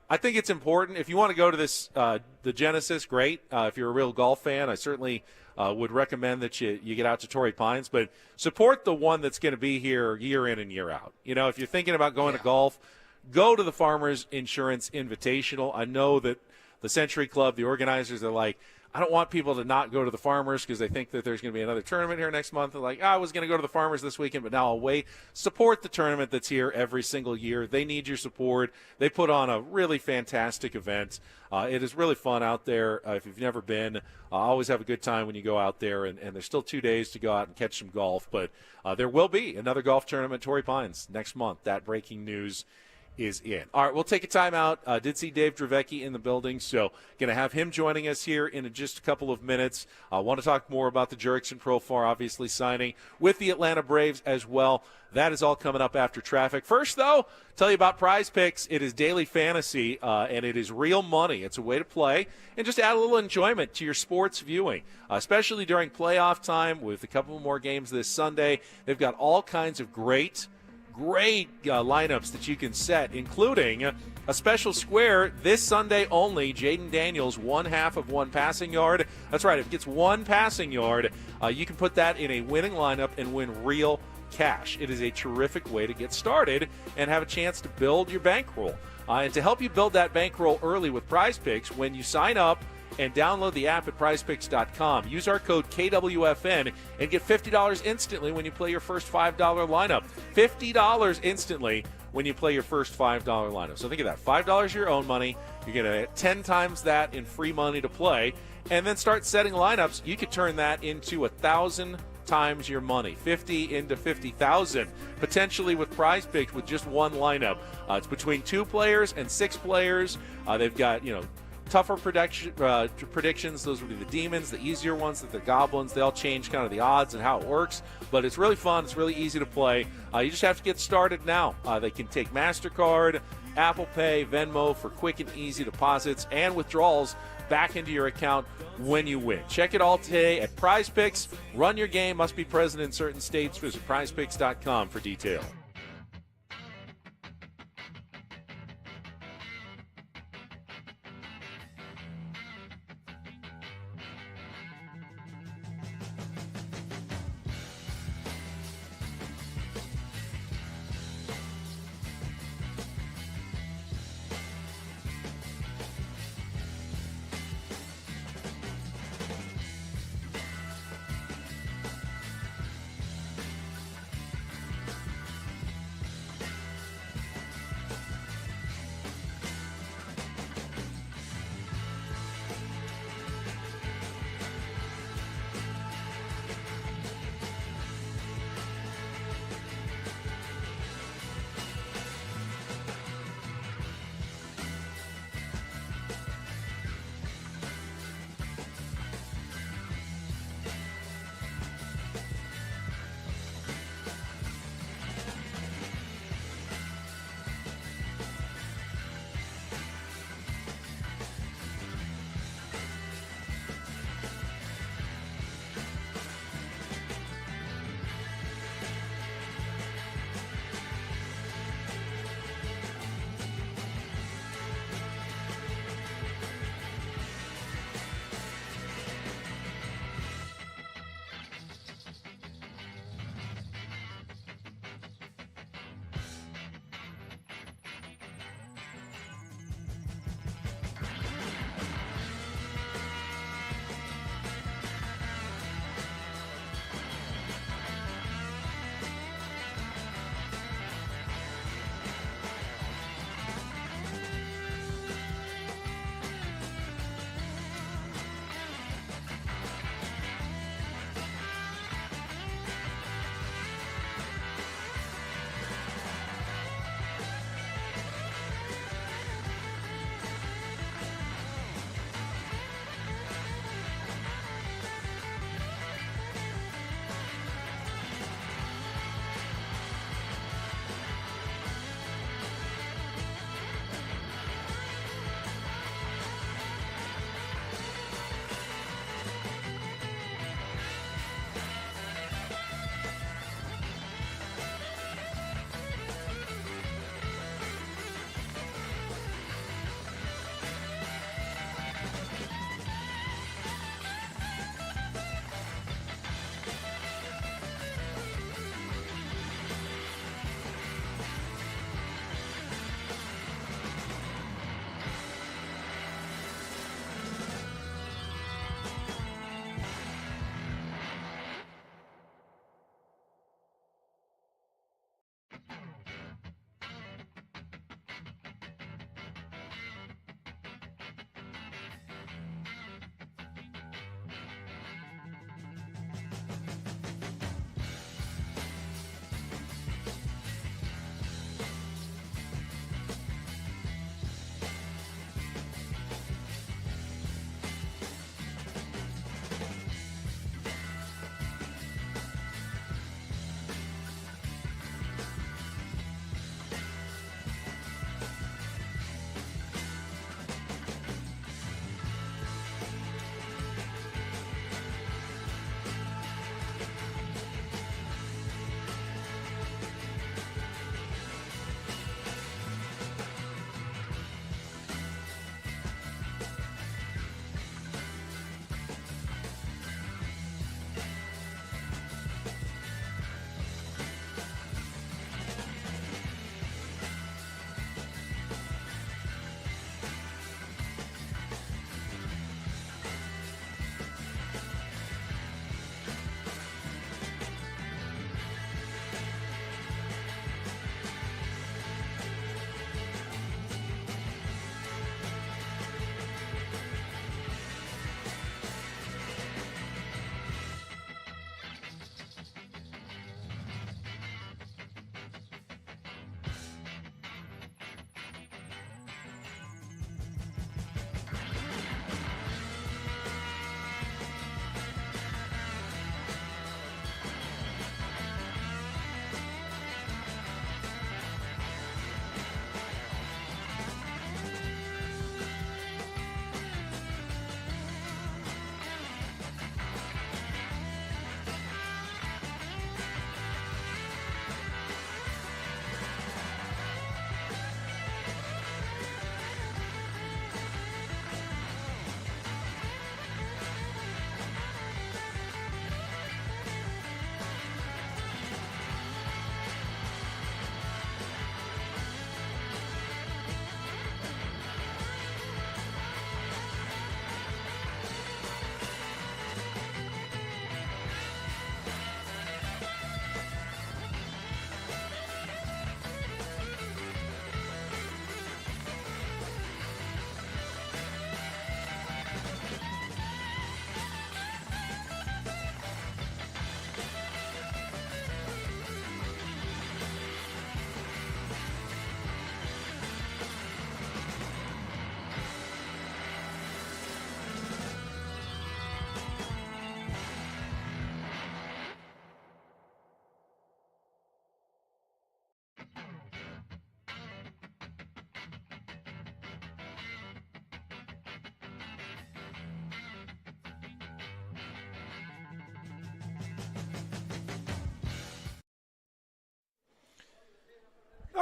I think it's important. If you want to go to this, the Genesis, great. If you're a real golf fan, I certainly would recommend that you get out to Torrey Pines. But support the one that's going to be here year in and year out. If you're thinking about going to golf, go to the Farmers Insurance Invitational. I know that the Century Club, the organizers, are like, I don't want people to not go to the Farmers because they think that there's going to be another tournament here next month. They're like, I was going to go to the Farmers this weekend, but now I'll wait. Support the tournament that's here every single year. They need your support. They put on a really fantastic event. It is really fun out there. If you've never been, always have a good time when you go out there, and there's still 2 days to go out and catch some golf. But there will be another golf tournament at Torrey Pines next month. That breaking news is in. All right, we'll take a timeout. Did see Dave Dravecky in the building, so going to have him joining us here in just a couple of minutes. I want to talk more about the Jurickson Profar, obviously signing with the Atlanta Braves as well. That is all coming up after traffic. First, though, tell you about Prize Picks. It is daily fantasy, and it is real money. It's a way to play and just add a little enjoyment to your sports viewing, especially during playoff time with a couple more games this Sunday. They've got all kinds of great lineups that you can set, including a special square this Sunday only. Jaden Daniels, 1/2 of 1 passing yard. That's right. If it gets 1 passing yard, you can put that in a winning lineup and win real cash. It is a terrific way to get started and have a chance to build your bankroll. And to help you build that bankroll early with Prize Picks, when you sign up and download the app at prizepicks.com. Use our code KWFN and get $50 instantly when you play your first $5 lineup. $50 instantly when you play your first $5 lineup. So think of that. $5 your own money. You're going to get 10 times that in free money to play. And then start setting lineups. You could turn that into 1,000 times your money. 50 into 50,000 potentially with Prize Picks with just one lineup. It's between 2 players and 6 players. They've got, tougher predictions. Those would be the demons. The easier ones, the goblins. They all change kind of the odds and how it works. But it's really fun. It's really easy to play. You just have to get started now. They can take MasterCard, Apple Pay, Venmo for quick and easy deposits and withdrawals back into your account when you win. Check it all today at Prize Picks. Run your game. Must be present in certain states. Visit prizepicks.com for detail.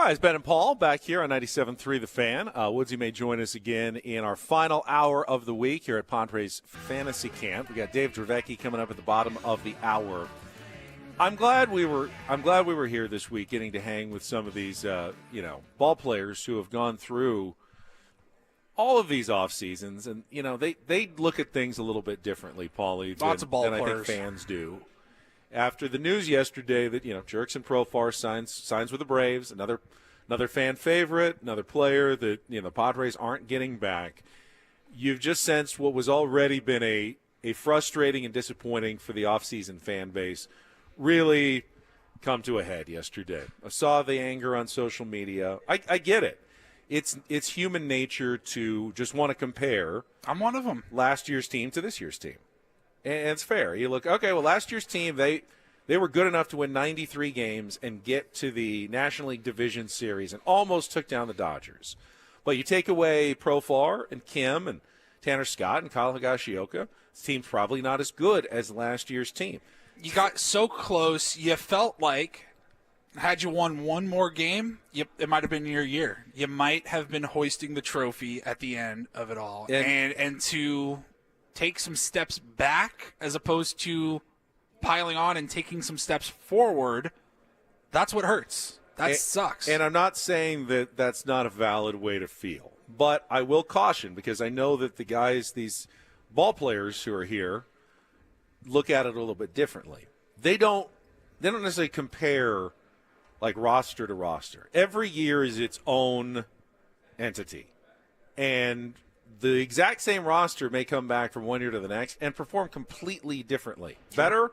All right, it's Ben and Paul back here on 97.3 The Fan. Woodsy may join us again in our final hour of the week here at Padres Fantasy Camp. We got Dave Dravecky coming up at the bottom of the hour. I'm glad we were here this week, getting to hang with some of these ball players who have gone through all of these off seasons, and they look at things a little bit differently, Paulie, than I think fans do. After the news yesterday that Jurickson Profar signs with the Braves, another fan favorite, another player that the Padres aren't getting back, you've just sensed what was already been a frustrating and disappointing for the offseason fan base really come to a head yesterday. I saw the anger on social media. I get it. It's human nature to just want to compare. I'm one of them. Last year's team to this year's team. And it's fair. You look, okay, well, last year's team, they were good enough to win 93 games and get to the National League Division Series and almost took down the Dodgers. But you take away Profar and Kim and Tanner Scott and Kyle Higashioka, this team's probably not as good as last year's team. You got so close, you felt like had you won one more game, it might have been your year. You might have been hoisting the trophy at the end of it all. And to take some steps back as opposed to piling on and taking some steps forward, that's what hurts. That sucks. And I'm not saying that that's not a valid way to feel, but I will caution, because I know that the guys, these ball players who are here, look at it a little bit differently. They don't necessarily compare like roster to roster. Every year is its own entity. And the exact same roster may come back from one year to the next and perform completely differently. Sure. Better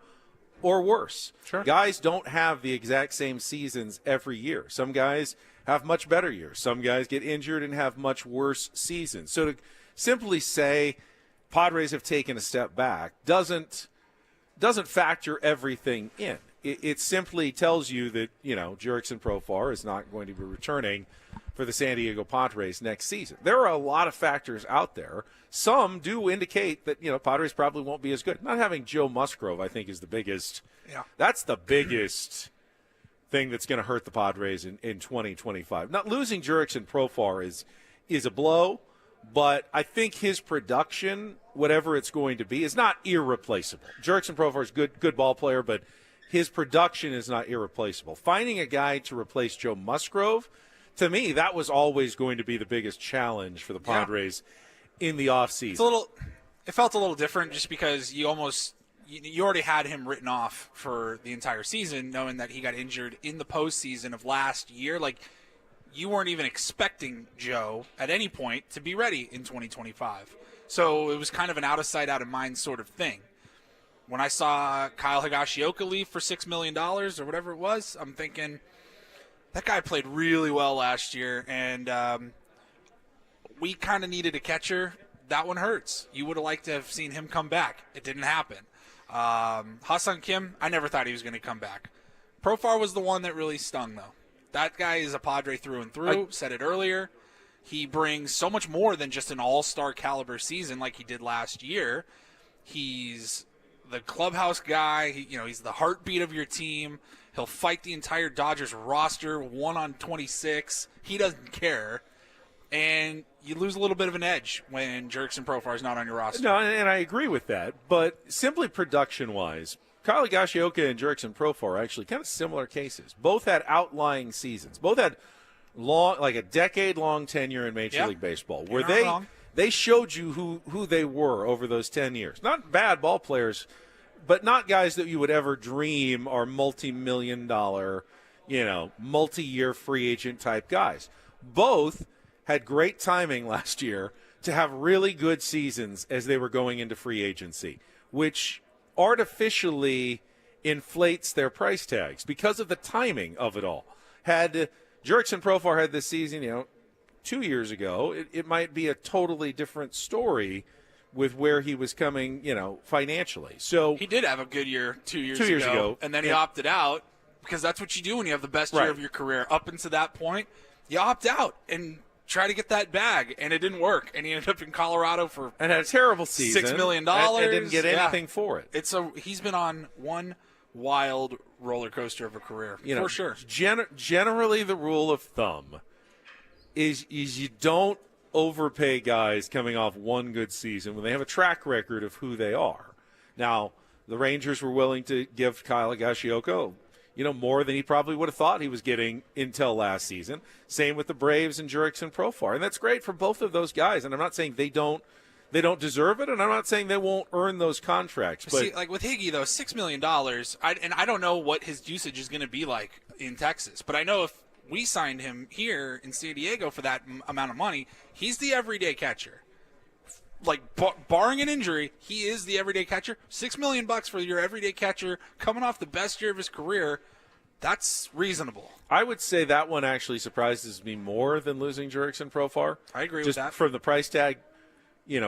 or worse. Sure. Guys don't have the exact same seasons every year. Some guys have much better years. Some guys get injured and have much worse seasons. So to simply say Padres have taken a step back doesn't factor everything in. It simply tells you that, Jurickson Profar is not going to be returning for the San Diego Padres next season. There are a lot of factors out there. Some do indicate that, Padres probably won't be as good. Not having Joe Musgrove, I think, is the biggest. Yeah. That's the biggest thing that's going to hurt the Padres in 2025. Not losing Jurickson Profar is a blow, but I think his production, whatever it's going to be, is not irreplaceable. Jurickson Profar is good ball player, but his production is not irreplaceable. Finding a guy to replace Joe Musgrove, to me, that was always going to be the biggest challenge for the Padres in the offseason. It felt a little different just because you already had him written off for the entire season, knowing that he got injured in the postseason of last year. Like, you weren't even expecting Joe at any point to be ready in 2025. So it was kind of an out of sight, out of mind sort of thing. When I saw Kyle Higashioka leave for $6 million or whatever it was, I'm thinking, that guy played really well last year, and we kind of needed a catcher. That one hurts. You would have liked to have seen him come back. It didn't happen. Ha-Seong Kim, I never thought he was going to come back. Profar was the one that really stung, though. That guy is a Padre through and through. Said it earlier. He brings so much more than just an all-star caliber season like he did last year. He's the clubhouse guy. He's the heartbeat of your team. He'll fight the entire Dodgers roster 1-on-26. He doesn't care. And you lose a little bit of an edge when Jurickson Profar is not on your roster. No, and I agree with that. But simply production-wise, Kyle Higashioka and Jurickson Profar are actually kind of similar cases. Both had outlying seasons. Both had a decade-long tenure in Major League Baseball, where they showed you who they were over those 10 years. Not bad ball players, but not guys that you would ever dream are multi-million-dollar, multi-year free agent type guys. Both had great timing last year to have really good seasons as they were going into free agency, which artificially inflates their price tags because of the timing of it all. Had Jurickson Profar had this season, 2 years ago, it might be a totally different story with where he was coming, financially. So he did have a good year 2 years ago, and then he opted out because that's what you do when you have the best year of your career. Up until that point, you opt out and try to get that bag, and it didn't work, and he ended up in Colorado and had a terrible season, $6 million, and didn't get anything for it. He's been on one wild roller coaster of a career, for sure. Generally, the rule of thumb is you don't overpay guys coming off one good season when they have a track record of who they are. Now, the Rangers were willing to give Kyle Higashioka, more than he probably would have thought he was getting until last season. Same with the Braves and Jurickson Profar. And that's great for both of those guys. And I'm not saying they don't deserve it, and I'm not saying they won't earn those contracts. But see, like with Higgy, though, $6 million, and I don't know what his usage is going to be like in Texas, but I know if we signed him here in San Diego for that amount of money, he's the everyday catcher. Like, barring an injury, he is the everyday catcher. $6 million for your everyday catcher coming off the best year of his career, that's reasonable. I would say that one actually surprises me more than losing Jurickson Profar. I agree with that. Just from the price tag,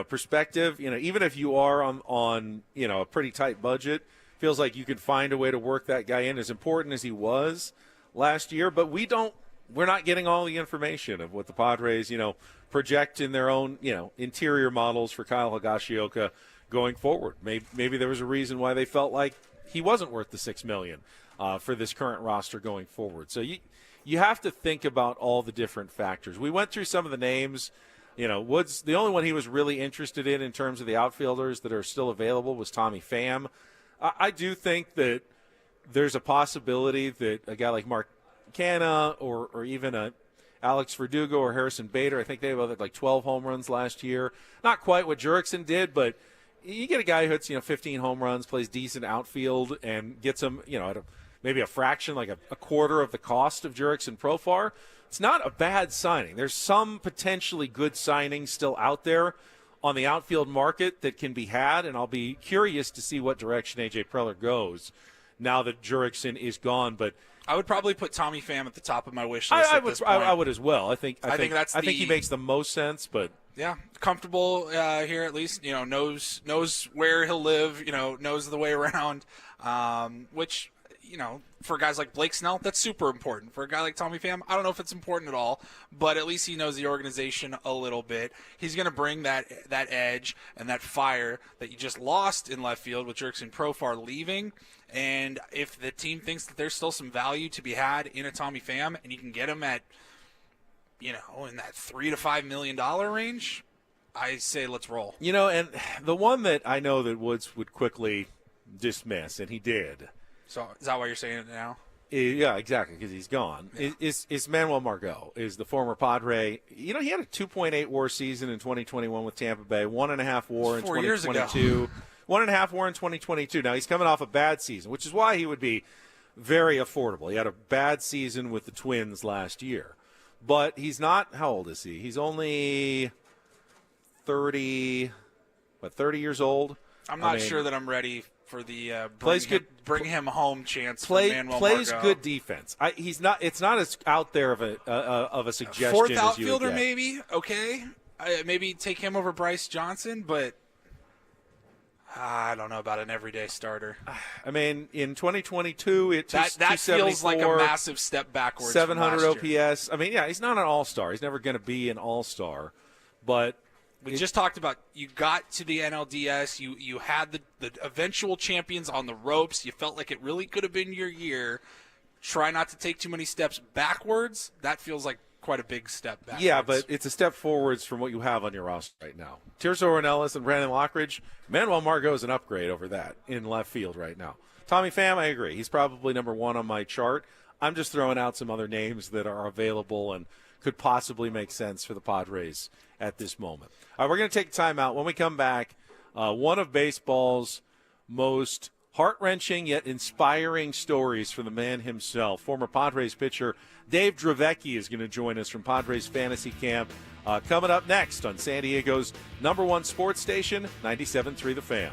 perspective, even if you are on a pretty tight budget, feels like you can find a way to work that guy in, as important as he was last year. But we're not getting all the information of what the Padres, project in their own, interior models for Kyle Higashioka going forward. Maybe there was a reason why they felt like he wasn't worth the $6 million for this current roster going forward. So you have to think about all the different factors. We went through some of the names. Woods, the only one he was really interested in terms of the outfielders that are still available was Tommy Pham. I do think that there's a possibility that a guy like Mark Canha or even a Alex Verdugo or Harrison Bader, I think they had like 12 home runs last year. Not quite what Jurickson did, but you get a guy who hits 15 home runs, plays decent outfield, and gets them at maybe a fraction, like a quarter of the cost of Jurickson Profar. It's not a bad signing. There's some potentially good signings still out there on the outfield market that can be had, and I'll be curious to see what direction A.J. Preller goes now that Jurickson is gone. But I would probably put Tommy Pham at the top of my wish list I would as well. I think he makes the most sense, but yeah, comfortable here at least. Knows where he'll live. Knows the way around. Which for guys like Blake Snell, that's super important. For a guy like Tommy Pham, I don't know if it's important at all, but at least he knows the organization a little bit. He's going to bring that edge and that fire that you just lost in left field with Jurickson Profar leaving. And if the team thinks that there's still some value to be had in a Tommy Pham, and you can get him at, in that $3 to $5 million range, I say let's roll. And the one that I know that Woods would quickly dismiss, and he did. So is that why you're saying it now? Yeah, exactly, because he's gone. Yeah. Is Manuel Margot, is the former Padre. He had a 2.8 WAR season in 2021 with Tampa Bay, 1.5 WAR in 2022. 1.5 WAR in 2022. Now, he's coming off a bad season, which is why he would be very affordable. He had a bad season with the Twins last year. But he's not – how old is he? He's only 30 years old? I'm not sure that I'm ready for the bring him home chance for Manuel plays Margot. Good defense. He's not. It's not as out there of a suggestion. Fourth as outfielder, you would get. maybe. Okay, maybe take him over Bryce Johnson, but I don't know about an everyday starter. I mean, in 2022, that feels like a massive step backwards. 700 OPS. I mean, yeah, he's not an all-star. He's never going to be an all-star, but. We just talked about you got to the NLDS. You had the eventual champions on the ropes. You felt like it really could have been your year. Try not to take too many steps backwards. That feels like quite a big step backwards. Yeah, but it's a step forwards from what you have on your roster right now. Tirso Ornelas and Brandon Lockridge, Manuel Margot is an upgrade over that in left field right now. Tommy Pham, I agree. He's probably number one on my chart. I'm just throwing out some other names that are available and could possibly make sense for the Padres at this moment. All right, we're going to take a timeout. When we come back, one of baseball's most heart-wrenching yet inspiring stories from the man himself. Former Padres pitcher Dave Dravecky is going to join us from Padres Fantasy Camp coming up next on San Diego's #1 sports station, 97.3 The Fan.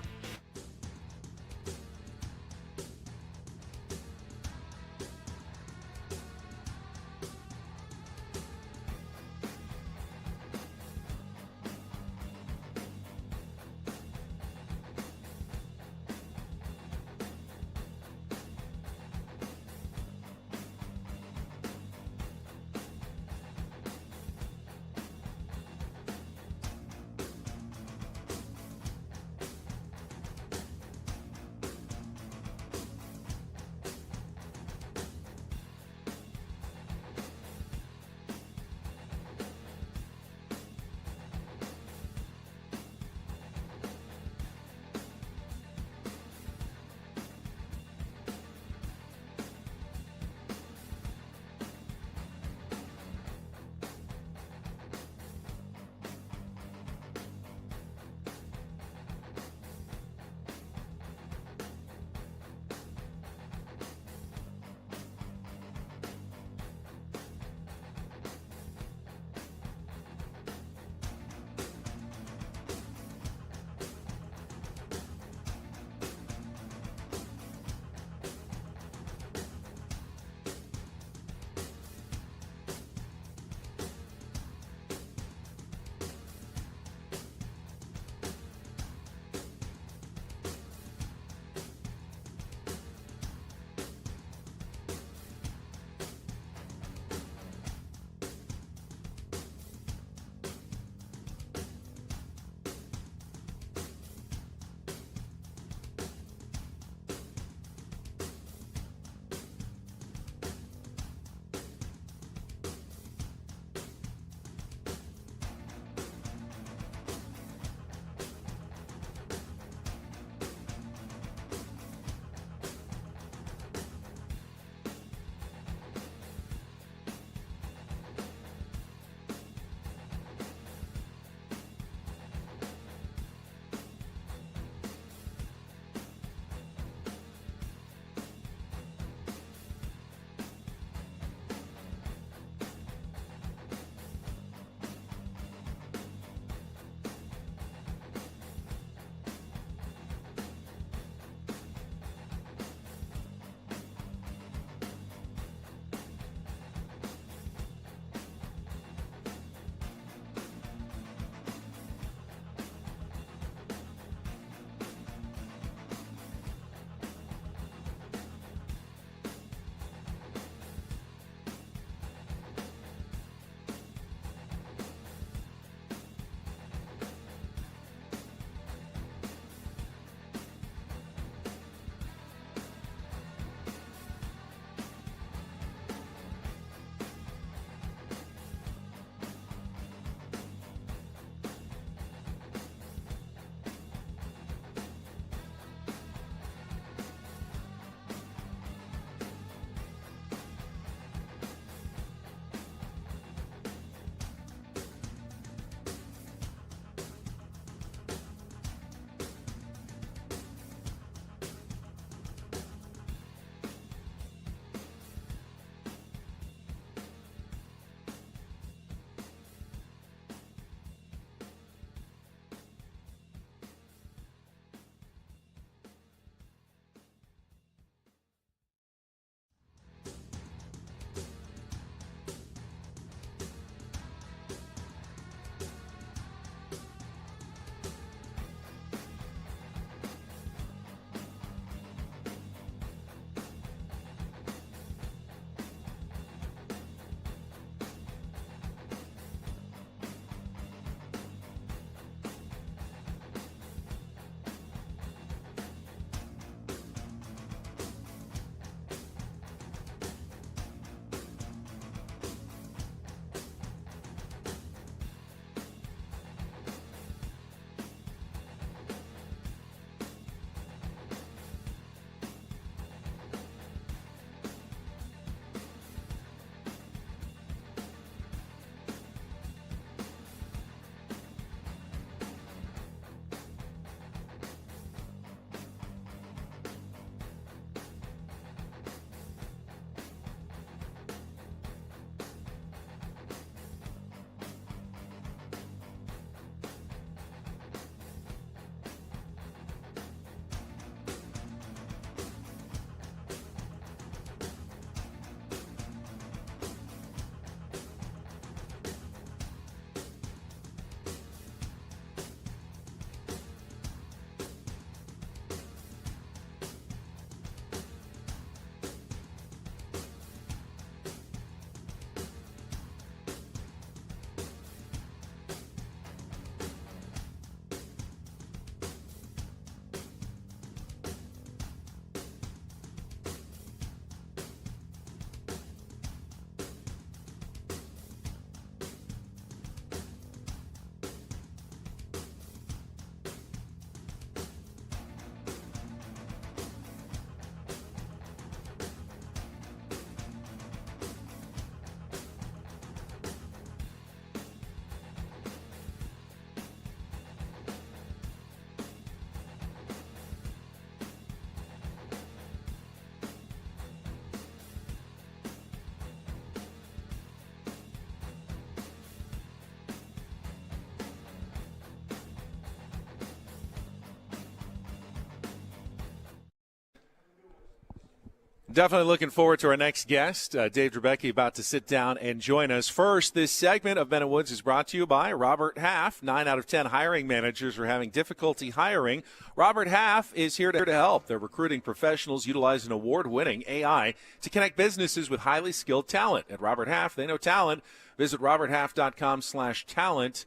Definitely looking forward to our next guest, Dave Dravecky, about to sit down and join us. First, this segment of Ben and Woods is brought to you by Robert Half. 9 out of 10 hiring managers are having difficulty hiring. Robert Half is here to help. They're recruiting professionals utilizing award-winning AI to connect businesses with highly skilled talent. At Robert Half, they know talent. Visit roberthalf.com/talent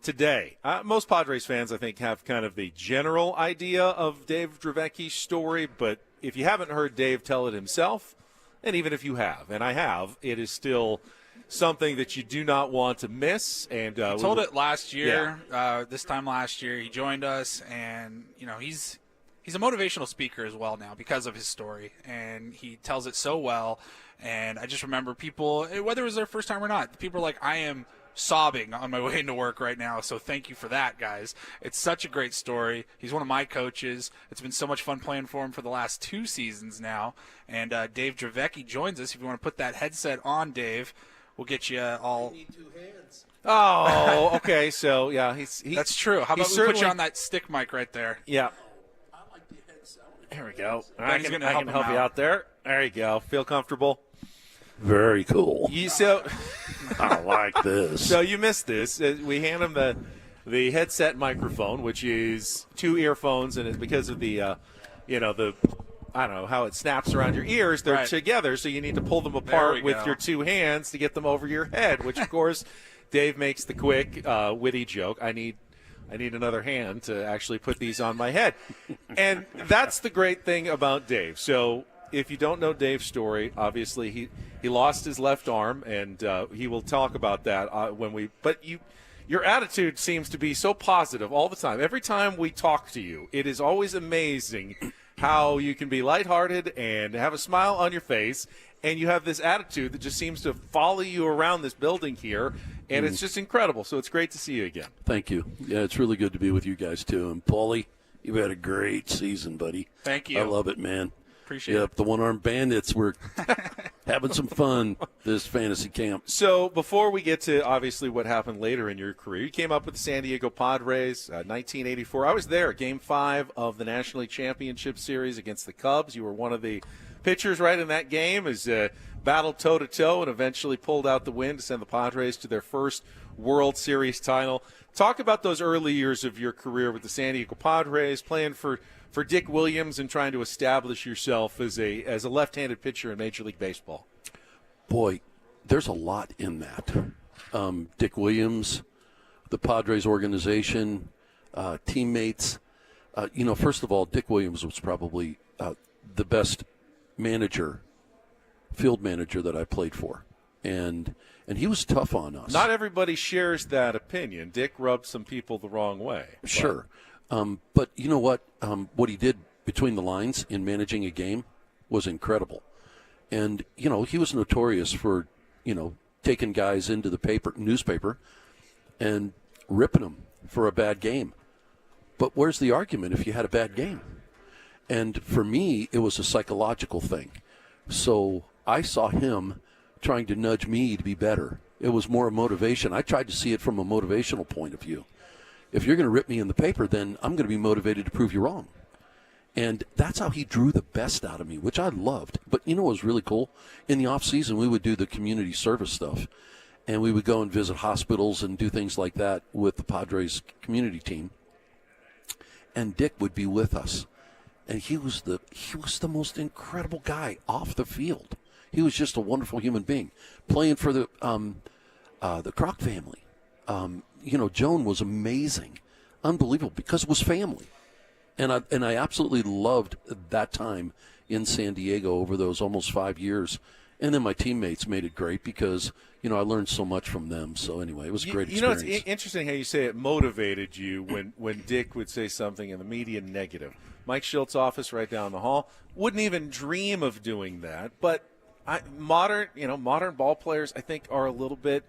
today. Most Padres fans, I think, have kind of the general idea of Dave Dravecky's story, but if you haven't heard Dave tell it himself, and even if you have, and I have, it is still something that you do not want to miss. And he told it last year. Yeah. This time last year, he joined us, and he's a motivational speaker as well now because of his story, and he tells it so well. And I just remember people, whether it was their first time or not, people are like, I am sobbing on my way into work right now, so thank you for that, guys. It's such a great story. He's one of my coaches. It's been so much fun playing for him for the last 2 seasons now. And Dave Dravecky joins us. If you want to put that headset on, Dave, we'll get you all. I need 2 hands. Oh, okay. So yeah, that's true. How about we put you on that stick mic right there? Yeah. I like the headset. There we go. I can help you out there. There you go. Feel comfortable. Very cool. I like this. So you missed this. We hand him the headset microphone, which is 2 earphones, and it's because of the I don't know how it snaps around your ears. They're together, so you need to pull them apart with your 2 hands to get them over your head. Which, of course, Dave makes the quick, witty joke. I need another hand to actually put these on my head, and that's the great thing about Dave. So if you don't know Dave's story, obviously he lost his left arm, and he will talk about that But your attitude seems to be so positive all the time. Every time we talk to you, it is always amazing how you can be lighthearted and have a smile on your face, and you have this attitude that just seems to follow you around this building here, and it's just incredible. So it's great to see you again. Thank you. Yeah, it's really good to be with you guys too. And Paulie, you've had a great season, buddy. Thank you. I love it, man. Appreciate it. The one-armed bandits were having some fun this fantasy camp. So before we get to, obviously, what happened later in your career, you came up with the San Diego Padres, 1984. I was there, Game 5 of the National League Championship Series against the Cubs. You were one of the pitchers right in that game as battled toe-to-toe and eventually pulled out the win to send the Padres to their first World Series title. Talk about those early years of your career with the San Diego Padres, playing for Dick Williams and trying to establish yourself as a left-handed pitcher in Major League Baseball. Boy, there's a lot in that. Dick Williams, the Padres organization, teammates. First of all, Dick Williams was probably the best field manager that I played for. And he was tough on us. Not everybody shares that opinion. Dick rubbed some people the wrong way. Sure. But you know what? What he did between the lines in managing a game was incredible. And, he was notorious for, taking guys into the newspaper and ripping them for a bad game. But where's the argument if you had a bad game? And for me, it was a psychological thing. So I saw him trying to nudge me to be better. It was more a motivation. I tried to see it from a motivational point of view. If you're going to rip me in the paper, then I'm going to be motivated to prove you wrong. And that's how he drew the best out of me, which I loved. But what was really cool? In the off-season, we would do the community service stuff, and we would go and visit hospitals and do things like that with the Padres community team. And Dick would be with us. And he was the most incredible guy off the field. He was just a wonderful human being, playing for the Kroc family. Joan was amazing, unbelievable, because it was family. And I absolutely loved that time in San Diego over those almost 5 years. And then my teammates made it great because, I learned so much from them. So anyway, it was a great experience. It's interesting how you say it motivated you when Dick would say something in the media negative. Mike Schilt's office right down the hall wouldn't even dream of doing that. But modern ball players, I think, are a little bit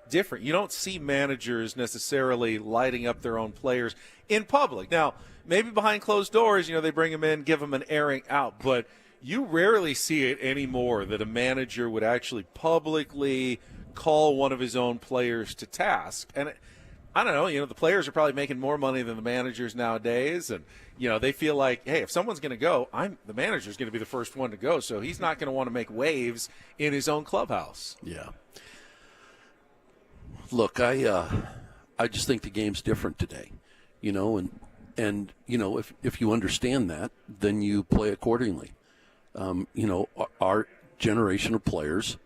different. You don't see managers necessarily lighting up their own players in public. Now, maybe behind closed doors, they bring them in, give them an airing out, but you rarely see it anymore that a manager would actually publicly call one of his own players to task. And I don't know, the players are probably making more money than the managers nowadays, and they feel like, hey, if someone's going to go, the manager's going to be the first one to go, so he's not going to want to make waves in his own clubhouse. Yeah. Look, I just think the game's different today, and if you understand that, then you play accordingly. Our generation of players,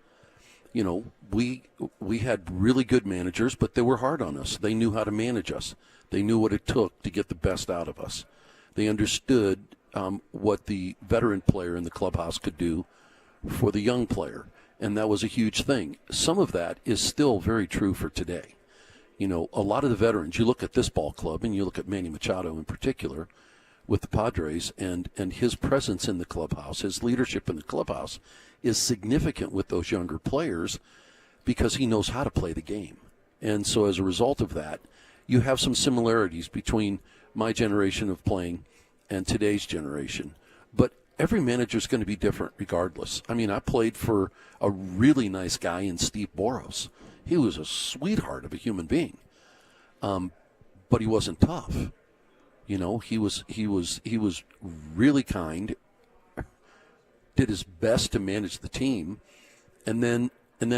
we had really good managers, but they were hard on us. They knew how to manage us. They knew what it took to get the best out of us. They understood what the veteran player in the clubhouse could do for the young player, and that was a huge thing. Some of that is still very true for today. A lot of the veterans, you look at this ball club, and you look at Manny Machado in particular with the Padres, and his presence in the clubhouse, his leadership in the clubhouse is significant with those younger players because he knows how to play the game. And so as a result of that, you have some similarities between my generation of playing and today's generation. But every manager is going to be different regardless. I mean, I played for a really nice guy in Steve Boros. He was a sweetheart of a human being, but he wasn't tough. He was really kind, did his best to manage the team, and then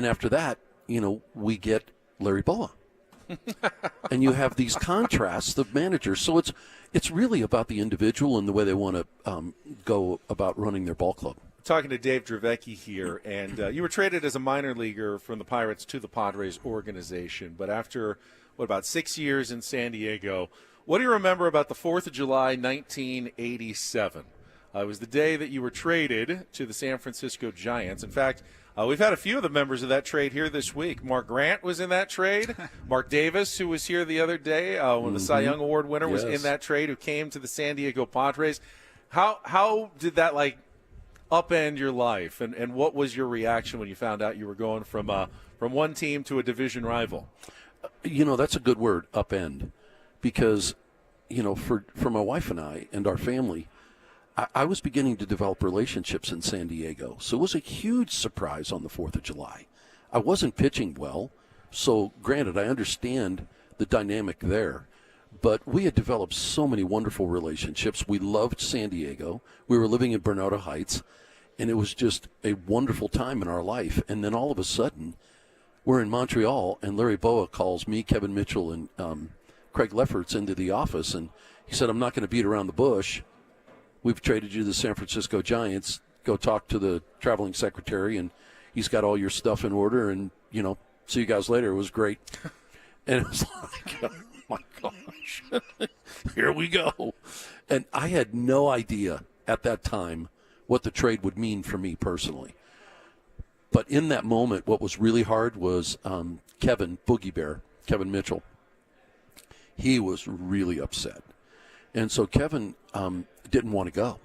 after that, we get Larry Boa, and you have these contrasts of managers. So it's really about the individual and the way they want to go about running their ball club. Talking to Dave Dravecky here, and you were traded as a minor leaguer from the Pirates to the Padres organization, but after, about 6 years in San Diego, what do you remember about the 4th of July, 1987? It was the day that you were traded to the San Francisco Giants. In fact, we've had a few of the members of that trade here this week. Mark Grant was in that trade. Mark Davis, who was here the other day, when the Cy Young Award winner was in that trade, who came to the San Diego Padres. How did that, upend your life, and what was your reaction when you found out you were going from one team to a division rival? That's a good word, upend, because for my wife and I and our family, I was beginning to develop relationships in San Diego, so it was a huge surprise on the 4th of July. I wasn't pitching well, so granted, I understand the dynamic there, but we had developed so many wonderful relationships. We loved San Diego. We were living in Bernardo Heights, and it was just a wonderful time in our life. And then all of a sudden, we're in Montreal, and Larry Boa calls me, Kevin Mitchell, and Craig Lefferts into the office, and he said, I'm not going to beat around the bush. We've traded you to the San Francisco Giants. Go talk to the traveling secretary, and he's got all your stuff in order, and, see you guys later. It was great. And it was like, oh, my gosh, here we go. And I had no idea at that time what the trade would mean for me personally. But in that moment, what was really hard was Kevin Mitchell. He was really upset. And so Kevin didn't want to go.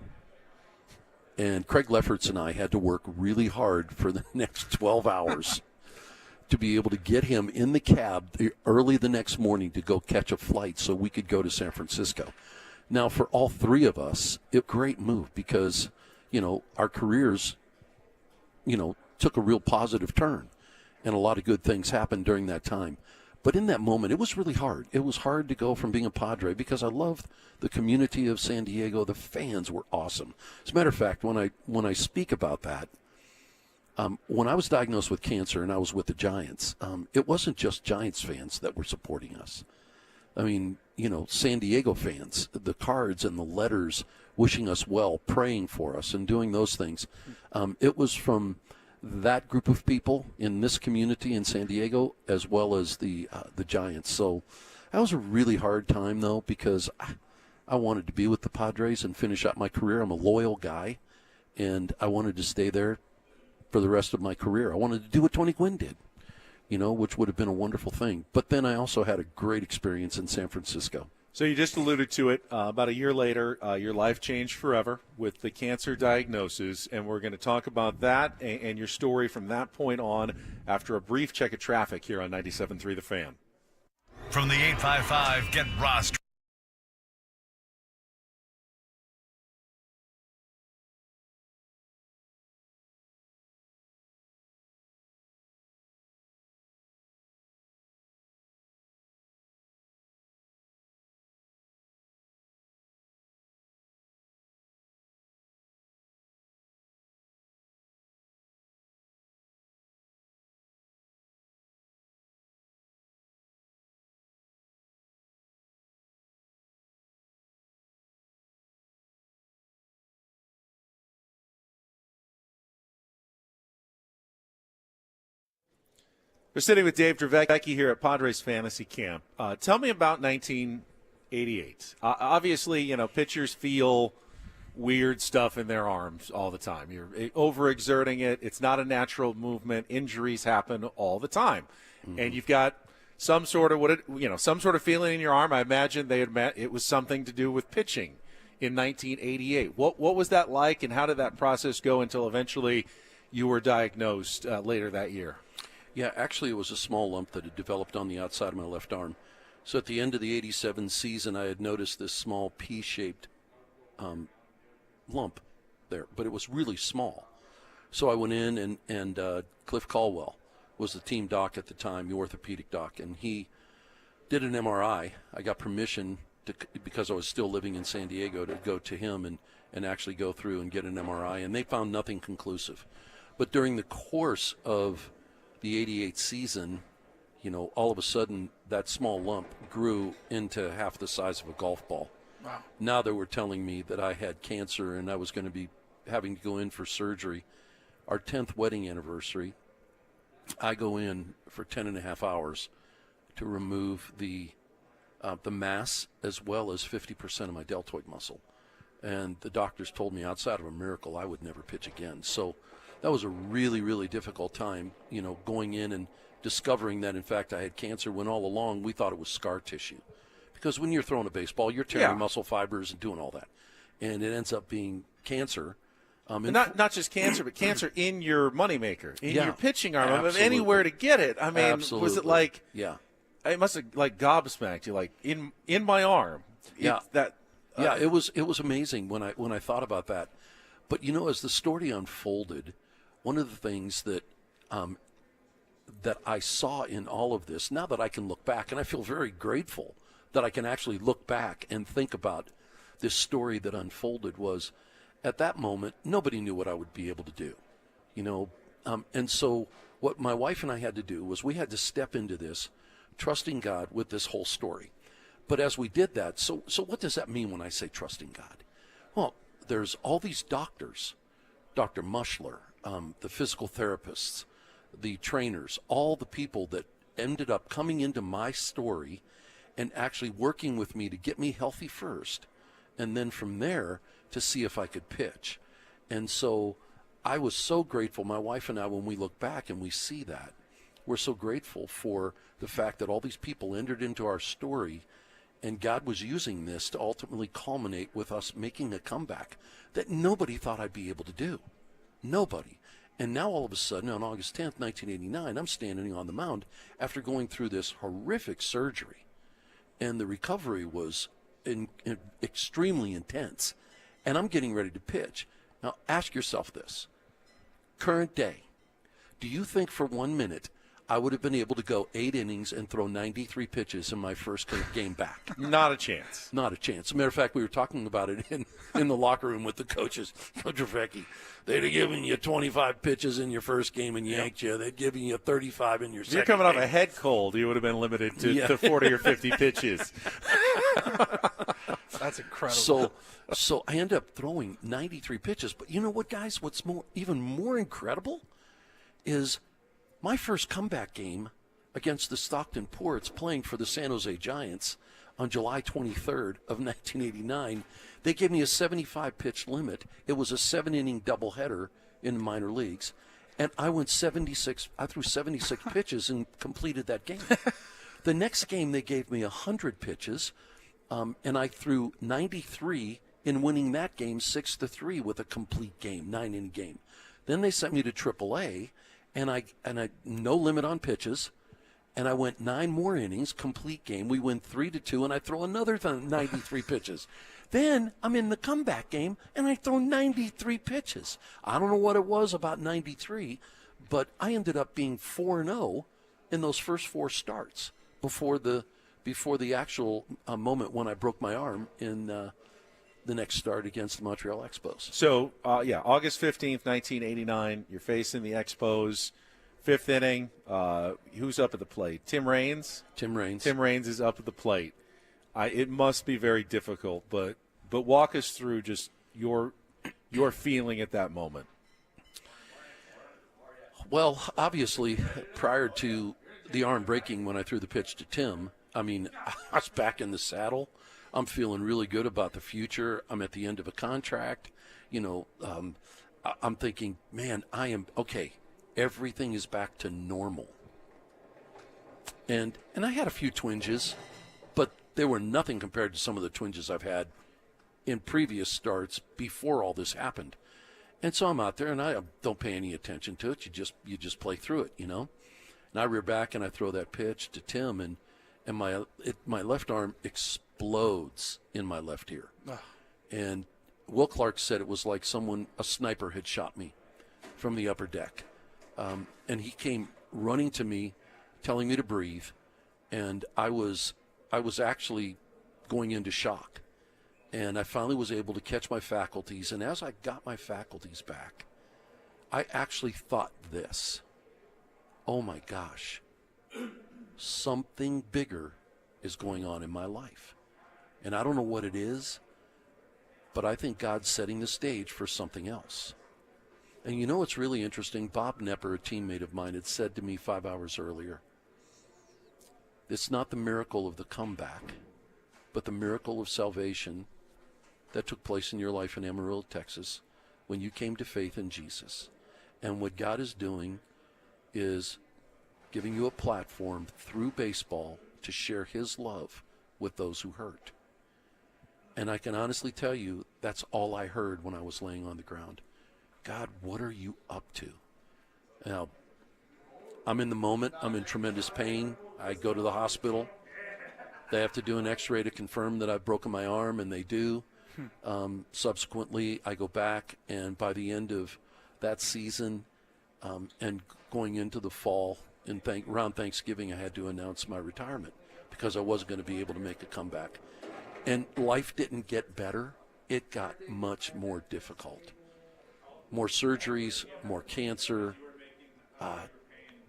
And Craig Lefferts and I had to work really hard for the next 12 hours to be able to get him in the cab early the next morning to go catch a flight so we could go to San Francisco. Now, for all three of us, a great move because, our careers, took a real positive turn. And a lot of good things happened during that time. But in that moment, it was really hard. It was hard to go from being a Padre because I loved the community of San Diego. The fans were awesome. As a matter of fact, when I speak about that, when I was diagnosed with cancer and I was with the Giants, it wasn't just Giants fans that were supporting us. I mean, San Diego fans, the cards and the letters wishing us well, praying for us, and doing those things. It was from that group of people in this community in San Diego as well as the Giants. So that was a really hard time, though, because I wanted to be with the Padres and finish out my career. I'm a loyal guy, and I wanted to stay there for the rest of my career. I wanted to do what Tony Gwynn did, which would have been a wonderful thing. But then I also had a great experience in San Francisco. So you just alluded to it. About a year later, your life changed forever with the cancer diagnosis, and we're going to talk about that and your story from that point on after a brief check of traffic here on 97.3 The Fan. From the 855, get Ross We're sitting with Dave Dravecky here at Padres Fantasy Camp. Tell me about 1988. Obviously, pitchers feel weird stuff in their arms all the time. You're overexerting it. It's not a natural movement. Injuries happen all the time. Mm-hmm. And you've got some sort of feeling in your arm. I imagine it was something to do with pitching in 1988. What was that like, and how did that process go until eventually you were diagnosed later that year? Yeah, actually it was a small lump that had developed on the outside of my left arm. So at the end of the 87 season, I had noticed this small P-shaped lump there, but it was really small. So I went in and Cliff Caldwell was the team doc at the time, the orthopedic doc, and he did an MRI. I got permission because I was still living in San Diego, to go to him and actually go through and get an MRI, and they found nothing conclusive. But during the course of the 88 season, all of a sudden that small lump grew into half the size of a golf ball. Wow. Now they were telling me that I had cancer and I was going to be having to go in for surgery. Our 10th wedding anniversary, I go in for 10 and a half hours to remove the mass as well as 50% of my deltoid muscle. And the doctors told me outside of a miracle I would never pitch again. So that was a really, really difficult time, going in and discovering that, in fact, I had cancer when all along we thought it was scar tissue. Because when you're throwing a baseball, you're tearing muscle fibers and doing all that. And it ends up being cancer. And not just cancer, but cancer in your moneymaker, in your pitching arm. Absolutely. Anywhere to get it. I mean, Absolutely. Was it like – Yeah. It must have gobsmacked you, in my arm. Yeah. It was amazing when I thought about that. But, as the story unfolded, one of the things that that I saw in all of this, now that I can look back, and I feel very grateful that I can actually look back and think about this story that unfolded, was at that moment, nobody knew what I would be able to do, and so what my wife and I had to do was we had to step into this, trusting God with this whole story. But as we did that, so what does that mean when I say trusting God? Well, there's all these doctors, Dr. Mushler, the physical therapists, the trainers, all the people that ended up coming into my story and actually working with me to get me healthy first, and then from there to see if I could pitch. And so I was so grateful, my wife and I, when we look back and we see that, we're so grateful for the fact that all these people entered into our story, and God was using this to ultimately culminate with us making a comeback that nobody thought I'd be able to do. Nobody. And now all of a sudden, on August 10th, 1989, I'm standing on the mound after going through this horrific surgery. And the recovery was extremely intense. And I'm getting ready to pitch. Now, ask yourself this. Current day, do you think for 1 minute I would have been able to go 8 innings and throw 93 pitches in my first game back? Not a chance. Not a chance. As a matter of fact, we were talking about it in the locker room with the coaches. Coach Dravecky, they'd have given you 25 pitches in your first game and yanked you. They'd given you 35 in your second You're coming off game. a head cold. You would have been limited to 40 or 50 pitches. That's incredible. So I ended up throwing 93 pitches. But you know what, guys? What's even more incredible is my first comeback game against the Stockton Ports, playing for the San Jose Giants on July 23rd of 1989. They gave me a 75-pitch limit. It was a 7-inning doubleheader in the minor leagues. And I went 76. I threw 76 pitches and completed that game. The next game, they gave me 100 pitches, and I threw 93 in winning that game 6-3 with a complete game, 9-inning game. Then they sent me to AAA, and I no limit on pitches, and I went 9 more innings, complete game. We win 3-2, and I throw another 93 pitches. Then I'm in the comeback game, and I throw 93 pitches. I don't know what it was about 93, but I ended up being 4-0 in those first 4 starts before the actual moment when I broke my arm in the next start against the Montreal Expos. So, August 15th, 1989, you're facing the Expos, 5th inning. Who's up at the plate? Tim Raines? Tim Raines. Tim Raines is up at the plate. It must be very difficult, but walk us through just your feeling at that moment. Well, obviously, prior to the arm breaking when I threw the pitch to Tim, I mean, I was back in the saddle. I'm feeling really good about the future. I'm at the end of a contract. I'm thinking, man, I am okay. Everything is back to normal. And I had a few twinges, but they were nothing compared to some of the twinges I've had in previous starts before all this happened. And so I'm out there, and I don't pay any attention to it. You just play through it, And I rear back, and I throw that pitch to Tim, and my left arm explodes in my left ear. And Will Clark said it was like a sniper had shot me from the upper deck. And he came running to me, telling me to breathe, and I was actually going into shock. And I finally was able to catch my faculties, and as I got my faculties back, I actually thought this: oh my gosh, something bigger is going on in my life. And I don't know what it is, but I think God's setting the stage for something else. And it's really interesting. Bob Nepper, a teammate of mine, had said to me 5 hours earlier, it's not the miracle of the comeback, but the miracle of salvation that took place in your life in Amarillo, Texas, when you came to faith in Jesus. And what God is doing is giving you a platform through baseball to share his love with those who hurt. And I can honestly tell you, that's all I heard when I was laying on the ground. God, what are you up to? Now, I'm in the moment. I'm in tremendous pain. I go to the hospital. They have to do an x-ray to confirm that I've broken my arm, and they do. Subsequently, I go back, and by the end of that season and going into the fall, around Thanksgiving, I had to announce my retirement because I wasn't going to be able to make a comeback. And life didn't get better. It got much more difficult. More surgeries, more cancer,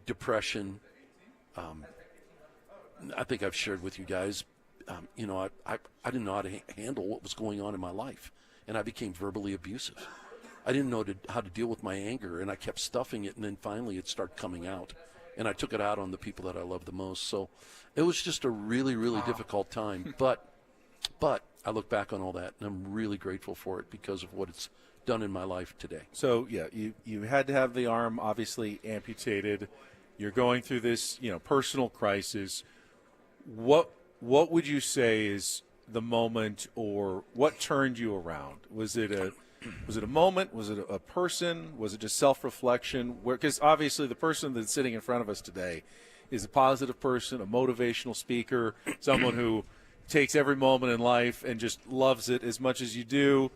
depression. I think I've shared with you guys, I didn't know how to handle what was going on in my life, and I became verbally abusive. I didn't know how to deal with my anger, and I kept stuffing it, and then finally it started coming out, and I took it out on the people that I love the most. So it was just a really, really difficult time, but I look back on all that, and I'm really grateful for it because of what it's done in my life today. So, yeah, you had to have the arm obviously amputated. You're going through this, personal crisis. What would you say is the moment, or what turned you around? Was it a moment? Was it a person? Was it just self-reflection? Because obviously the person that's sitting in front of us today is a positive person, a motivational speaker, someone who takes every moment in life and just loves it as much as you do.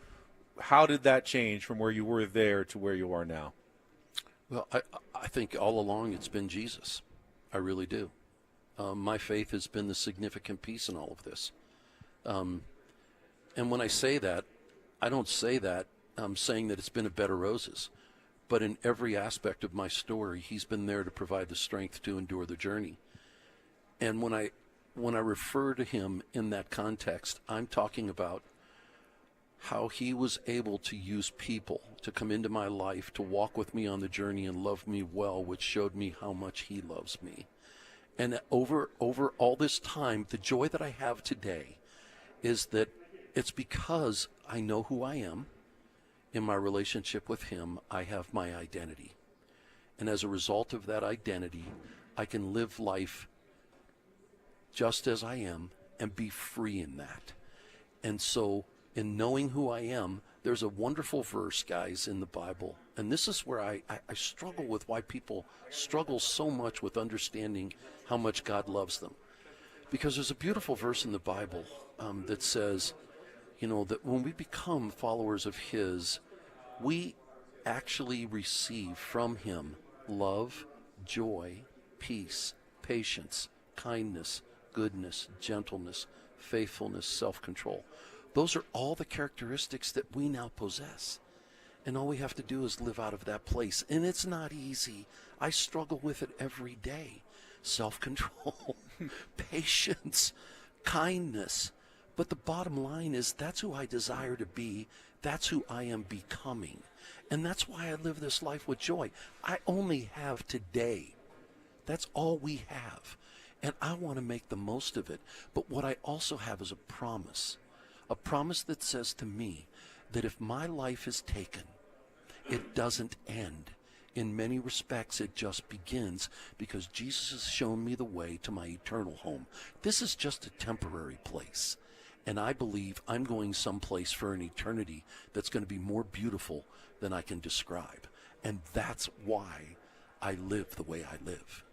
How did that change from where you were there to where you are now? Well, I think all along it's been Jesus. I really do. My faith has been the significant piece in all of this. And when I say that, I don't say that saying that it's been a bed of roses. But in every aspect of my story, he's been there to provide the strength to endure the journey. And when I refer to him in that context, I'm talking about how he was able to use people to come into my life, to walk with me on the journey and love me well, which showed me how much he loves me. And over all this time, the joy that I have today is that it's because I know who I am. In my relationship with him, I have my identity. And as a result of that identity, I can live life just as I am and be free in that. And so in knowing who I am, there's a wonderful verse, guys, in the Bible. And this is where I struggle with why people struggle so much with understanding how much God loves them. Because there's a beautiful verse in the Bible that says, that when we become followers of his, we actually receive from him love, joy, peace, patience, kindness, goodness, gentleness, faithfulness, self-control. Those are all the characteristics that we now possess. And all we have to do is live out of that place. And it's not easy. I struggle with it every day. Self-control, patience, kindness. But the bottom line is that's who I desire to be. That's who I am becoming. And that's why I live this life with joy. I only have today That's all we have. And I want to make the most of it. But what I also have is a promise that says to me that if my life is taken, it doesn't end. In many respects, it just begins because Jesus has shown me the way to my eternal home. This is just a temporary place. And I believe I'm going someplace for an eternity that's going to be more beautiful than I can describe. And that's why I live the way I live.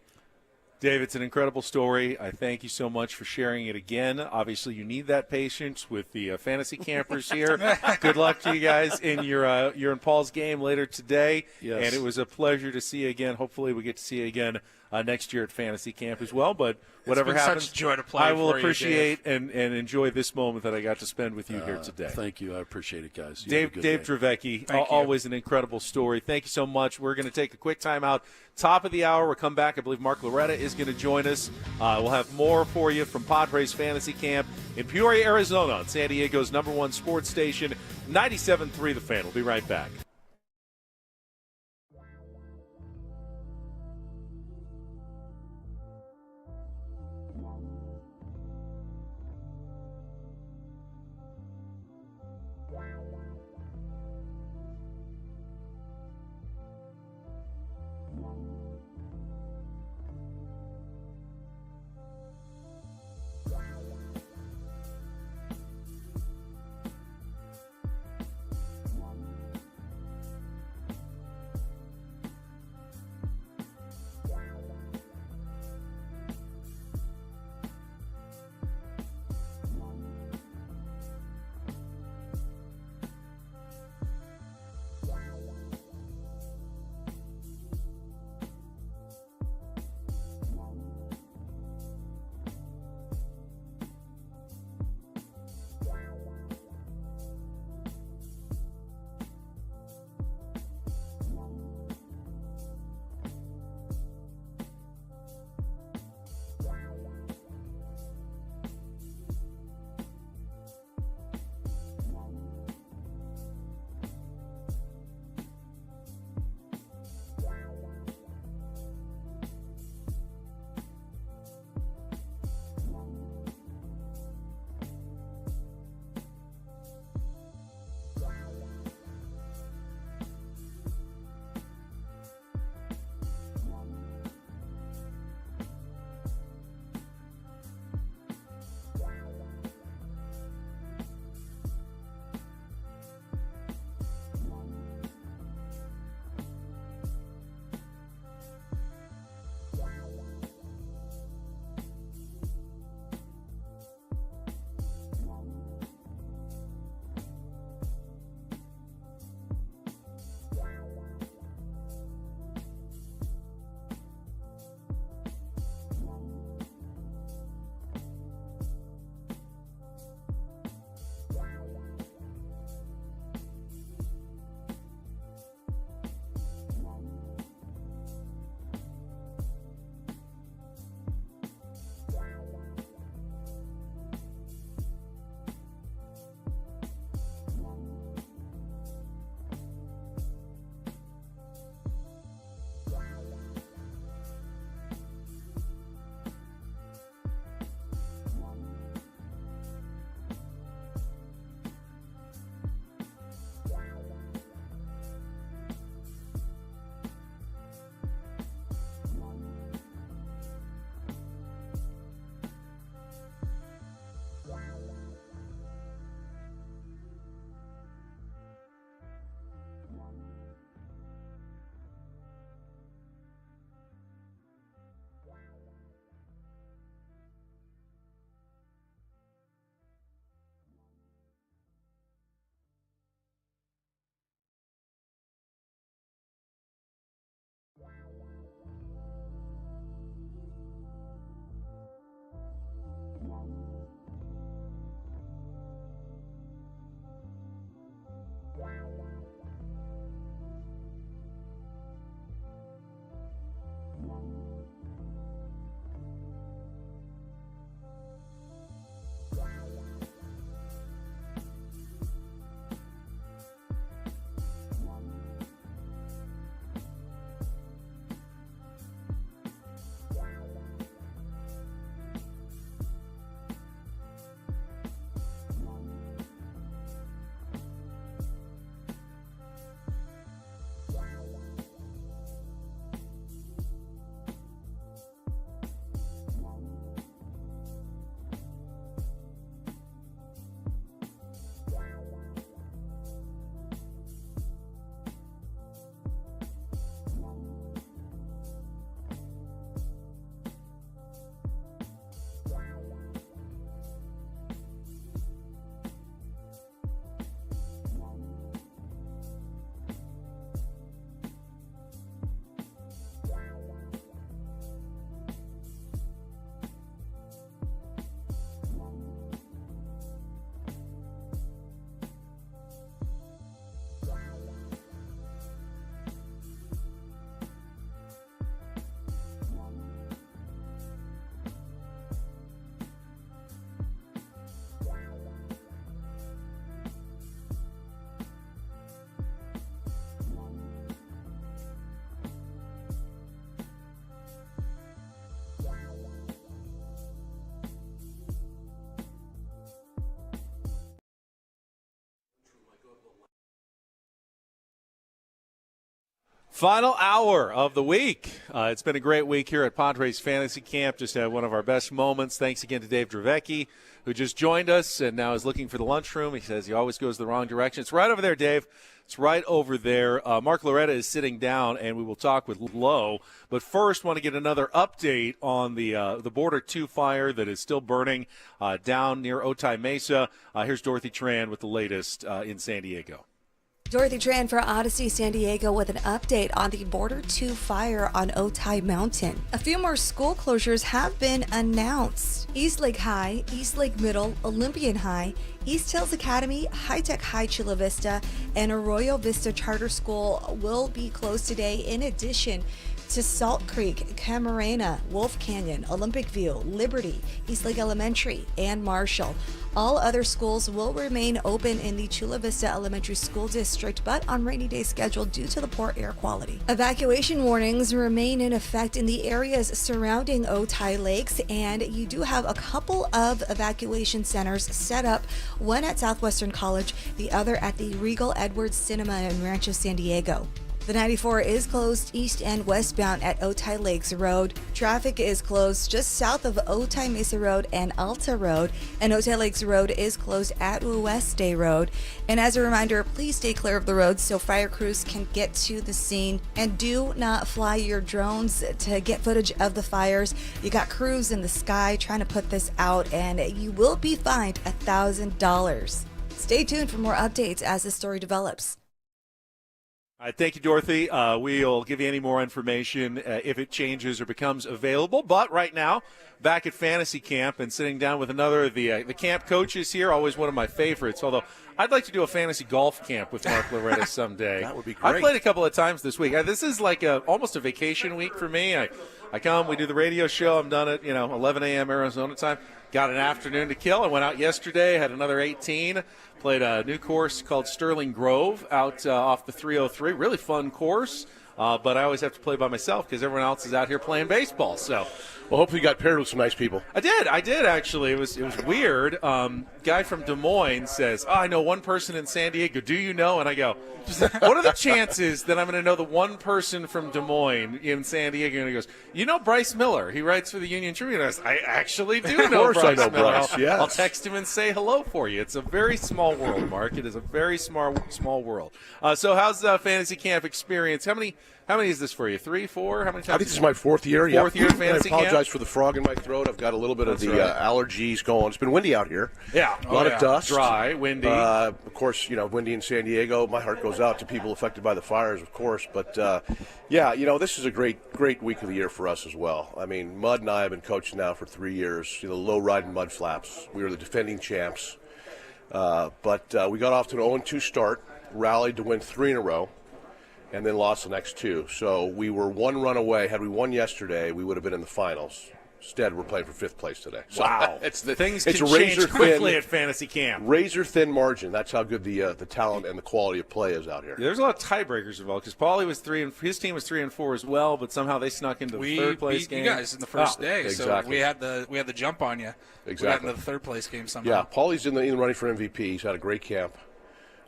Dave, it's an incredible story. I thank you so much for sharing it again. Obviously, you need that patience with the fantasy campers here. Good luck to you guys in your in Paul's game later today. Yes. And it was a pleasure to see you again. Hopefully, we get to see you again next year at Fantasy Camp as well. But whatever happens, such joy to play I will for you, appreciate and enjoy this moment that I got to spend with you here today. Thank you. I appreciate it, guys. You Dave have a good day. Dravecky, Thank you. always an incredible story. Thank you so much. We're going to take a quick time out. Top of the hour, we'll come back. I believe Mark Loretta is going to join us. We'll have more for you from Padres Fantasy Camp in Peoria, Arizona, on San Diego's #1 sports station, 97.3 The Fan. We'll be right back. Final hour of the week. It's been a great week here at Padres Fantasy Camp. Just had one of our best moments. Thanks again to Dave Dravecky, who just joined us and now is looking for the lunchroom. He says he always goes the wrong direction. It's right over there, Dave. It's right over there. Mark Loretta is sitting down, and we will talk with Lowe. But first, want to get another update on the Border 2 fire that is still burning down near Otay Mesa. Here's Dorothy Tran with the latest in San Diego. Dorothy Tran for Odyssey San Diego with an update on the Border 2 fire on Otay Mountain. A few more school closures have been announced. East Lake High, East Lake Middle, Olympian High, East Hills Academy, High Tech High Chula Vista, and Arroyo Vista Charter School will be closed today, in addition to Salt Creek, Camarena, Wolf Canyon, Olympic View, Liberty, East Lake Elementary, and Marshall. All other schools will remain open in the Chula Vista Elementary School District, but on rainy day schedule due to the poor air quality. Evacuation warnings remain in effect in the areas surrounding Otay Lakes, and you do have a couple of evacuation centers set up, one at Southwestern College, the other at the Regal Edwards Cinema in Rancho San Diego. The 94 is closed east and westbound at Otay Lakes Road. Traffic is closed just south of Otay Mesa Road and Alta Road, and Otay Lakes Road is closed at West Day Road. And as a reminder, please stay clear of the roads so fire crews can get to the scene, and do not fly your drones to get footage of the fires. You got crews in the sky trying to put this out, and you will be fined $1,000. Stay tuned for more updates as the story develops. All right, thank you, Dorothy. We'll give you any more information if it changes or becomes available. But right now, back at Fantasy Camp and sitting down with another of the camp coaches here, always one of my favorites. Although I'd like to do a fantasy golf camp with Mark Loretta someday. That would be great. I've played a couple of times this week. This is like almost a vacation week for me. I come, we do the radio show. I'm done at 11 a.m. Arizona time. Got an afternoon to kill. I went out yesterday, had another 18. Played a new course called Sterling Grove out off the 303. Really fun course, but I always have to play by myself because everyone else is out here playing baseball. So, well, hopefully you got paired with some nice people. I did actually. It was weird. Guy from Des Moines says, "Oh, I know one person in San Diego. Do you know?" And I go, "What are the chances that I'm going to know the one person from Des Moines in San Diego?" And he goes, "You know Bryce Miller. He writes for the Union Tribune." And I actually do know Of course Bryce I know Miller. Bryce, yes. I'll text him and say hello for you. It's a very small world, Mark. It is a very small world. So how's the fantasy camp experience? How many is this for you? 3, 4? How many times? I think this is my fourth year. Fourth year fantasy camp. I apologize camp? for the frog in my throat. I've got a little bit of That's the right. allergies going. It's been windy out here. Yeah. A lot of dust. Dry, windy. Of course, windy in San Diego. My heart goes out to people affected by the fires, of course. But, this is a great week of the year for us as well. I mean, Mud and I have been coaching now for 3 years. Low-riding mud flaps. We were the defending champs. But we got off to an 0-2 start, rallied to win 3 in a row, and then lost the next 2. So we were 1 run away. Had we won yesterday, we would have been in the finals. Instead, we're playing for 5th place today. So wow. Things can change quickly at fantasy camp. Razor-thin margin. That's how good the talent and the quality of play is out here. There's a lot of tiebreakers involved because Paulie was 3 and his team was 3 and 4 as well, but somehow they snuck into the third place game. You guys in the first day, exactly. So we had the jump on you. Exactly. We got into the third place game somehow. Yeah, Paulie's in the running for MVP. He's had a great camp,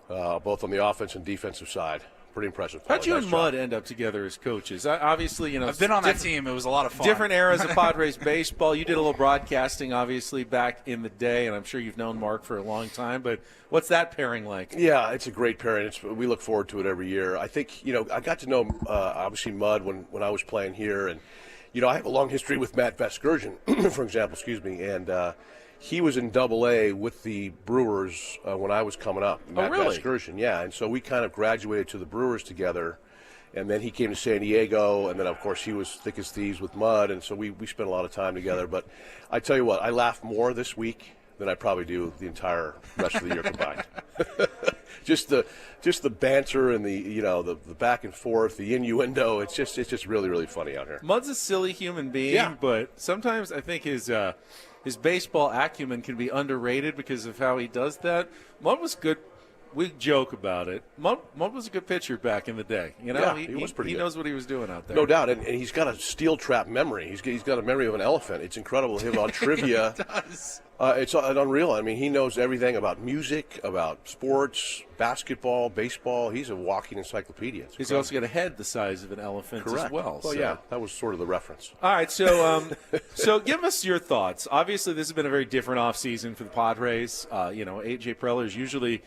both on the offense and defensive side. Pretty impressive. How'd you and Mud end up together as coaches? Obviously, I've been on that team. It was a lot of fun. Different eras of Padres baseball. You did a little broadcasting, obviously, back in the day, and I'm sure you've known Mark for a long time. But what's that pairing like? Yeah, it's a great pairing. We look forward to it every year. I think, I got to know, obviously, Mud when I was playing here. And, I have a long history with Matt Vasgersian, for example, and he was in Double-A with the Brewers when I was coming up. Matt Vasgersian, yeah. And so we kind of graduated to the Brewers together. And then he came to San Diego. And then, of course, he was thick as thieves with Mud. And so we spent a lot of time together. But I tell you what, I laugh more this week than I probably do the entire rest of the year combined. just the banter and the back and forth, the innuendo. It's just really, really funny out here. Mud's a silly human being, but sometimes I think his baseball acumen can be underrated because of how he does that. Mud was good we joke about it. Mudd was a good pitcher back in the day. You know, Yeah, he was pretty He good. knows what he was doing out there. No doubt, and he's got a steel trap memory. He's got a memory of an elephant. It's incredible. Him on trivia. He does. It's unreal. I mean, he knows everything about music, about sports, basketball, baseball. He's a walking encyclopedia. It's He's incredible. also got a head the size of an elephant Correct. as well. Well, so. yeah, that was sort of the reference. All right, so so give us your thoughts. Obviously, this has been a very different offseason for the Padres. AJ Preller is usually,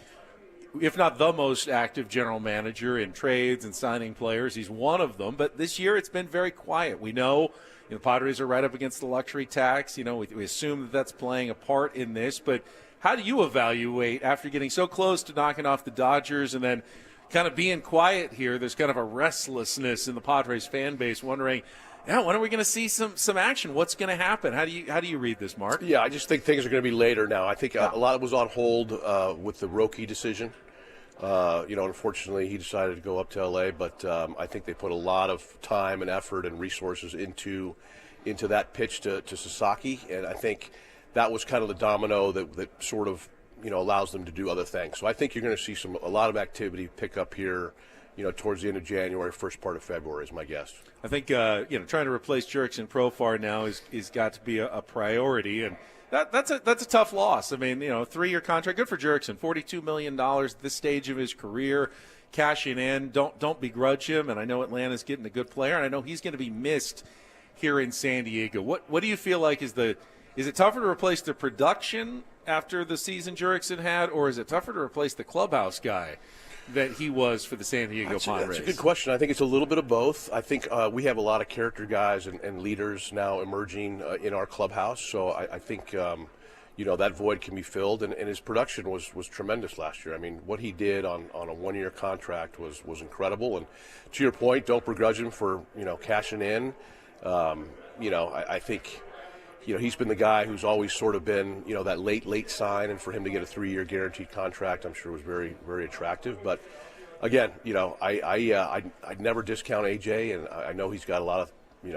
if not the most active general manager in trades and signing players. He's one of them. But this year it's been very quiet. We know the Padres are right up against the luxury tax. We assume that that's playing a part in this. But how do you evaluate after getting so close to knocking off the Dodgers and then kind of being quiet here? There's kind of a restlessness in the Padres fan base wondering, when are we going to see some action? What's going to happen? How do you read this, Mark? Yeah, I just think things are going to be later now. I think a lot of it was on hold with the Roki decision. Unfortunately, he decided to go up to L.A., but I think they put a lot of time and effort and resources into that pitch to Sasaki, and I think that was kind of the domino that sort of allows them to do other things. So I think you're going to see a lot of activity pick up here, towards the end of January, first part of February is my guess. I think trying to replace Jurickson Profar now is got to be a priority, and that's a tough loss. I mean, 3-year contract, good for Jurickson, $42 million at this stage of his career, cashing in. Don't begrudge him, and I know Atlanta's getting a good player, and I know he's going to be missed here in San Diego. What do you feel like is it tougher to replace the production after the season Jurickson had, or is it tougher to replace the clubhouse guy that he was for the San Diego Padres? That's a good question. I think it's a little bit of both. I think we have a lot of character guys and leaders now emerging in our clubhouse, so I think that void can be filled, and his production was tremendous last year. I mean, what he did on a 1-year contract was incredible, and to your point, don't begrudge him for cashing in. I think he's been the guy who's always sort of been, that late sign, and for him to get a 3-year guaranteed contract, I'm sure was very, very attractive. But again, I'd never discount AJ, and I know he's got a lot of,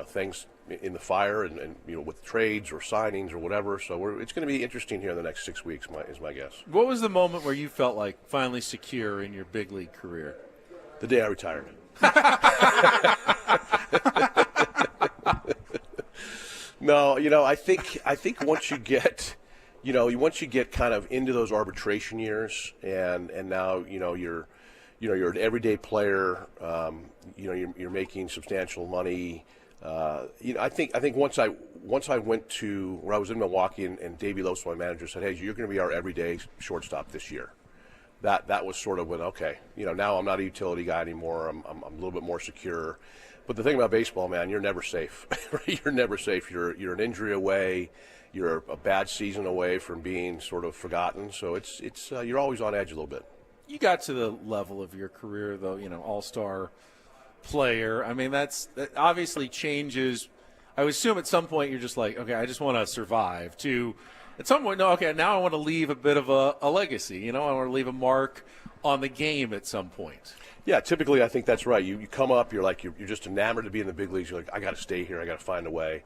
things in the fire, and with trades or signings or whatever. So it's going to be interesting here in the next 6 weeks, is my guess. What was the moment where you felt like finally secure in your big league career? The day I retired. No, I think once you get, once you get kind of into those arbitration years, and now you're an everyday player, you're making substantial money. I think once I went to where I was in Milwaukee, and Davey Lopes, my manager, said, "Hey, you're going to be our everyday shortstop this year." That was sort of when, okay, now I'm not a utility guy anymore. I'm a little bit more secure. But the thing about baseball, man, you're never safe. You're never safe. You're an injury away. You're a bad season away from being sort of forgotten. So it's you're always on edge a little bit. You got to the level of your career, though, all-star player. I mean, that obviously changes. I would assume at some point you're just like, okay, I just want to survive. To at some point, no, okay, now I want to leave a bit of a legacy. I want to leave a mark on the game at some point. Yeah, typically I think that's right. You come up, you're just enamored to be in the big leagues. You're like, I got to stay here. I got to find a way.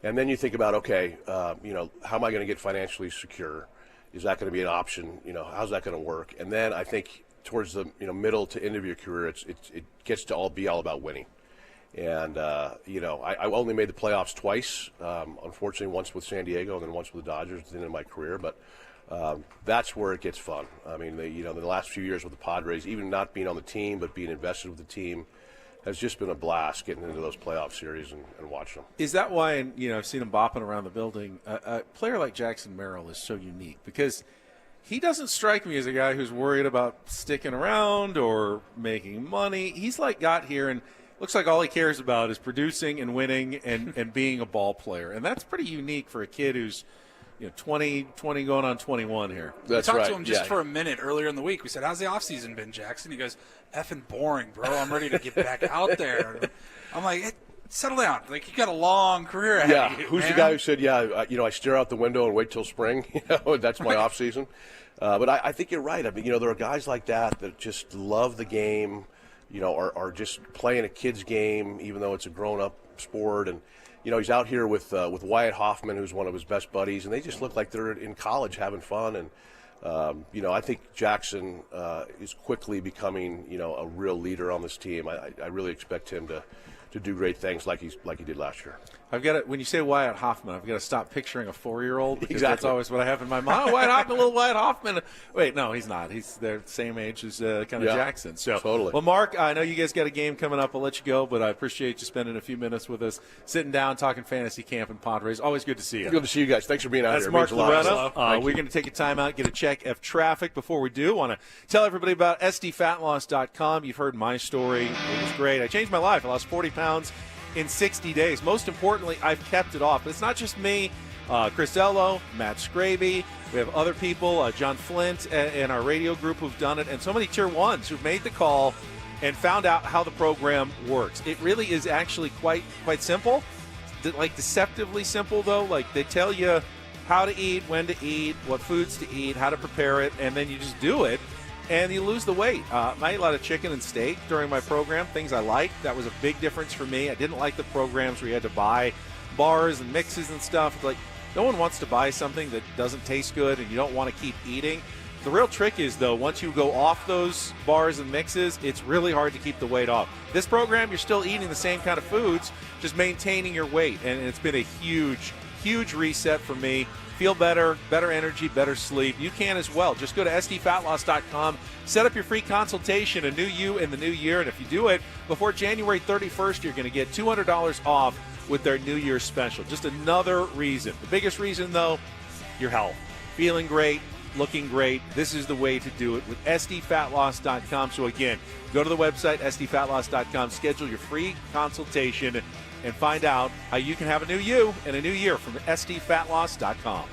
And then you think about, okay, how am I going to get financially secure? Is that going to be an option? How's that going to work? And then I think towards the middle to end of your career, it gets to be all about winning. And I only made the playoffs twice. Unfortunately, once with San Diego and then once with the Dodgers at the end of my career. But that's where it gets fun. I mean, the last few years with the Padres, even not being on the team but being invested with the team, has just been a blast getting into those playoff series and watching them. Is that why, I've seen him bopping around the building, a player like Jackson Merrill is so unique? Because he doesn't strike me as a guy who's worried about sticking around or making money. He's got here and looks like all he cares about is producing and winning and being a ball player. And that's pretty unique for a kid who's 20 going on 21 here. That's right. We right. talked to him just for a minute earlier in the week. We said, how's the offseason been, Jackson? He goes, effing boring, bro. I'm ready to get back out there. I'm like, hey, settle down. You got a long career ahead of you, who's man. the guy who said, I stare out the window and wait till spring? That's my offseason. But I think you're right. I mean, there are guys like that just love the game, are just playing a kid's game, even though it's a grown-up sport. And he's out here with Wyatt Hoffman, who's one of his best buddies, and they just look like they're in college having fun. And I think Jackson is quickly becoming, a real leader on this team. I really expect him to do great things like he did last year. I've got to, when you say Wyatt Hoffman, I've got to stop picturing a 4-year-old because Exactly. that's always what I have in my mind. Oh, Wyatt Hoffman, little Wyatt Hoffman. Wait, no, he's not. He's the same age as Jackson. So, totally. Well, Mark, I know you guys got a game coming up. I'll let you go, but I appreciate you spending a few minutes with us, sitting down, talking fantasy camp and Padres. Always good to see you. Good to see you guys. Thanks for being out That's here. Mark It means a lot. Loretta. We're going to take a time out, get a check of traffic. Before we do, want to tell everybody about sdfatloss.com. You've heard my story. It was great. I changed my life. I lost 40 pounds in 60 days. Most importantly, I've kept it off. But it's not just me. Chris Ello, Matt Scraby. We have other people, John Flint and our radio group who've done it, and so many Tier 1s who've made the call and found out how the program works. It really is actually quite simple. Like deceptively simple, though. Like they tell you how to eat, when to eat, what foods to eat, how to prepare it, and then you just do it. And you lose the weight. I ate a lot of chicken and steak during my program, things I liked. That was a big difference for me. I didn't like the programs where you had to buy bars and mixes and stuff. Like, no one wants to buy something that doesn't taste good and you don't want to keep eating. The real trick is, though, once you go off those bars and mixes, it's really hard to keep the weight off. This program, you're still eating the same kind of foods, just maintaining your weight. And it's been a huge reset for me. Feel better, better energy, better sleep. You can as well. Just go to sdfatloss.com, set up your free consultation, a new you in the new year. And if you do it before January 31st, you're going to get $200 off with their New Year's special. Just another reason. The biggest reason, though, your health. Feeling great, looking great. This is the way to do it with sdfatloss.com. So again, go to the website, sdfatloss.com, schedule your free consultation, and find out how you can have a new you and a new year from sdfatloss.com.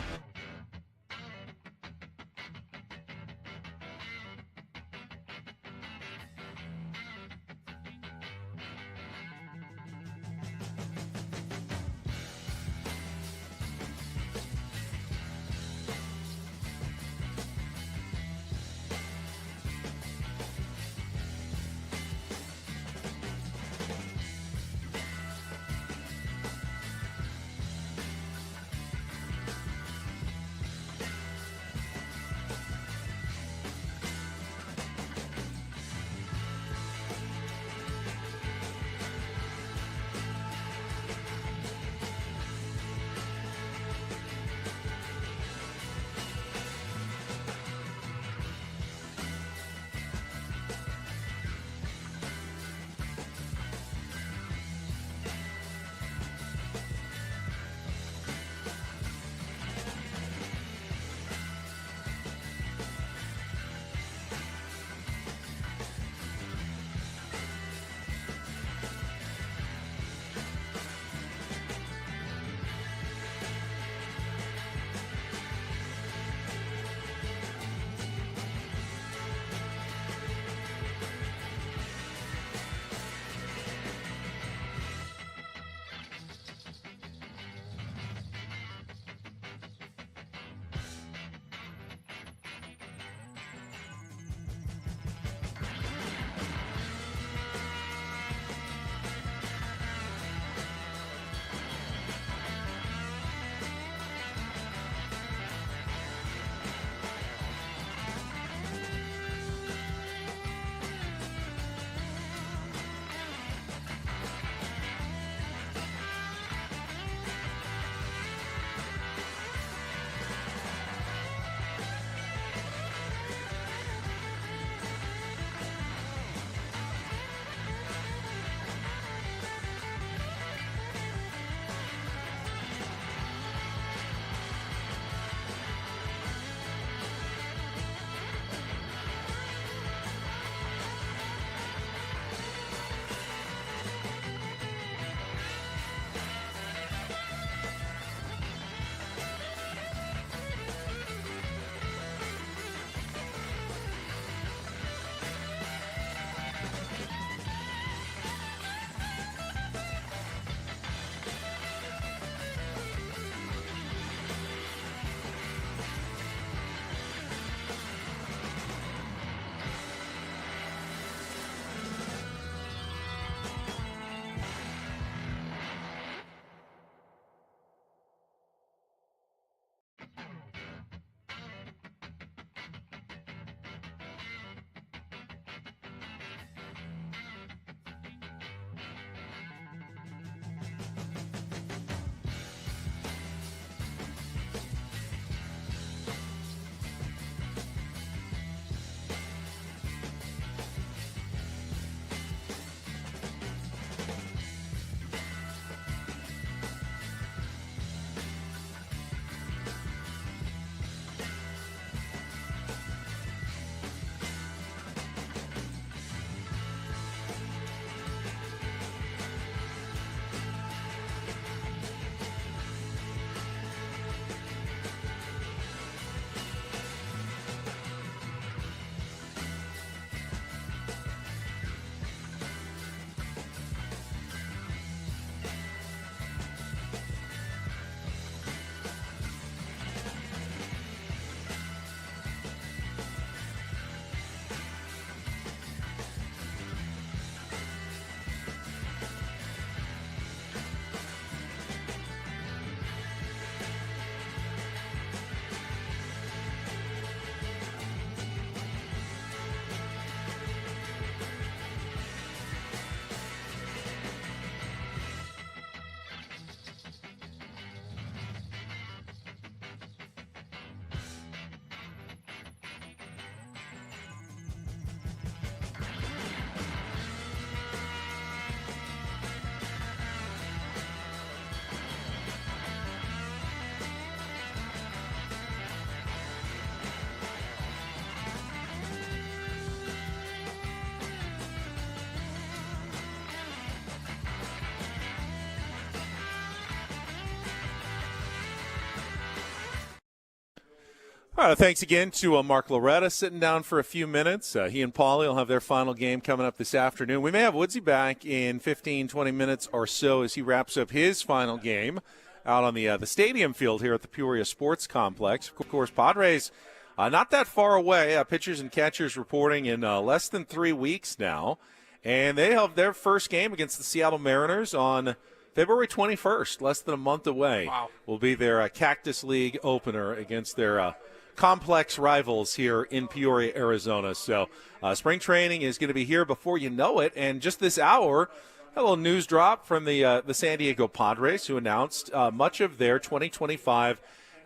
All right, thanks again to Mark Loretta sitting down for a few minutes. He and Paulie will have their final game coming up this afternoon. We may have Woodsy back in 15, 20 minutes or so as he wraps up his final game out on the stadium field here at the Peoria Sports Complex. Of course, Padres not that far away. Pitchers and catchers reporting in less than 3 weeks now. And they have their first game against the Seattle Mariners on February 21st, less than a month away. Wow. Will be their Cactus League opener against their complex rivals here in Peoria, Arizona. So spring training is going to be here before you know it. And just this hour, a little news drop from the San Diego Padres, who announced much of their 2025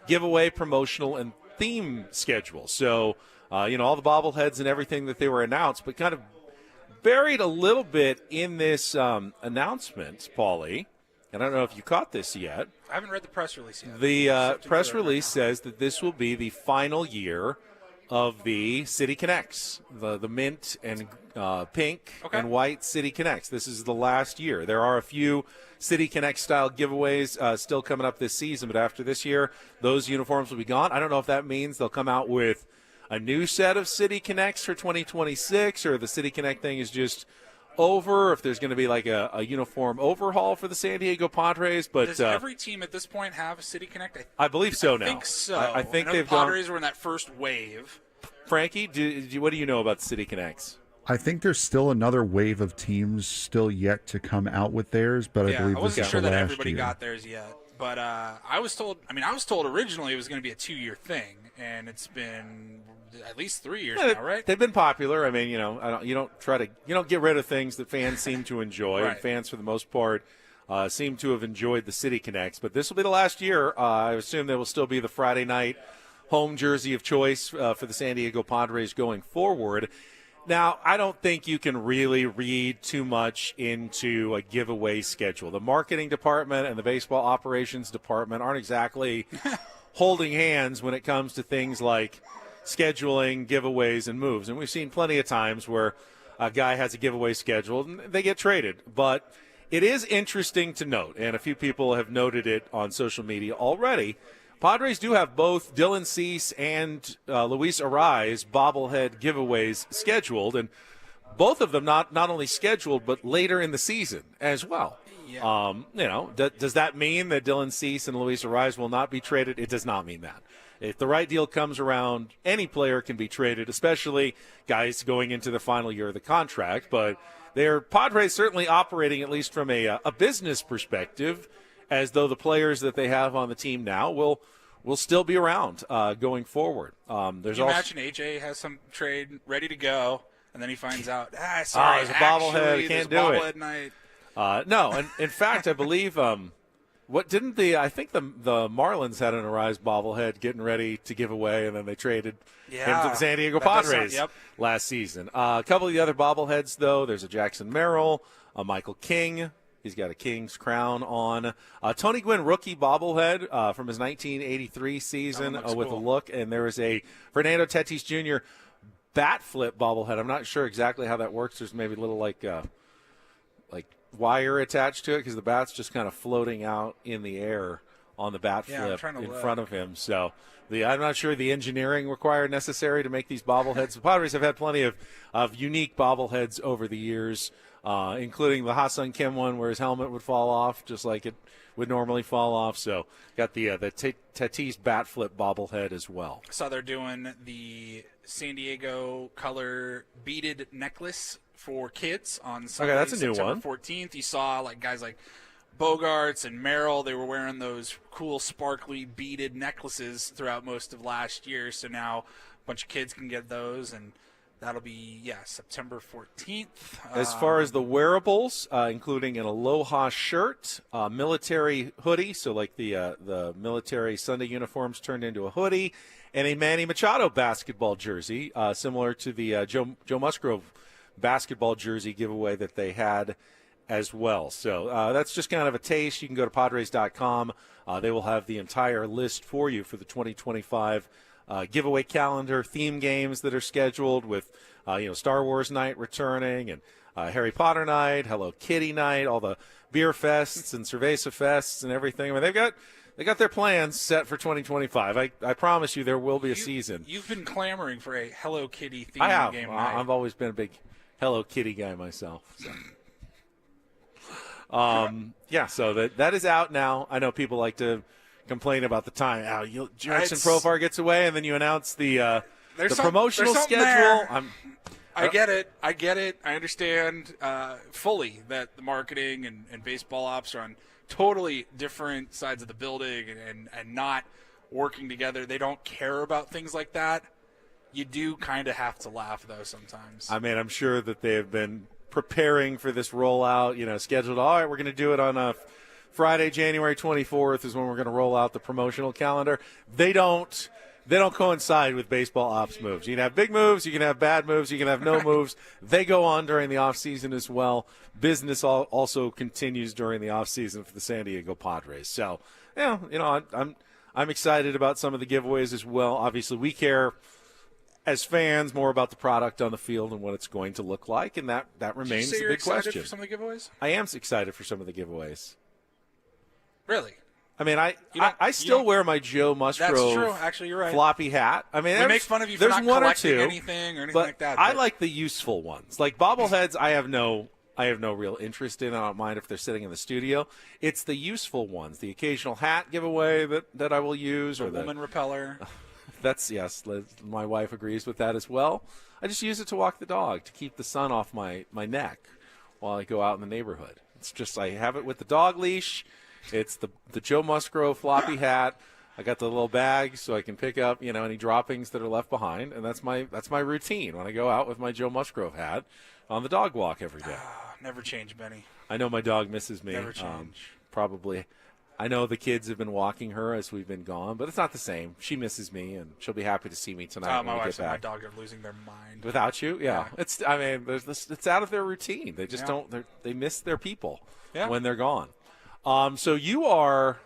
giveaway, promotional, and theme schedule. So, all the bobbleheads and everything that they were announced, but kind of buried a little bit in this announcement, Paulie. And I don't know if you caught this yet. I haven't read the press release yet. The press release says that this will be the final year of the City Connects, the mint and pink and white City Connects. This is the last year. There are a few City Connect style giveaways still coming up this season, but after this year, those uniforms will be gone. I don't know if that means they'll come out with a new set of City Connects for 2026, or the City Connect thing is just over, if there's going to be like a uniform overhaul for the San Diego Padres. But does every team at this point have a City Connect? I believe so now. I think so. I think they've the Padres were in that first wave. Frankie, what do you know about the City Connects? I think there's still another wave of teams still yet to come out with theirs, but I believe this is sure the that last everybody year. got theirs yet. But I was told originally it was going to be a 2-year thing, and it's been at least 3 years now, right? They've been popular. I mean, you don't get rid of things that fans seem to enjoy. Right. And fans, for the most part, seem to have enjoyed the City Connects. But this will be the last year. I assume there will still be the Friday night home jersey of choice for the San Diego Padres going forward. Now, I don't think you can really read too much into a giveaway schedule. The marketing department and the baseball operations department aren't exactly holding hands when it comes to things like scheduling, giveaways, and moves. And we've seen plenty of times where a guy has a giveaway scheduled and they get traded. But it is interesting to note, and a few people have noted it on social media already, Padres do have both Dylan Cease and Luis Arraez bobblehead giveaways scheduled, and both of them not only scheduled but later in the season as well. Yeah. Does that mean that Dylan Cease and Luis Arraez will not be traded? It does not mean that. If the right deal comes around, any player can be traded, especially guys going into the final year of the contract. But they're Padres certainly operating, at least from a business perspective, as though the players that they have on the team now will still be around going forward. Can you imagine AJ has some trade ready to go, and then he finds out, sorry, it's a bobblehead, I can't do it. Night. No, and in fact, I believe I think the Marlins had an Arraez bobblehead getting ready to give away, and then they traded him to the San Diego Padres last season. A couple of the other bobbleheads, though, there's a Jackson Merrill, a Michael King. He's got a King's crown on. Tony Gwynn rookie bobblehead from his 1983 season with cool. a look. And there is a Fernando Tatis Jr. bat flip bobblehead. I'm not sure exactly how that works. There's maybe a little like wire attached to it because the bat's just kind of floating out in the air on the bat flip in front of him. So I'm not sure the engineering required necessary to make these bobbleheads. The Padres have had plenty of unique bobbleheads over the years, including the Ha-Sung Kim one where his helmet would fall off just like it would normally fall off. So got the Tatis bat flip bobblehead as well. I saw they're doing the San Diego color beaded necklace for kids on Sunday, that's a new September one. 14th. You saw guys like Bogarts and Merrill. They were wearing those cool sparkly beaded necklaces throughout most of last year. So now a bunch of kids can get those, and that'll be, September 14th. As far as the wearables, including an Aloha shirt, military hoodie, so like the military Sunday uniforms turned into a hoodie, and a Manny Machado basketball jersey, similar to the Joe Musgrove basketball jersey giveaway that they had as well. So that's just kind of a taste. You can go to Padres.com. They will have the entire list for you for the 2025 giveaway calendar, theme games that are scheduled with, Star Wars night returning and Harry Potter night, Hello Kitty night, all the beer fests and cerveza fests and everything. I mean, their plans set for 2025. I promise you there will be a season. You've been clamoring for a Hello Kitty I themed have. game night. I've always been a big Hello Kitty guy myself. So. So that is out now. I know people like to complain about the time. Jurickson Profar gets away, and then you announce the promotional schedule. I get it. I understand fully that the marketing and baseball ops are on totally different sides of the building and not working together. They don't care about things like that. You do kind of have to laugh, though, sometimes. I mean, I'm sure that they have been preparing for this rollout, scheduled. All right, we're going to do it on Friday, January 24th is when we're going to roll out the promotional calendar. They don't coincide with baseball ops moves. You can have big moves, you can have bad moves, you can have no moves. They go on during the off-season as well. Business also continues during the off-season for the San Diego Padres. So, I'm excited about some of the giveaways as well. Obviously, we care as fans more about the product on the field and what it's going to look like, and that remains Did you say the you're big excited question. For some of the giveaways? I am excited for some of the giveaways. Really? I mean, I still wear my Joe Musgrove. That's true. Actually, you're right. Floppy hat. I mean, we make fun of you for not collecting anything or anything like that. I like the useful ones. Like bobbleheads, I have no real interest in. I don't mind if they're sitting in the studio. It's the useful ones, the occasional hat giveaway that I will use, the or woman repeller. Yes. My wife agrees with that as well. I just use it to walk the dog, to keep the sun off my neck while I go out in the neighborhood. It's just I have it with the dog leash. It's the Joe Musgrove floppy hat. I got the little bag so I can pick up, any droppings that are left behind, and that's my routine when I go out with my Joe Musgrove hat on the dog walk every day. Never change, Benny. I know my dog misses me. Never change. Probably. I know the kids have been walking her as we've been gone, but it's not the same. She misses me, and she'll be happy to see me tonight when my we wife get back. and my dog are losing their mind. Without you? Yeah. It's it's out of their routine. They just they miss their people when they're gone. So you're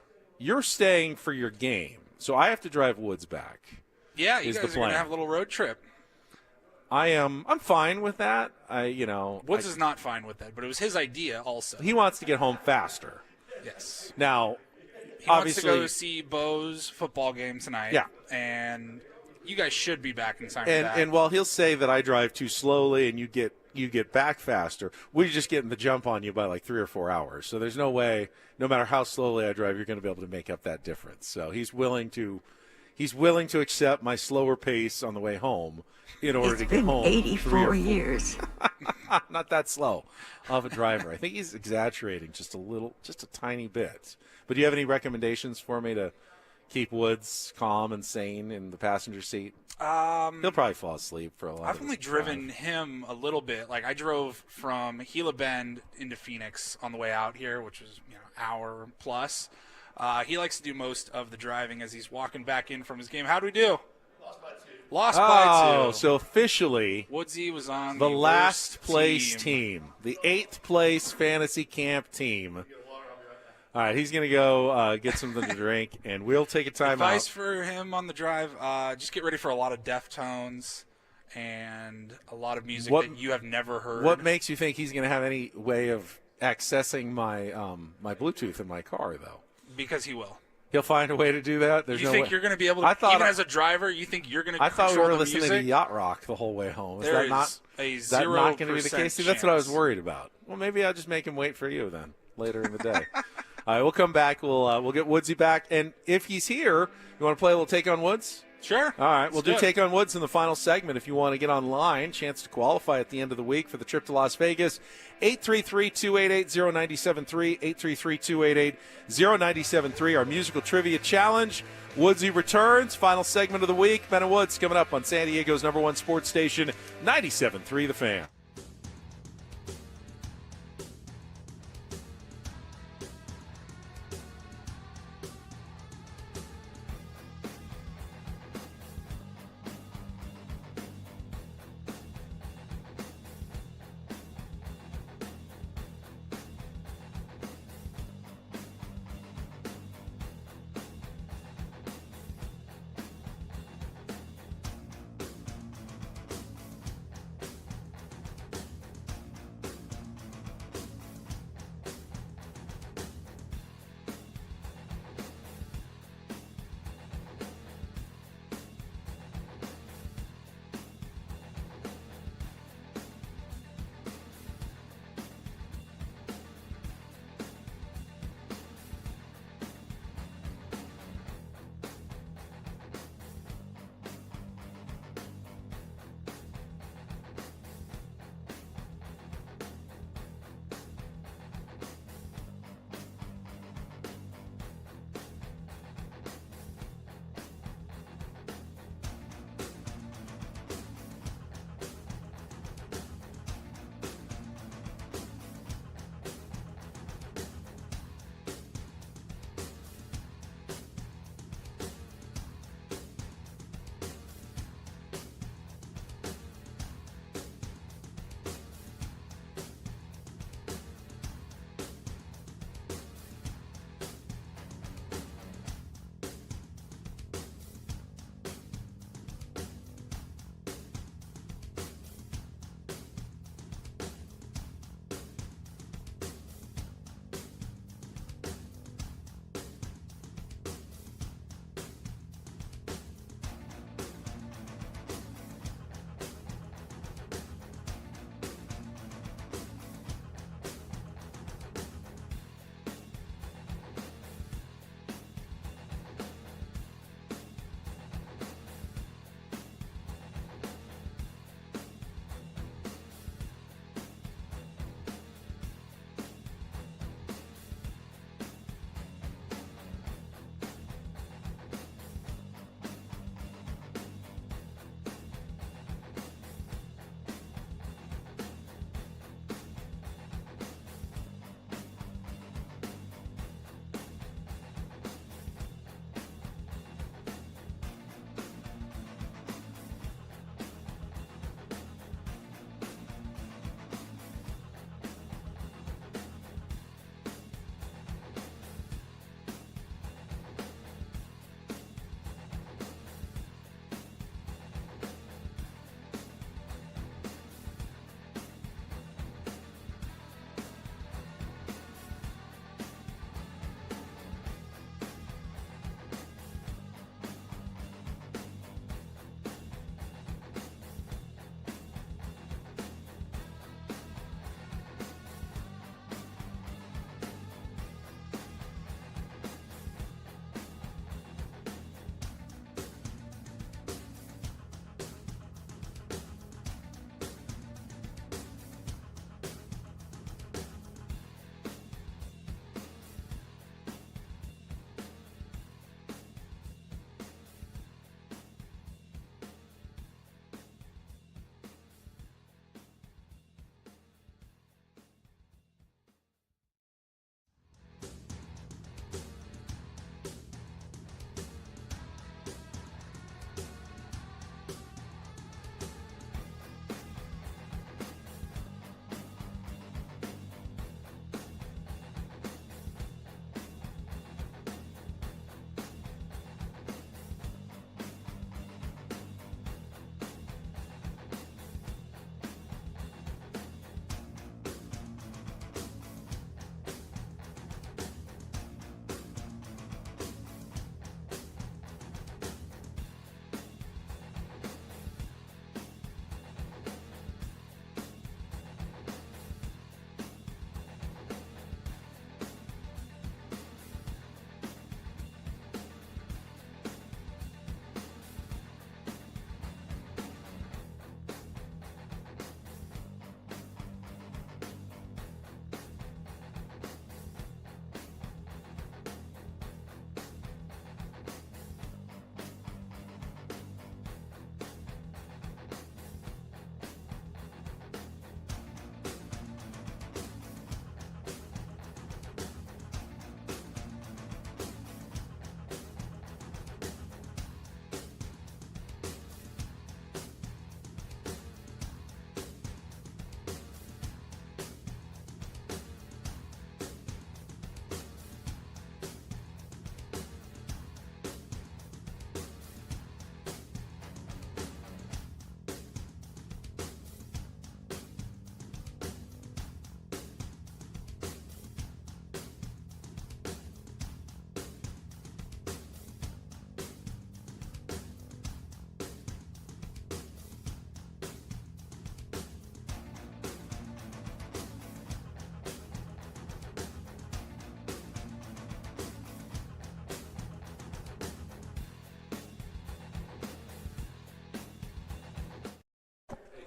staying for your game. So I have to drive Woods back. Yeah, you guys are going to have a little road trip. I'm fine with that. Woods is not fine with that, but it was his idea also. He wants to get home faster. Yes. Now, he obviously, wants to go see Bo's football game tonight. Yeah. And you guys should be back in time for that. And while he'll say that I drive too slowly and you get back faster, we're just getting the jump on you by like 3 or 4 hours. So there's no way, no matter how slowly I drive, you're going to be able to make up that difference. So he's willing to accept my slower pace on the way home in order to get home. 84 years. Not that slow of a driver. I think he's exaggerating just a tiny bit. But do you have any recommendations for me to keep Woods calm and sane in the passenger seat? He'll probably fall asleep for a lot. I've only driven him a little bit. Like I drove from Gila Bend into Phoenix on the way out here, which was hour plus. He likes to do most of the driving as he's walking back in from his game. How do we do? Lost by 2. So officially, Woodsy was on the last worst place team, the 8th place fantasy camp team. All right, he's going to go get something to drink, and we'll take a time Advice out. for him on the drive, just get ready for a lot of Deftones and a lot of music that you have never heard. What makes you think he's going to have any way of accessing my my Bluetooth in my car, though? Because he will. He'll find a way to do that? There's you think way. You're going to be able to, even as a driver, you think you're going to control the music? I thought we were listening to Yacht Rock the whole way home. Is that not going to be the case? See, that's what I was worried about. Well, maybe I'll just make him wait for you then, later in the day. All right, we'll come back. We'll get Woodsy back. And if he's here, you want to play a little Take on Woods? Sure. All right, we'll do Take on Woods in the final segment. If you want to get online, chance to qualify at the end of the week for the trip to Las Vegas, 833-288-0973, 833-288-0973, our musical trivia challenge. Woodsy returns, final segment of the week. Ben and Woods coming up on San Diego's #1 sports station, 97.3 The Fan.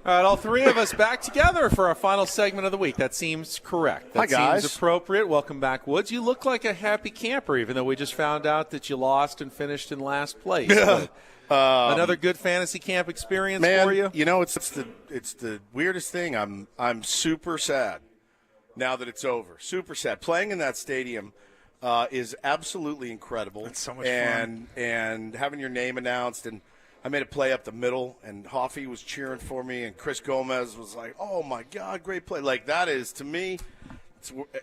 All right, all three of us back together for our final segment of the week. That seems correct. That Hi, guys. seems appropriate. Welcome back, Woods. You look like a happy camper, even though we just found out that you lost and finished in last place. Another good fantasy camp experience for you? You know, it's the weirdest thing. I'm super sad now that it's over. Super sad. Playing in that stadium is absolutely incredible. It's so much fun. And having your name announced, and I made a play up the middle, and Hoffy was cheering for me, and Chris Gomez was like, "Oh my God, great play!" Like that is, to me,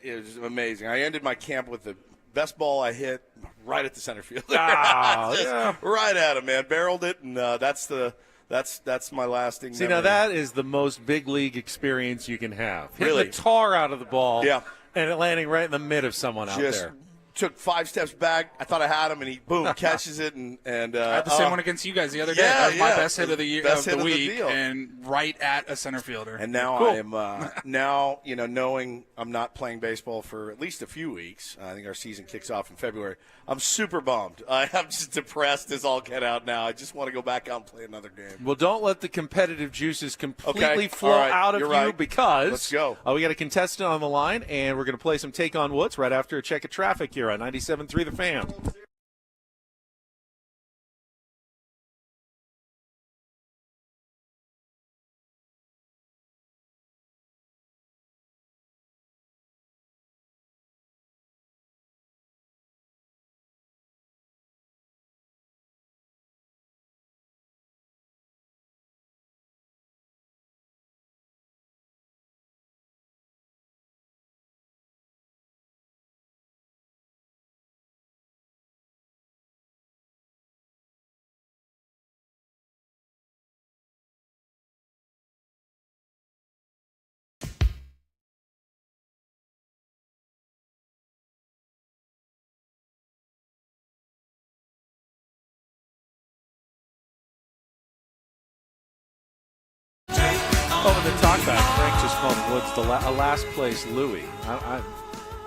it was amazing. I ended my camp with the best ball I hit right at the center field. Yeah. Right at him, man. Barreled it, and that's my lasting. See, memory. now that is the most big league experience you can have. Hitting Really? the tar out of the ball, Yeah. and it landing right in the mid of someone out Just there. took 5 steps back. I thought I had him, and he boom catches it, and I had the same one against you guys the other day. Yeah, That was my yeah. best hit of the year, Best of hit the of the week, deal. and right at a center fielder. And now Cool. I am now knowing I'm not playing baseball for at least a few weeks. I think our season kicks off in February. I'm super bummed. I'm just depressed as all get out now. I just want to go back out and play another game. Well, don't let the competitive juices completely Okay. flow All right. out of You're you right. because Let's go. We got a contestant on the line, and we're going to play some Take on Woods right after a check of traffic here on 97.3 The Fan. Over the talkback, Frank just called Woods a last place Louie.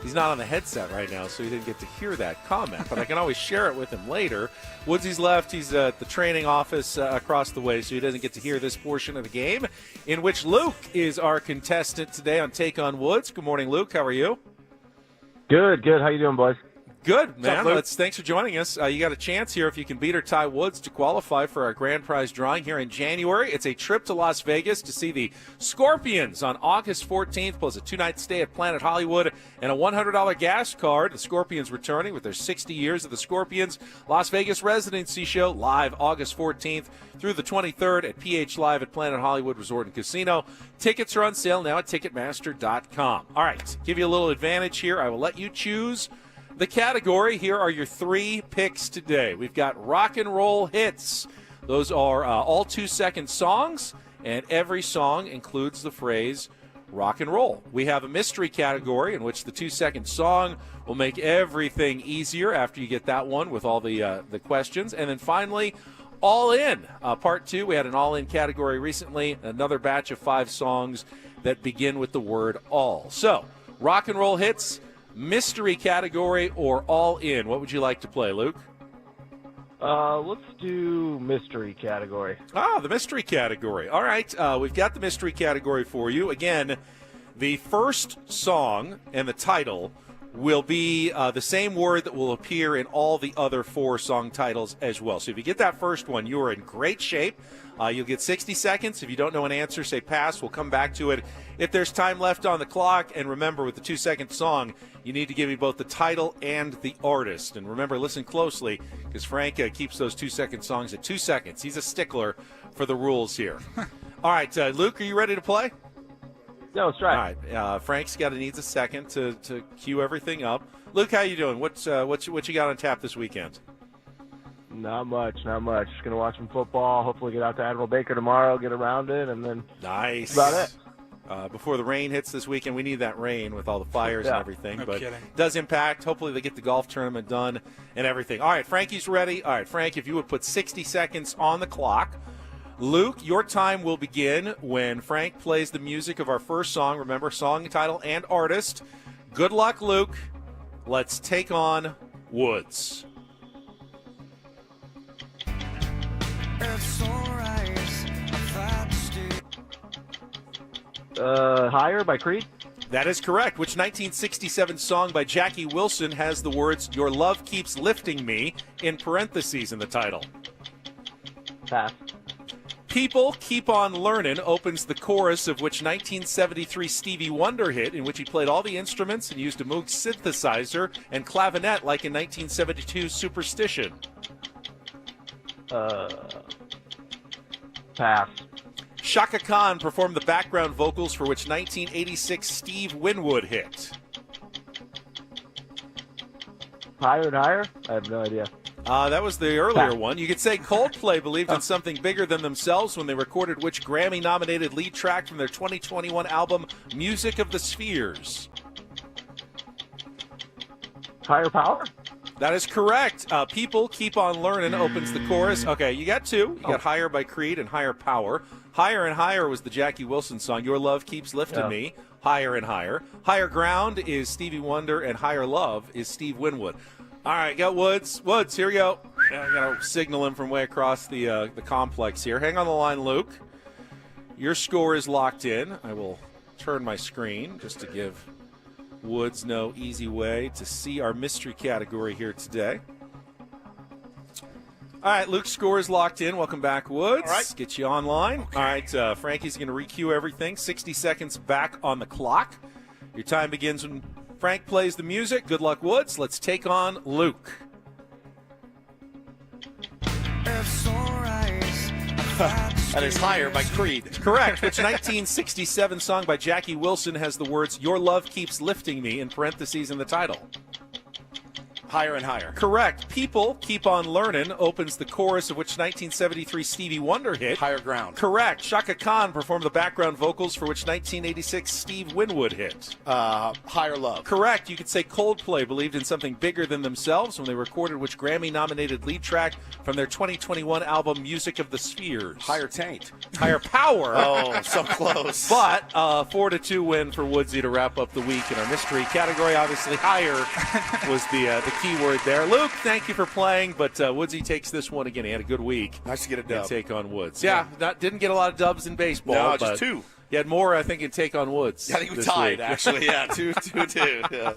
He's not on the headset right now, so he didn't get to hear that comment, but I can always share it with him later. Woodsy's left. He's at the training office across the way, so he doesn't get to hear this portion of the game, in which Luke is our contestant today on Take on Woods. Good morning, Luke. How are you? Good. How you doing, boys? Good, man. What's up, Luke? Thanks for joining us. You got a chance here if you can beat or tie Woods to qualify for our grand prize drawing here in January. It's a trip to Las Vegas to see the Scorpions on August 14th, plus a 2-night stay at Planet Hollywood and a $100 gas card. The Scorpions returning with their 60 years of the Scorpions Las Vegas residency show live August 14th through the 23rd at PH Live at Planet Hollywood Resort and Casino. Tickets are on sale now at Ticketmaster.com. All right, give you a little advantage here. I will let you choose the category. Here are your 3 picks today. We've got rock and roll hits. Those are all 2-second songs, and every song includes the phrase rock and roll. We have a mystery category in which the 2-second song will make everything easier after you get that one with all the questions. And then finally, all in. Part 2, we had an all in category recently, another batch of 5 songs that begin with the word all. So, rock and roll hits, mystery category, or all in. What would you like to play, Luke? Let's do mystery category. The mystery category. All right, we've got the mystery category for you. Again, the first song and the title will be the same word that will appear in all the other 4 song titles as well. So if you get that first one, you are in great shape. You'll get 60 seconds. If you don't know an answer, say pass. We'll come back to it if there's time left on the clock. And remember, with the 2-second song, you need to give me both the title and the artist. And remember, listen closely, because Frank keeps those 2-second songs at 2 seconds. He's a stickler for the rules here. All right, Luke, are you ready to play? Yeah, let's try. All right, Frank's needs a second to cue everything up. Luke, how you doing? What you got on tap this weekend? Not much. Just going to watch some football, hopefully get out to Admiral Baker tomorrow, get around it, and then nice. That's about it. Before the rain hits this weekend, we need that rain with all the fires and everything. No but kidding. It does impact. Hopefully they get the golf tournament done and everything. All right, Frankie's ready. All right, Frank, if you would put 60 seconds on the clock. Luke, your time will begin when Frank plays the music of our first song. Remember, song, title, and artist. Good luck, Luke. Let's take on Woods. Higher by Creed. That is correct. Which 1967 song by Jackie Wilson has the words "Your Love Keeps Lifting Me" in parentheses in the title? Pass. People Keep On Learnin' opens the chorus of which 1973 Stevie Wonder hit, in which he played all the instruments and used a Moog synthesizer and clavinet like in 1972 Superstition? Pass. Shaka Khan performed the background vocals for which 1986 Steve Winwood hit? Higher and higher? I have no idea. That was the earlier one. You could say Coldplay believed in something bigger than themselves when they recorded which Grammy-nominated lead track from their 2021 album Music of the Spheres? Higher power? That is correct. People Keep On Learnin' opens the chorus. Okay, you got two. You got Higher by Creed and Higher Power. Higher and Higher was the Jackie Wilson song. Your Love Keeps Lifting Me. Higher and Higher. Higher Ground is Stevie Wonder, and Higher Love is Steve Winwood. All right, got Woods. Woods, here we go. I got to signal him from way across the complex here. Hang on the line, Luke. Your score is locked in. I will turn my screen just to give Woods no easy way to see our mystery category here today. All right, Luke's score is locked in. Welcome back, Woods. All right. Get you online. Okay. All right, Frankie's going to re-cue everything. 60 seconds back on the clock. Your time begins when Frank plays the music. Good luck, Woods. Let's take on Luke. That is Higher by Creed. Correct. Which 1967 song by Jackie Wilson has the words "Your Love Keeps Lifting Me" in parentheses in the title? Higher and Higher. Correct. People Keep On Learnin' opens the chorus of which 1973 Stevie Wonder hit? Higher Ground. Correct. Shaka Khan performed the background vocals for which 1986 Steve Winwood hit? Higher Love. Correct. You could say Coldplay believed in something bigger than themselves when they recorded which Grammy-nominated lead track from their 2021 album Music of the Spheres? Higher Taint. Higher Power. Oh, so close. But 4-2 win for Woodsy to wrap up the week in our mystery category. Obviously, higher was the key word there. Luke, thank you for playing, but Woodsy takes this one again. He had a good week. Nice to get a dub. Take on Woods. Yeah, didn't get a lot of dubs in baseball. No, but just two. He had more, I think, in Take on Woods. I think we tied, actually. Yeah, 2-2. Yeah.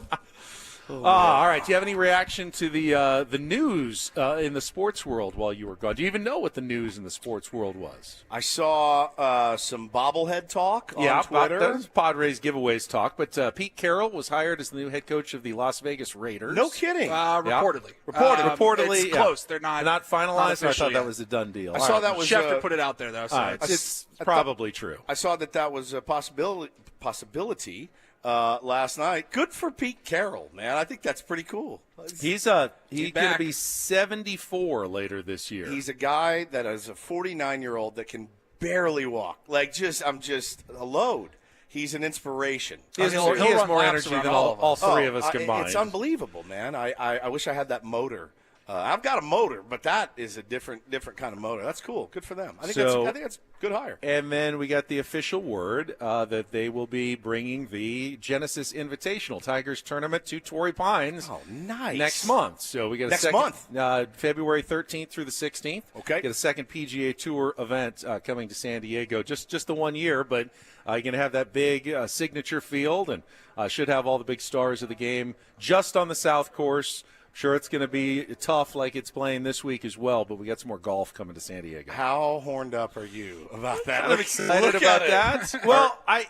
All right. Do you have any reaction to the news in the sports world while you were gone? Do you even know what the news in the sports world was? I saw some bobblehead talk on Twitter. That was Padres giveaways talk. But Pete Carroll was hired as the new head coach of the Las Vegas Raiders. No kidding. Reportedly. Reportedly. It's close. They're not finalized. Not I thought that was a done deal. I saw that was Schefter put it out there, though. So it's probably true. I saw that was a possibility. Last night. Good for Pete Carroll, man. I think that's pretty cool. He's going to be 74 later this year. He's a guy that is a 49-year-old that can barely walk. I'm just a load. He's an inspiration. He has more energy than all three of us combined. It's unbelievable, man. I wish I had that motor. I've got a motor, but that is a different kind of motor. That's cool. Good for them. I think that's good hire. And then we got the official word that they will be bringing the Genesis Invitational Tigers Tournament to Torrey Pines. Oh, nice. Next month. So we got next month, February 13th through the 16th. Okay. Get a second PGA Tour event coming to San Diego. Just the 1 year, but you're going to have that big signature field and should have all the big stars of the game just on the South Course. Sure, it's going to be tough like it's playing this week as well, but we got some more golf coming to San Diego. How horned up are you about that? I'm excited about that. Well, I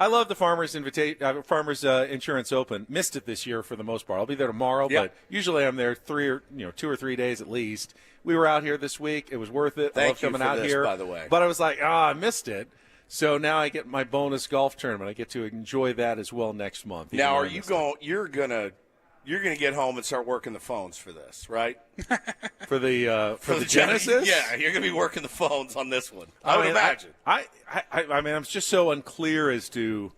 love the Farmers Insurance Open. Missed it this year for the most part. I'll be there tomorrow, but usually I'm there 2 or 3 days at least. We were out here this week. It was worth it. I love coming out here, by the way. But I was like, I missed it. So now I get my bonus golf tournament. I get to enjoy that as well next month. Now, are you going? You're going to get home and start working the phones for this, right? for the Genesis? Yeah, you're going to be working the phones on this one. I would imagine. I mean, I'm just so unclear as to,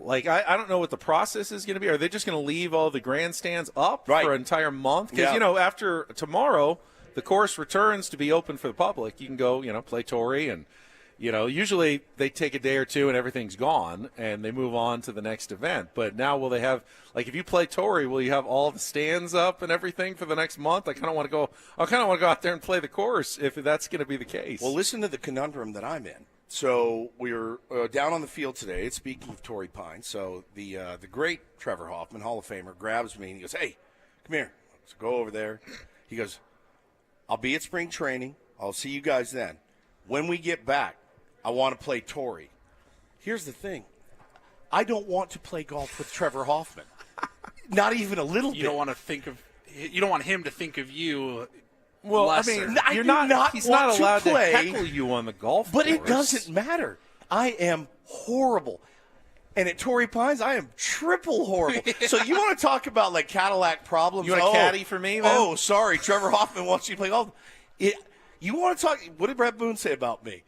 I don't know what the process is going to be. Are they just going to leave all the grandstands up for an entire month? Because, after tomorrow, the course returns to be open for the public. You can go, play Torrey and – usually they take a day or two and everything's gone and they move on to the next event. But now will they have, if you play Torrey, will you have all the stands up and everything for the next month? I kind of want to go out there and play the course if that's going to be the case. Well, listen to the conundrum that I'm in. So we were down on the field today. It's speaking of Torrey Pines. So the great Trevor Hoffman, Hall of Famer, grabs me and he goes, "Hey, come here." So go over there. He goes, "I'll be at spring training. I'll see you guys then. When we get back, I want to play Torrey." Here's the thing. I don't want to play golf with Trevor Hoffman. Not even a little bit. You don't want him to think of you. Well, lesser. I mean, I you're do not. not He's want not to allowed play, to heckle you on the golf but course. it doesn't matter. I am horrible. And at Torrey Pines, I am triple horrible. So you want to talk about like Cadillac problems? You want a caddy for me, then? Oh, sorry. Trevor Hoffman wants you to play golf. You want to talk? What did Brett Boone say about me?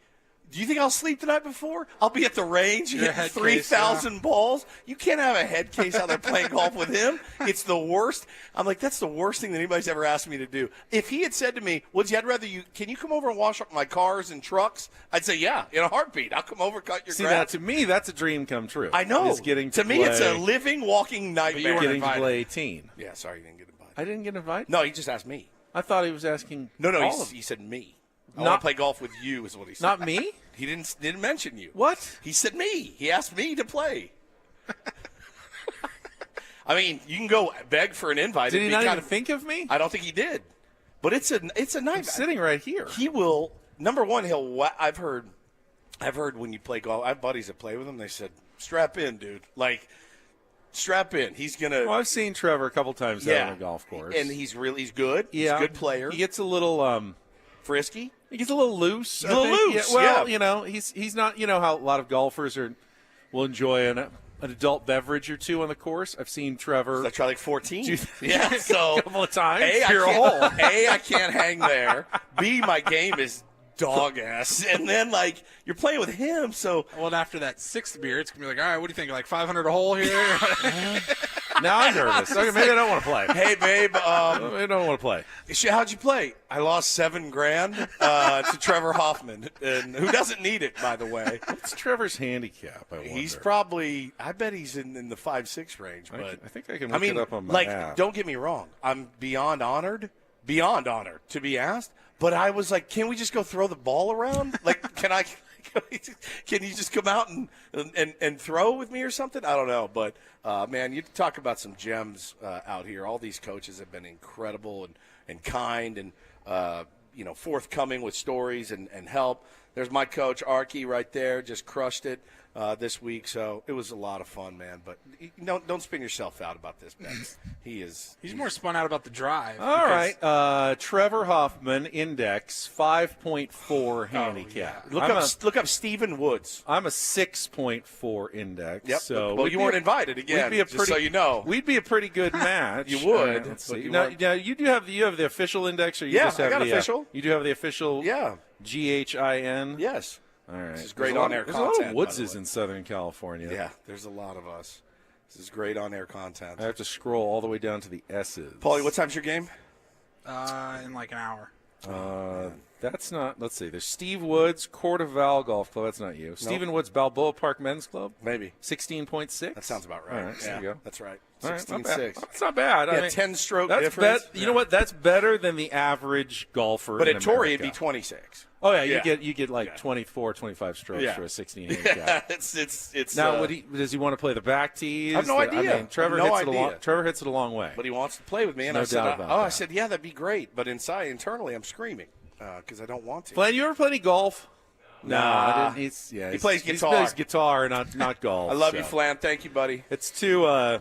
Do you think I'll sleep the night before? I'll be at the range hitting 3,000 balls. You can't have a head case out there playing golf with him. It's the worst. I'm like, that's the worst thing that anybody's ever asked me to do. If he had said to me, can you come over and wash up my cars and trucks? I'd say, yeah, in a heartbeat. I'll come over, cut your grass. That, to me, that's a dream come true. I know. Is getting to play, me, it's a living, walking nightmare. Getting to play 18. Yeah, sorry, you didn't get invited. I didn't get invited? No, he just asked me. I thought he was asking he said me. I want to play golf with you is what he said. Not me? He didn't mention you. What? He said me. He asked me to play. I mean, you can go beg for an invite. Did he not even think of me? I don't think he did. But it's a nightmare. I'm sitting right here. He will. Number one, I've heard when you play golf. I have buddies that play with him. They said, "Strap in, dude. Like, strap in. He's gonna." Well, I've seen Trevor a couple times out on the golf course, and he's good. Yeah, he's a good player. He gets a little frisky. He gets a little loose. A little loose. Yeah, well, you know, he's not. You know how a lot of golfers will enjoy an adult beverage or two on the course. I've seen Trevor. I tried like 14. Yeah, so a couple of times. I can't hang there. B, my game is dog ass, and then like you're playing with him. So after that sixth beer, it's gonna be like, all right, what do you think? Like 500 a hole here? Now I'm nervous. Okay, maybe I don't want to play. Hey, babe. I don't want to play. How'd you play? I lost $7,000 to Trevor Hoffman, and who doesn't need it, by the way. What's Trevor's handicap? I wonder. He's probably. I bet he's in the 5-6 range. But I think I can look it up on my app. Don't get me wrong. I'm beyond honored to be asked. But I was like, can we just go throw the ball around? Like, can you just come out and throw with me or something? I don't know. But, man, you talk about some gems out here. All these coaches have been incredible and kind and, forthcoming with stories and help. There's my coach, Archie, right there, just crushed it this week. So it was a lot of fun, man. But don't spin yourself out about this, Ben. He's more spun out about the drive. All right. Trevor Hoffman, index 5.4 handicap. Yeah. Look up Stephen Woods. I'm a 6.4 index. Yep. So well, you weren't invited again. Just so you know, we'd be a pretty good match. You would. Let's see. Now, you have the official index, or you just have I got the official. You do have the official. Yeah. GHIN. Yes. All right. This is great on-air content. There's a lot of Woodses in Southern California. Yeah, there's a lot of us. This is great on-air content. I have to scroll all the way down to the S's. Paulie, what time's your game? In like an hour. That's not. Let's see. There's Steve Woods, Cordoval Golf Club. That's not you. Nope. Stephen Woods, Balboa Park Men's Club. Maybe 16.6. That sounds about right. All right, yeah, there you go. That's right. 16.6. That's not bad. Yeah, I mean, 10-stroke difference. You know what? That's better than the average golfer. But in at Torrey, America. it'd be 26. Oh yeah, you get like 24, 25 strokes for a 16 handicap. Yeah, it's now. Does he want to play the back tees? I have no idea. I mean, Trevor hits it a long way. But he wants to play with me, and no I said, doubt about that. I said, yeah, that'd be great. But internally, I'm screaming because I don't want to. Glenn, you ever play any golf? No, I didn't. He plays guitar. He plays guitar, not golf. I love you, Flan. Thank you, buddy. It's too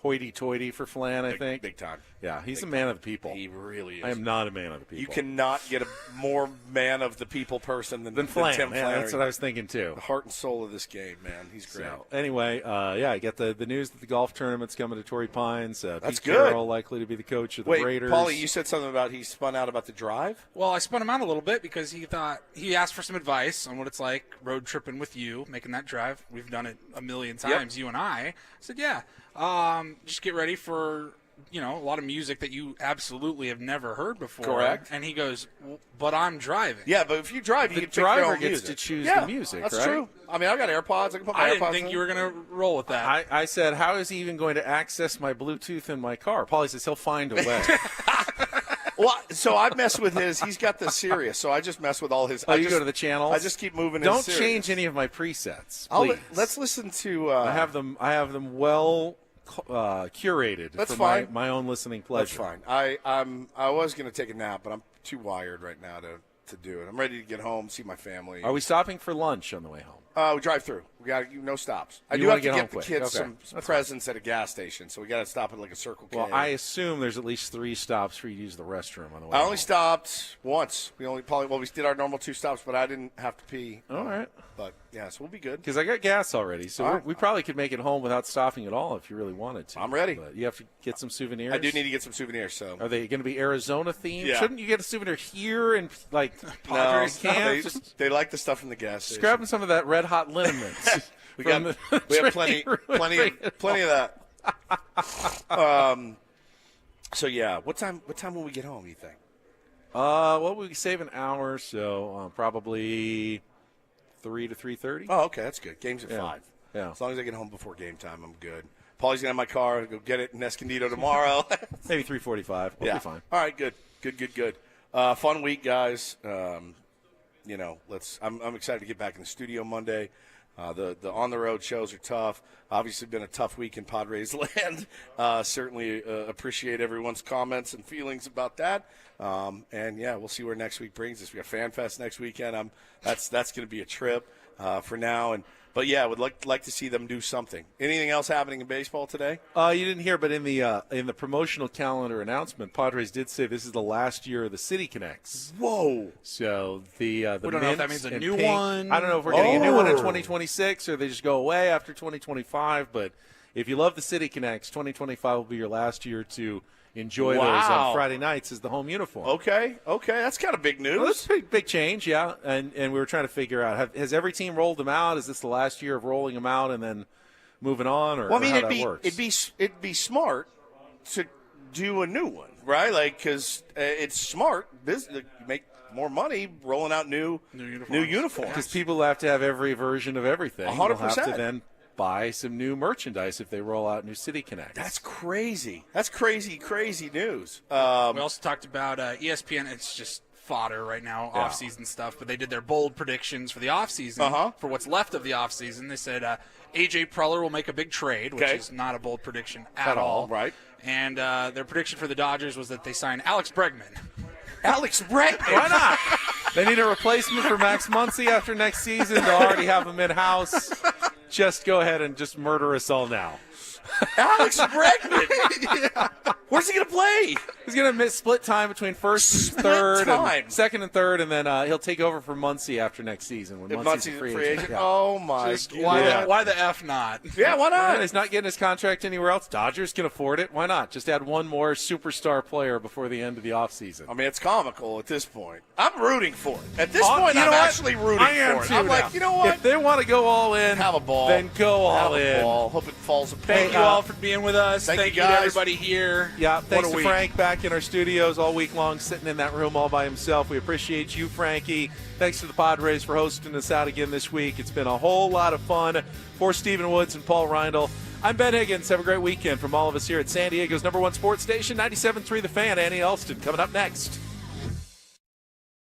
hoity-toity for Flan, I think. Big time. Yeah, he's a man of the people. He really is. I am not a man of the people. You cannot get a more man of the people person than Flan. Tim Flannery. That's what I was thinking, too. The heart and soul of this game, man. He's great. So, anyway, I get the news that the golf tournament's coming to Torrey Pines. That's Pete good. Carroll likely to be the coach of the Raiders. Paulie, you said something about he spun out about the drive? Well, I spun him out a little bit because he asked for some advice on what it's like road tripping with you, making that drive. We've done it a million times, you and I. I said, yeah, just get ready for a lot of music that you absolutely have never heard before. Correct. And he goes, but I'm driving. Yeah, but if you drive, you the can pick your driver own gets music. to choose yeah, the music, that's right? true. I mean, I got AirPods. I can put my AirPods I didn't think in. you were going to roll with that. I said, how is he even going to access my Bluetooth in my car? Paulie says he'll find a way. Well, so I mess with his. He's got the Sirius, so I just mess with all his. Oh, you go to the channels? I just keep moving. Don't his Sirius. change any of my presets, please. Let's listen to. I have them well curated. That's for fine. My own listening pleasure. That's fine. I was going to take a nap, but I'm too wired right now to do it. I'm ready to get home, see my family. Are we stopping for lunch on the way home? We drive through. We got no stops. I You do have wanna to get get home the quick. kids Okay. some presents at a gas station, so we got to stop at like a Circle K. Well, I assume there's at least 3 stops for you to use the restroom on the way I home. only stopped once. We did our normal 2 stops, but I didn't have to pee. All right. But yeah, so we'll be good. Because I got gas already, so All right. we probably could make it home without stopping at all if you really wanted to. I'm ready. But you have to get some souvenirs. I do need to get some souvenirs. So Are they going to be Arizona themed? Yeah. Shouldn't you get a souvenir here in like Padres camp? they like the stuff from the gas station. Just grabbing some of that red hot liniments. We have plenty of that. So yeah, what time will we get home? You think? Well, we save an hour, so probably 3 to 3:30. Oh, okay, that's good. Game's at 5. Yeah. As long as I get home before game time, I'm good. Paulie's gonna have my car. Go get it in Escondido tomorrow. Maybe 3:45. We'll be fine. All right. Good. Fun week, guys. I'm excited to get back in the studio Monday. The on the road shows are tough. Obviously, been a tough week in Padres land. Certainly appreciate everyone's comments and feelings about that. And yeah, we'll see where next week brings us. We got Fan Fest next weekend. That's going to be a trip for now. But yeah, would like to see them do something. Anything else happening in baseball today? You didn't hear, but in the promotional calendar announcement, Padres did say this is the last year of the City Connects. Whoa! So the we don't know if that means a new pink, one. I don't know if we're getting a new one in 2026 or they just go away after 2025. But if you love the City Connects, 2025 will be your last year to enjoy those on Friday nights as the home uniform. Okay, that's kind of big news. Well, that's a big change, yeah. And we were trying to figure out, has every team rolled them out? Is this the last year of rolling them out and then moving on, or, well, I mean, or how that works? it'd be smart to do a new one, right? Like, because it's smart business. You make more money rolling out new uniforms. Because people have to have every version of everything. 100%. They'll have to then buy some new merchandise if they roll out new City Connects. That's crazy. That's crazy news. We also talked about ESPN. It's just fodder right now, off-season stuff. But they did their bold predictions for the off-season. For what's left of the off-season. They said A.J. Preller will make a big trade, which is not a bold prediction at all. Right. And their prediction for the Dodgers was that they sign Alex Bregman. Alex Bregman? Why not? They need a replacement for Max Muncy after next season. They'll already have him in-house. Just go ahead and just murder us all now. Alex Bregman. Where's he going to play? He's going to split time between second and third, and then he'll take over for Muncy after next season when Muncy's a free agent. Yeah. Oh my God! Why the F not? Yeah, why not? He's not getting his contract anywhere else. Dodgers can afford it. Why not? Just add one more superstar player before the end of the offseason. I mean, it's comical at this point. I'm rooting for it. At this point, I'm actually rooting for it. I'm like, you know what? If they want to go all in, have a ball. Then go all in. Hope it falls apart. Thank you all for being with us. Thank you to guys. everybody here. Yeah, thanks to week. Frank back in our studios all week long, sitting in that room all by himself. We appreciate you, Frankie. Thanks to the Padres for hosting us out again this week. It's been a whole lot of fun. For Stephen Woods and Paul Reindl, I'm Ben Higgins. Have a great weekend from all of us here at San Diego's #1 sports station, 97.3 The Fan. Annie Elston coming up next.